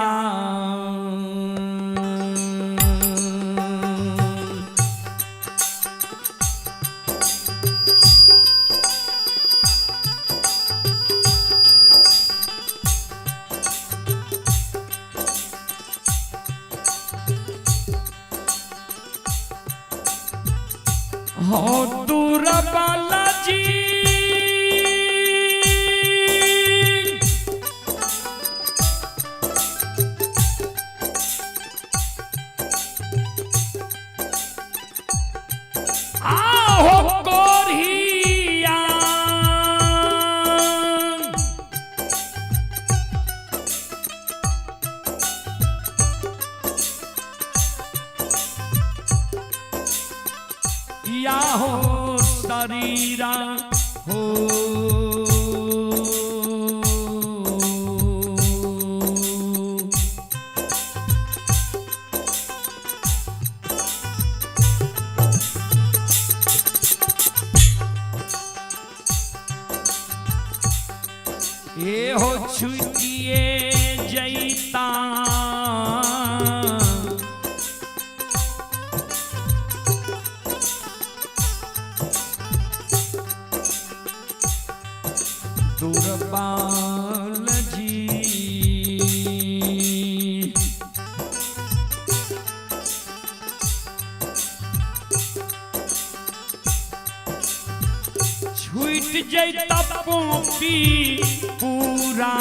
हो दूर बालाजी आओ कोढ़िया या हो शरीरा हो ये हो छुटिए जैता दुर्बाल जी छूट जैता पोपी पूरा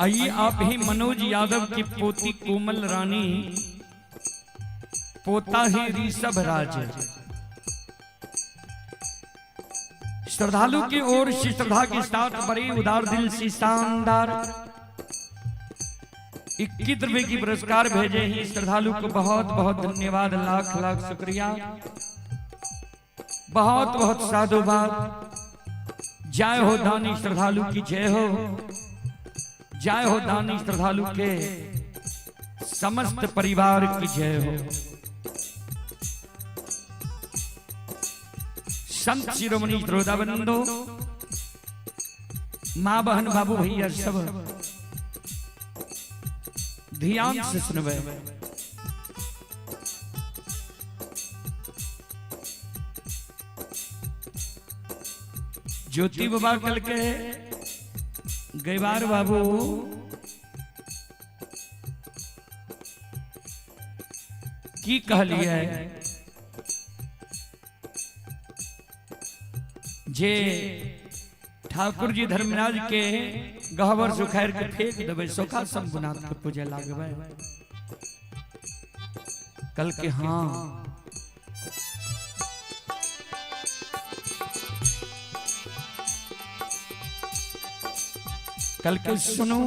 आइए आप ही मनोज यादव की पोती कोमल रानी, पोता ही ऋषभ राज। श्रद्धालु की ओर से श्रद्धा के साथ बड़े उदार दिल से शानदार 21 रुपए की पुरस्कार भेजे ही श्रद्धालु को बहुत बहुत धन्यवाद, लाख लाख शुक्रिया, बहुत बहुत साधुवाद। जय हो दानी श्रद्धालु की जय हो, जय हो दानी श्रद्धालु के समस्त परिवार की जय हो। संत शिरोमणि श्रोताबंदो, मां बहन बाबू भैया सब ध्यान से सुनवे। ज्योति बाबा कल के गैबार बाबू की कहलिए जे ठाकुर जी धर्मराज के गहवर सुखार के फेंक देवे, सोखा शंभुनाथ के पूजे लागवे। कल के हाँ कल के सुनो,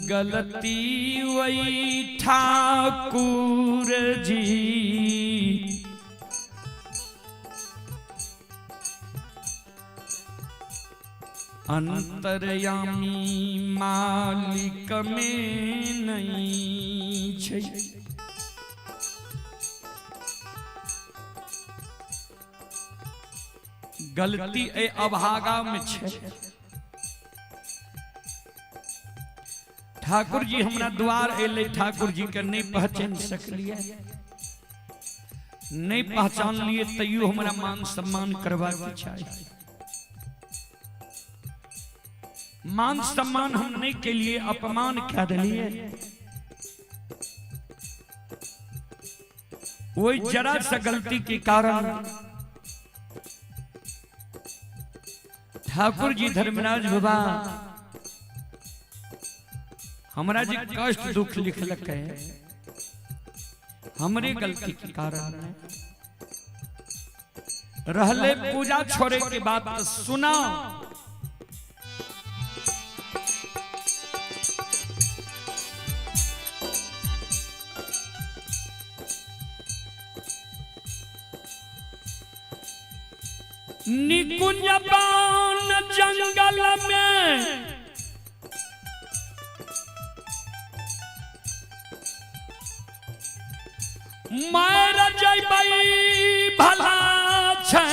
गलती वही ठाकुर जी, अंतर्यामी मालिक में नहीं छै। गलती ए अभागा में छै। ठाकुर जी हमरा द्वार एले, ठाकुर जी के नहीं पहचान सकलिए, नहीं पहचान लिए, तैयो हमरा मान सम्मान करवा के चाहिए। मान सम्मान हम नहीं के लिए अपमान क्या दिलिए। वही जरा सा गलती के कारण ठाकुर जी धर्मराज बाबा हमरा जी कष्ट दुख लिखलक है, हमरे गलती के कारण रहले। पूजा छोड़े के बाद सुना, निकुंज बान जंगल में मार जइबै भला छै।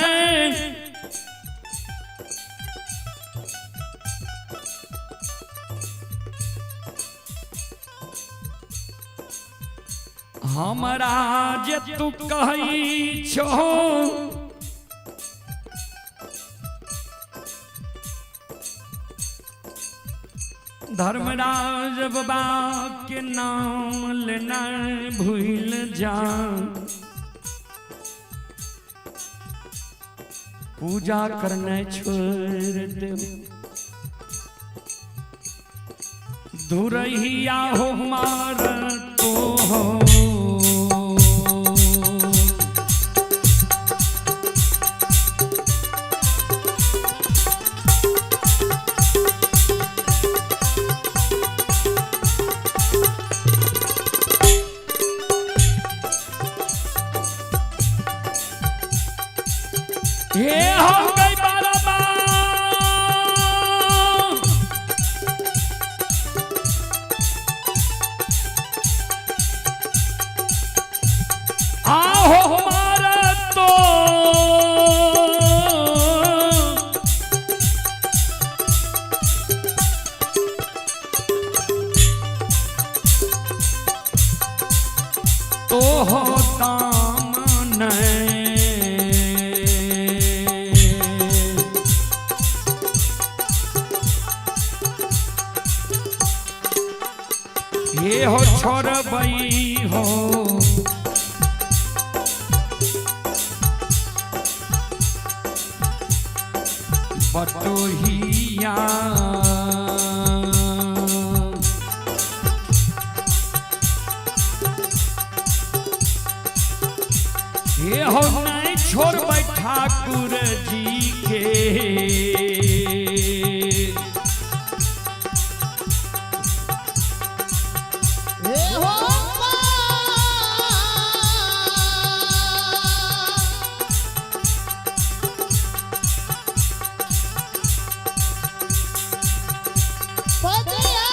हमरा जे तू कहै छो धर्मराज बाबा के नाम लेना भूल जा, पूजा करना छोड़ दे। धुरहिया हो मार तो हो, ये हो गई बाराबा आओ हमारा तो होता नहीं। ये हो छोड़बई हो लोहिया ये हो नहीं छोड़ बैठा ठाकुर जी के हे हो पतिया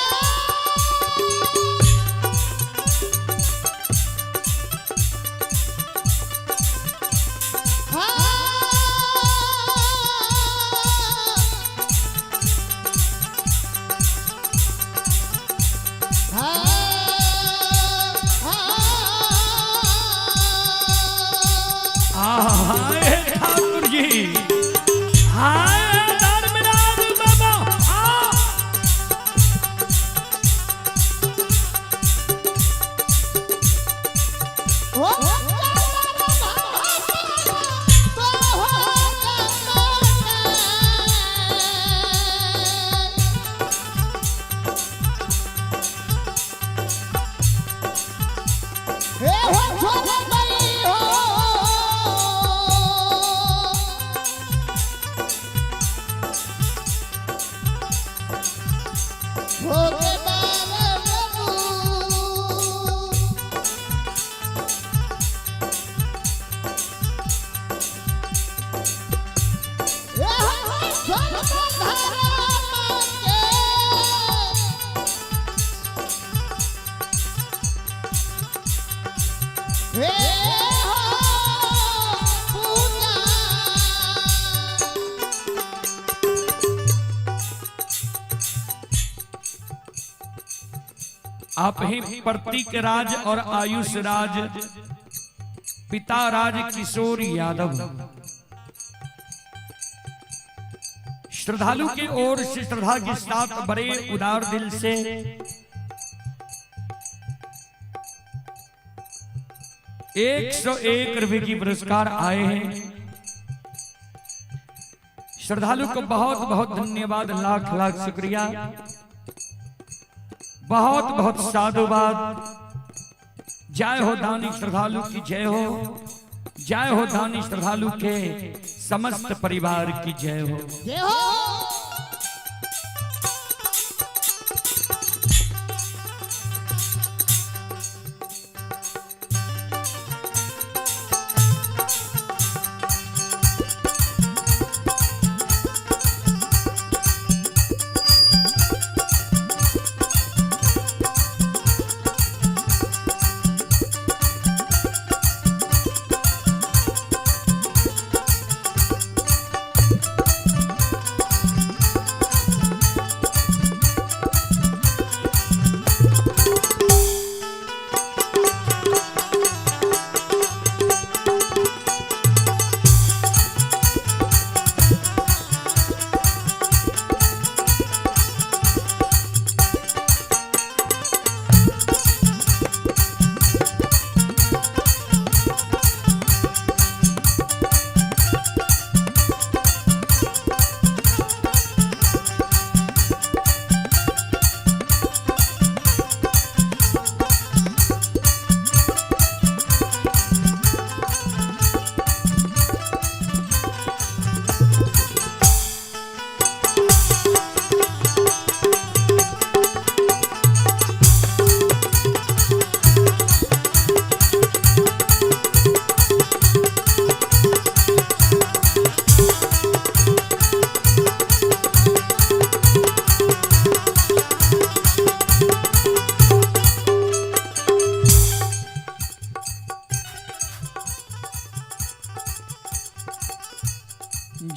ठाकुर जी हाय धर्मराज बाबा आप ही प्रतीक राज और आयुष राज पिता राज किशोर यादव श्रद्धालु की ओर से श्रद्धा के साथ बड़े उदार दिल से 101 रुपए की पुरस्कार आए हैं। श्रद्धालु को बहुत बहुत धन्यवाद, लाख लाख शुक्रिया, बहुत बहुत साधुवाद। जय हो दानी श्रद्धालु की जय हो, जय हो दानी श्रद्धालु के समस्त परिवार की जय हो। जय हो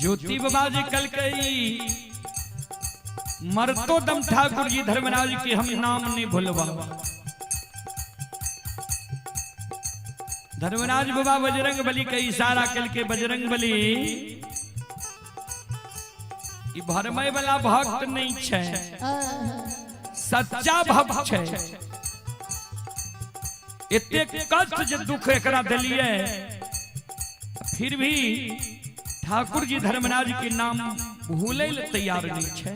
ज्योति बाबा जी कल कई मरतो दम ठाकुर जी धर्मराज के हम नाम नहीं भूलवा। धर्मराज बाबा बजरंग बली का इशारा कल के बजरंग बली भरमय वाला भक्त नहीं छे, सच्चा भक्त छे। इतने कष्ट जे दुख एकरा दिलिए फिर भी ठाकुर जी धर्मराज के नाम भूले तैयार नहीं छे।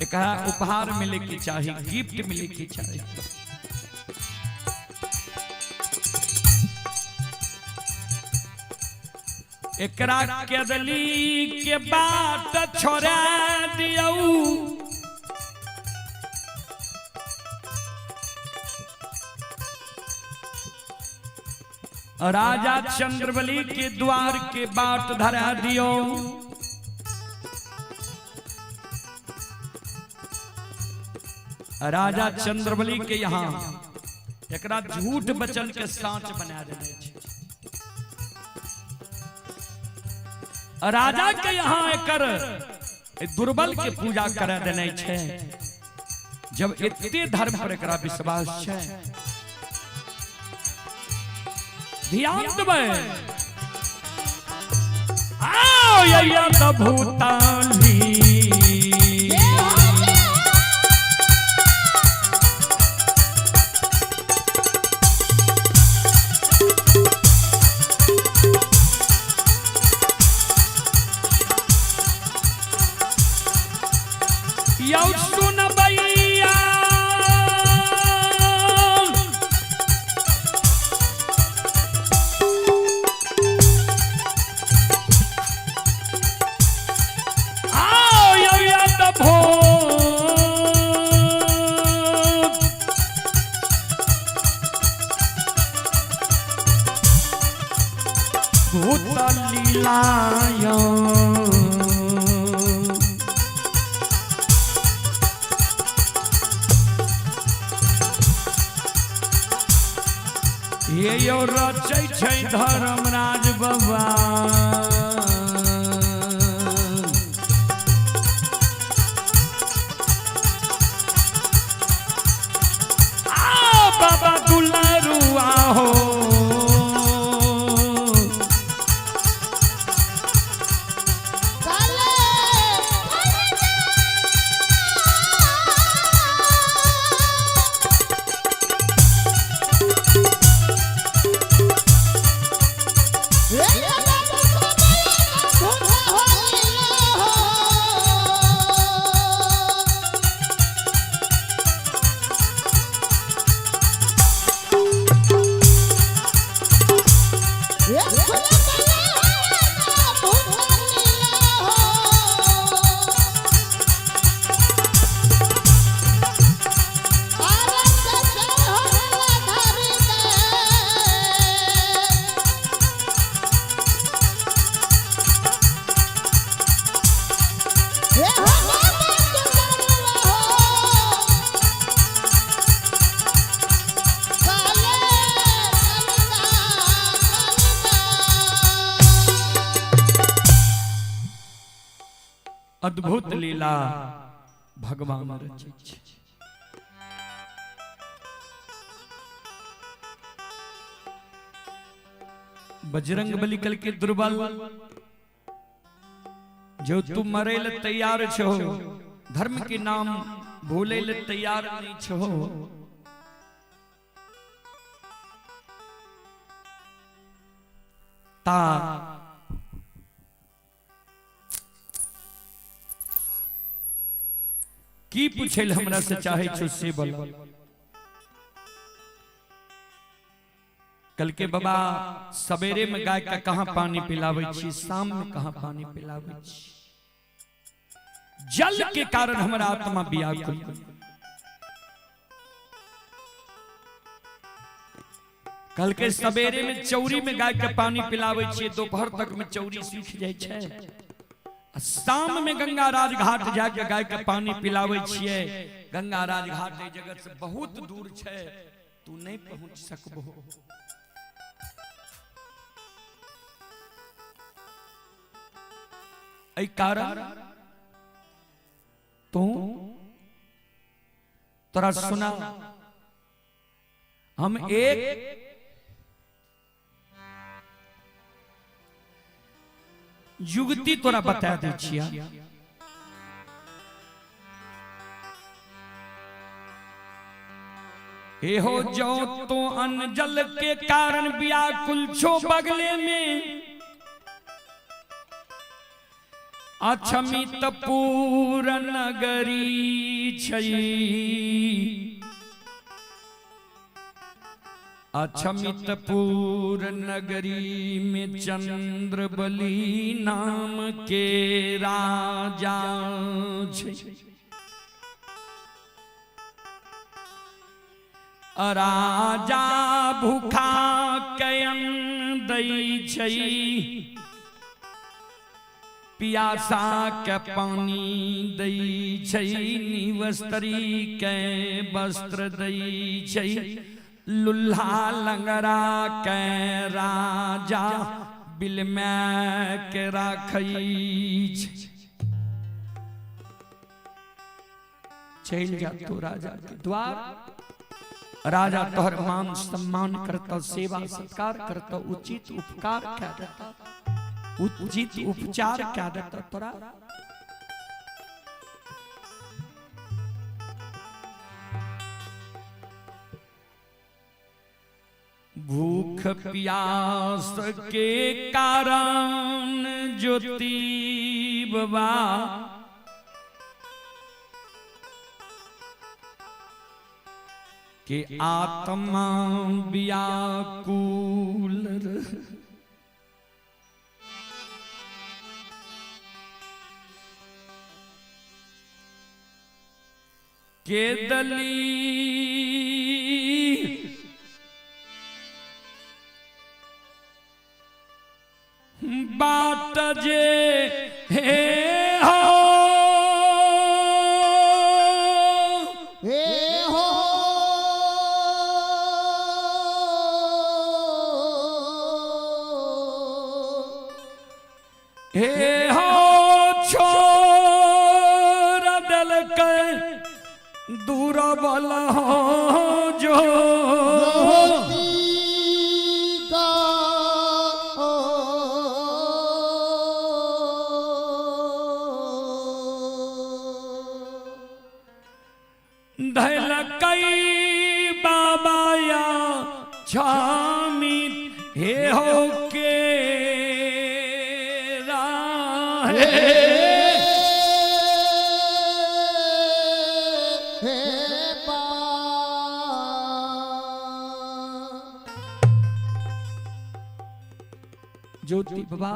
एकरा उपहार मिले की चाहिए, गिफ्ट मिले की चाहिए। एकरा केदली के बाट छोड़ा दियौ, राजा चंद्रबली के द्वार के बाट धरा दियो। राजा चंद्रबली के यहाँ एकरा झूठ बचन के साँच बना देने छे। राजा के यहाँ एकर दुर्बल के पूजा करा देने छे। जब इतने धर्म पर एकरा विश्वास छे, ध्यान देबै। आओ या तो भूतानी ये यो रचै छै धर्मराज बाबा। आओ बाबा दुलारुआ हो, अद्भुत लीला भगवान रचै छै। बजरंग बली कल के दुर्बल, जो तू मरे ले तैयार छो, धर्म के नाम भूले ले तैयार नहीं छो। ता की पूछे हमरा से चाहे छो से बोल। कल के बाबा सवेरे में गाय का कहां पानी पिलावे छी, शाम में कहां पानी पिलावे छी। जल के कारण हमारा आत्मा व्याकुल। कल के सवेरे में चौरी में गाय के पानी पिलावे छी, दोपहर तक में चौरी सूख जाए छे। शाम में गंगा राज घाट जाके गाय के पानी पिलावे छिए। गंगा राज घाट जगत से बहुत दूर छे, तू नहीं पहुंच सकबो। ऐ कारण तू तोरा सुना, हम एक युक्ति तोरा बता दे छिया। एहो जो तो अन्न जल के कारण व्याकुल छो बगले में, अछमित पूर नगरी छई अछमित पूर नगरी में चंद्रबली नाम के राजा छई राजा भूखा कयन दई छई पियासा के पानी दई छई निवस्त्री के वस्त्र दई छई लुल्हा लंगरा के राजा बिल में के राखई चल जा तो राजा के द्वार राजा तोहर मान सम्मान करता सेवा सत्कार करता उचित उपकार क्या देता उचित उपचार क्या देता तोरा भूख प्यास के कारण ज्योति बाबा के आत्मा व्याकुल के दली बात जे हे हो हे हो छोड़ दल के दूर बल हो जो धल कई बाबा या छामी हे हो के ज्योति बाबा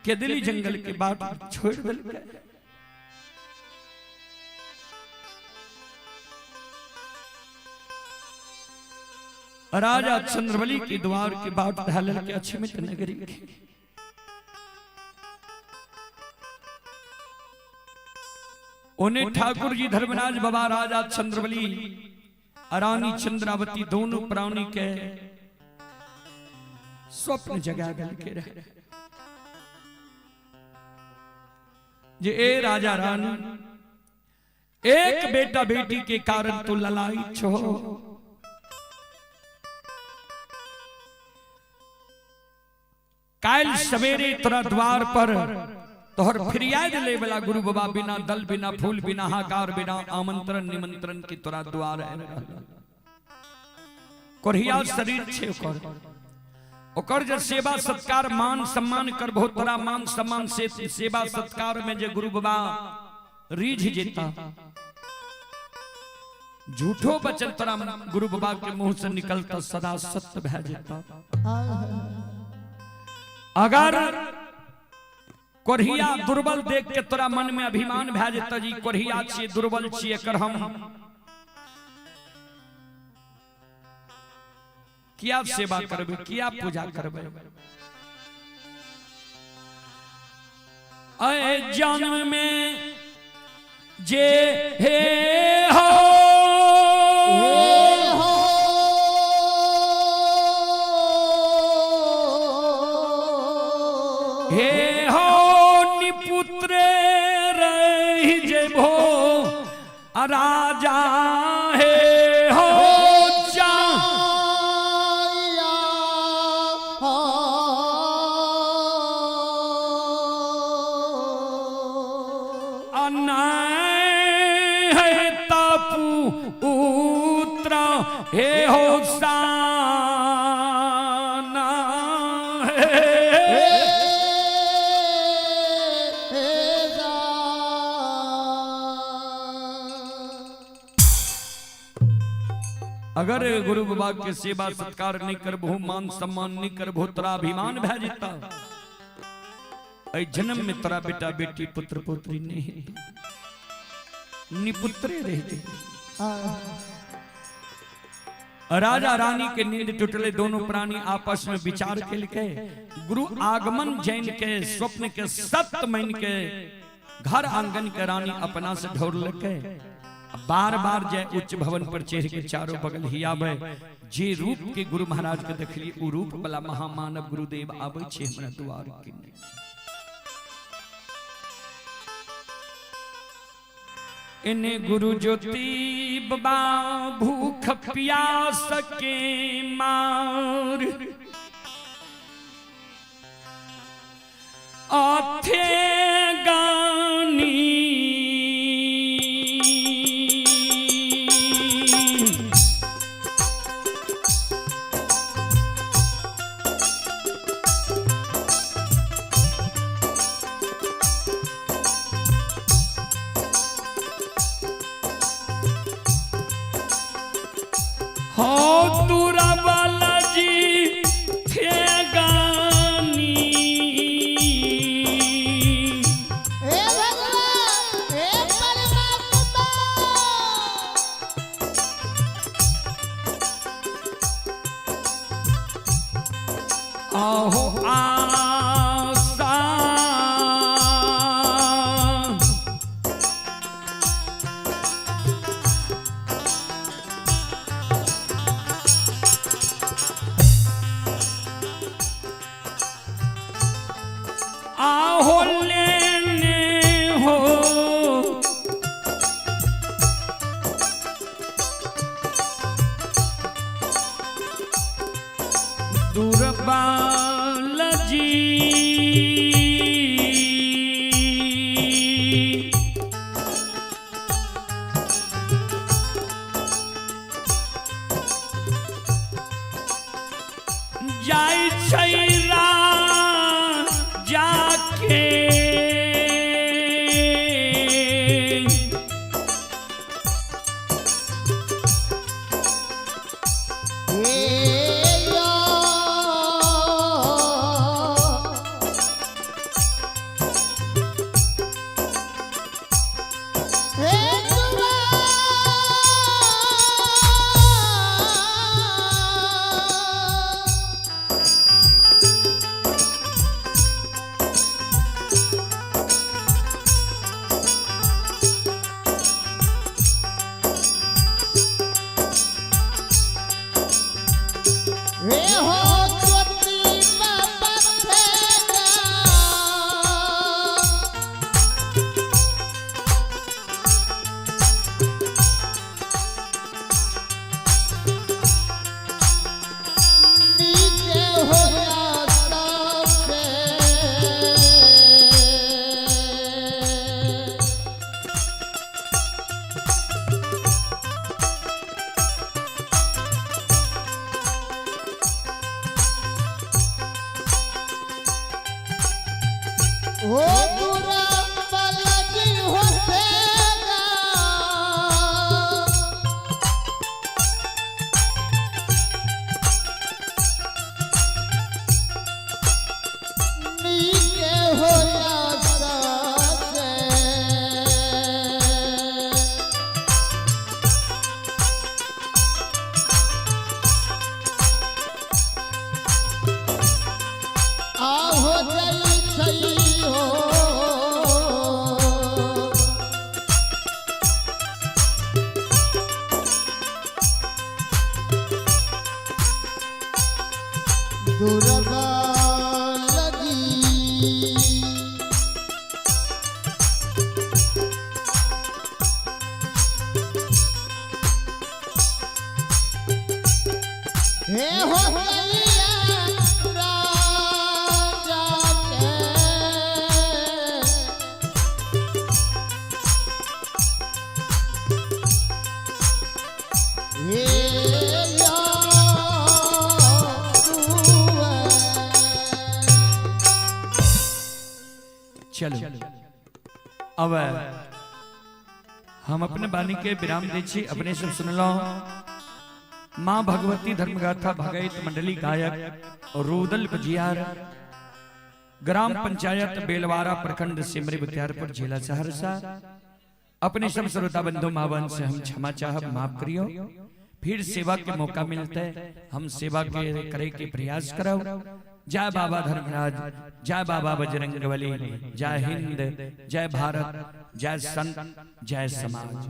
के दिल्ली जंगल के बाट छोड़ दिल राजा चंद्रबली के द्वार के बाट ढालल के अछमित नगरी उन्हें ठाकुर जी धर्मराज बाबा राजा चंद्रबली रानी चंद्रावती दोनों प्राणी के स्वप्न जगा गल के रहे जे ए राजा रानी एक बेटा बेटी के कारण तो ललाई छो काल सवेरे तोरा द्वार पर तोहर फिरियाद ले वाला गुरु बाबा बिना दल बिना फूल बिना हाकार बिना आमंत्रण निमंत्रण की तोरा द्वार है कोरिया शरीर छे ओकर जे सेवा सत्कार मान सम्मान कर बहुत तोरा मान सम्मान से सेवा सत्कार में जे गुरु बाबा रीझ जेता झूठो बचन तोरा गुरु बाबा के मुंह से निकलता सदा सत्य भै जेता अगर कोरिया दुर्बल देख के तोरा मन में अभिमान भै जेता जी कोरिया छी दुर्बल छी एकर हम क्या सेवा करबे क्या पूजा करबे अय जन्म में जे हे हो हे हो निपुत्र रही जेबो राजा हे हो हे हो साना हे अगर गुरु बाबा के सेवा सत्कार नहीं करबो, मान सम्मान नहीं करबो, तोरा अभिमान भै जेता। ऐ जन्म में तोरा बेटा बेटी पुत्र पुत्री नहीं, निपुत्रे रह जे। राजा रानी के नींद टूटले, दोनों प्राणी आपस में विचार के गुरु आगमन जैन के स्वप्न के सत्य मन के घर आंगन के रानी अपना से ढोर लके बार बार जय उच्च भवन पर चढ़ के चारों बगल हियाबे। जे रूप के गुरु महाराज के देखली उ रूप वाला महामानव गुरुदेव आबै छे हमरा द्वार के। इन्हें गुरु ज्योति बाबा भूख प्यास के मार आथे गानी हो तुरा वाला जी थे गानी। हे भगवान हे परमात्मा आहो आसा आहो लेने हो दुर्बल जी। जाय छैरा जाके चलो अब हम अपने बानी के विराम दे छी, अपने सब सुन लो। मां भगवती धर्मगाथा भगैत मंडली गायक रूदल बजियार ग्राम पंचायत बेलवारा प्रखंड सिमरी बख्तियारपुर जिला सहरसा। अपने सब श्रोता बंधु मावन से हम क्षमा चाह माफ करियो। फिर सेवा के मौका मिलता है हम सेवा के करे के प्रयास करो। जय बाबा धर्मराज, जय बाबा बजरंगबली, जय हिंद, जय भारत, जय संत, जय समाज।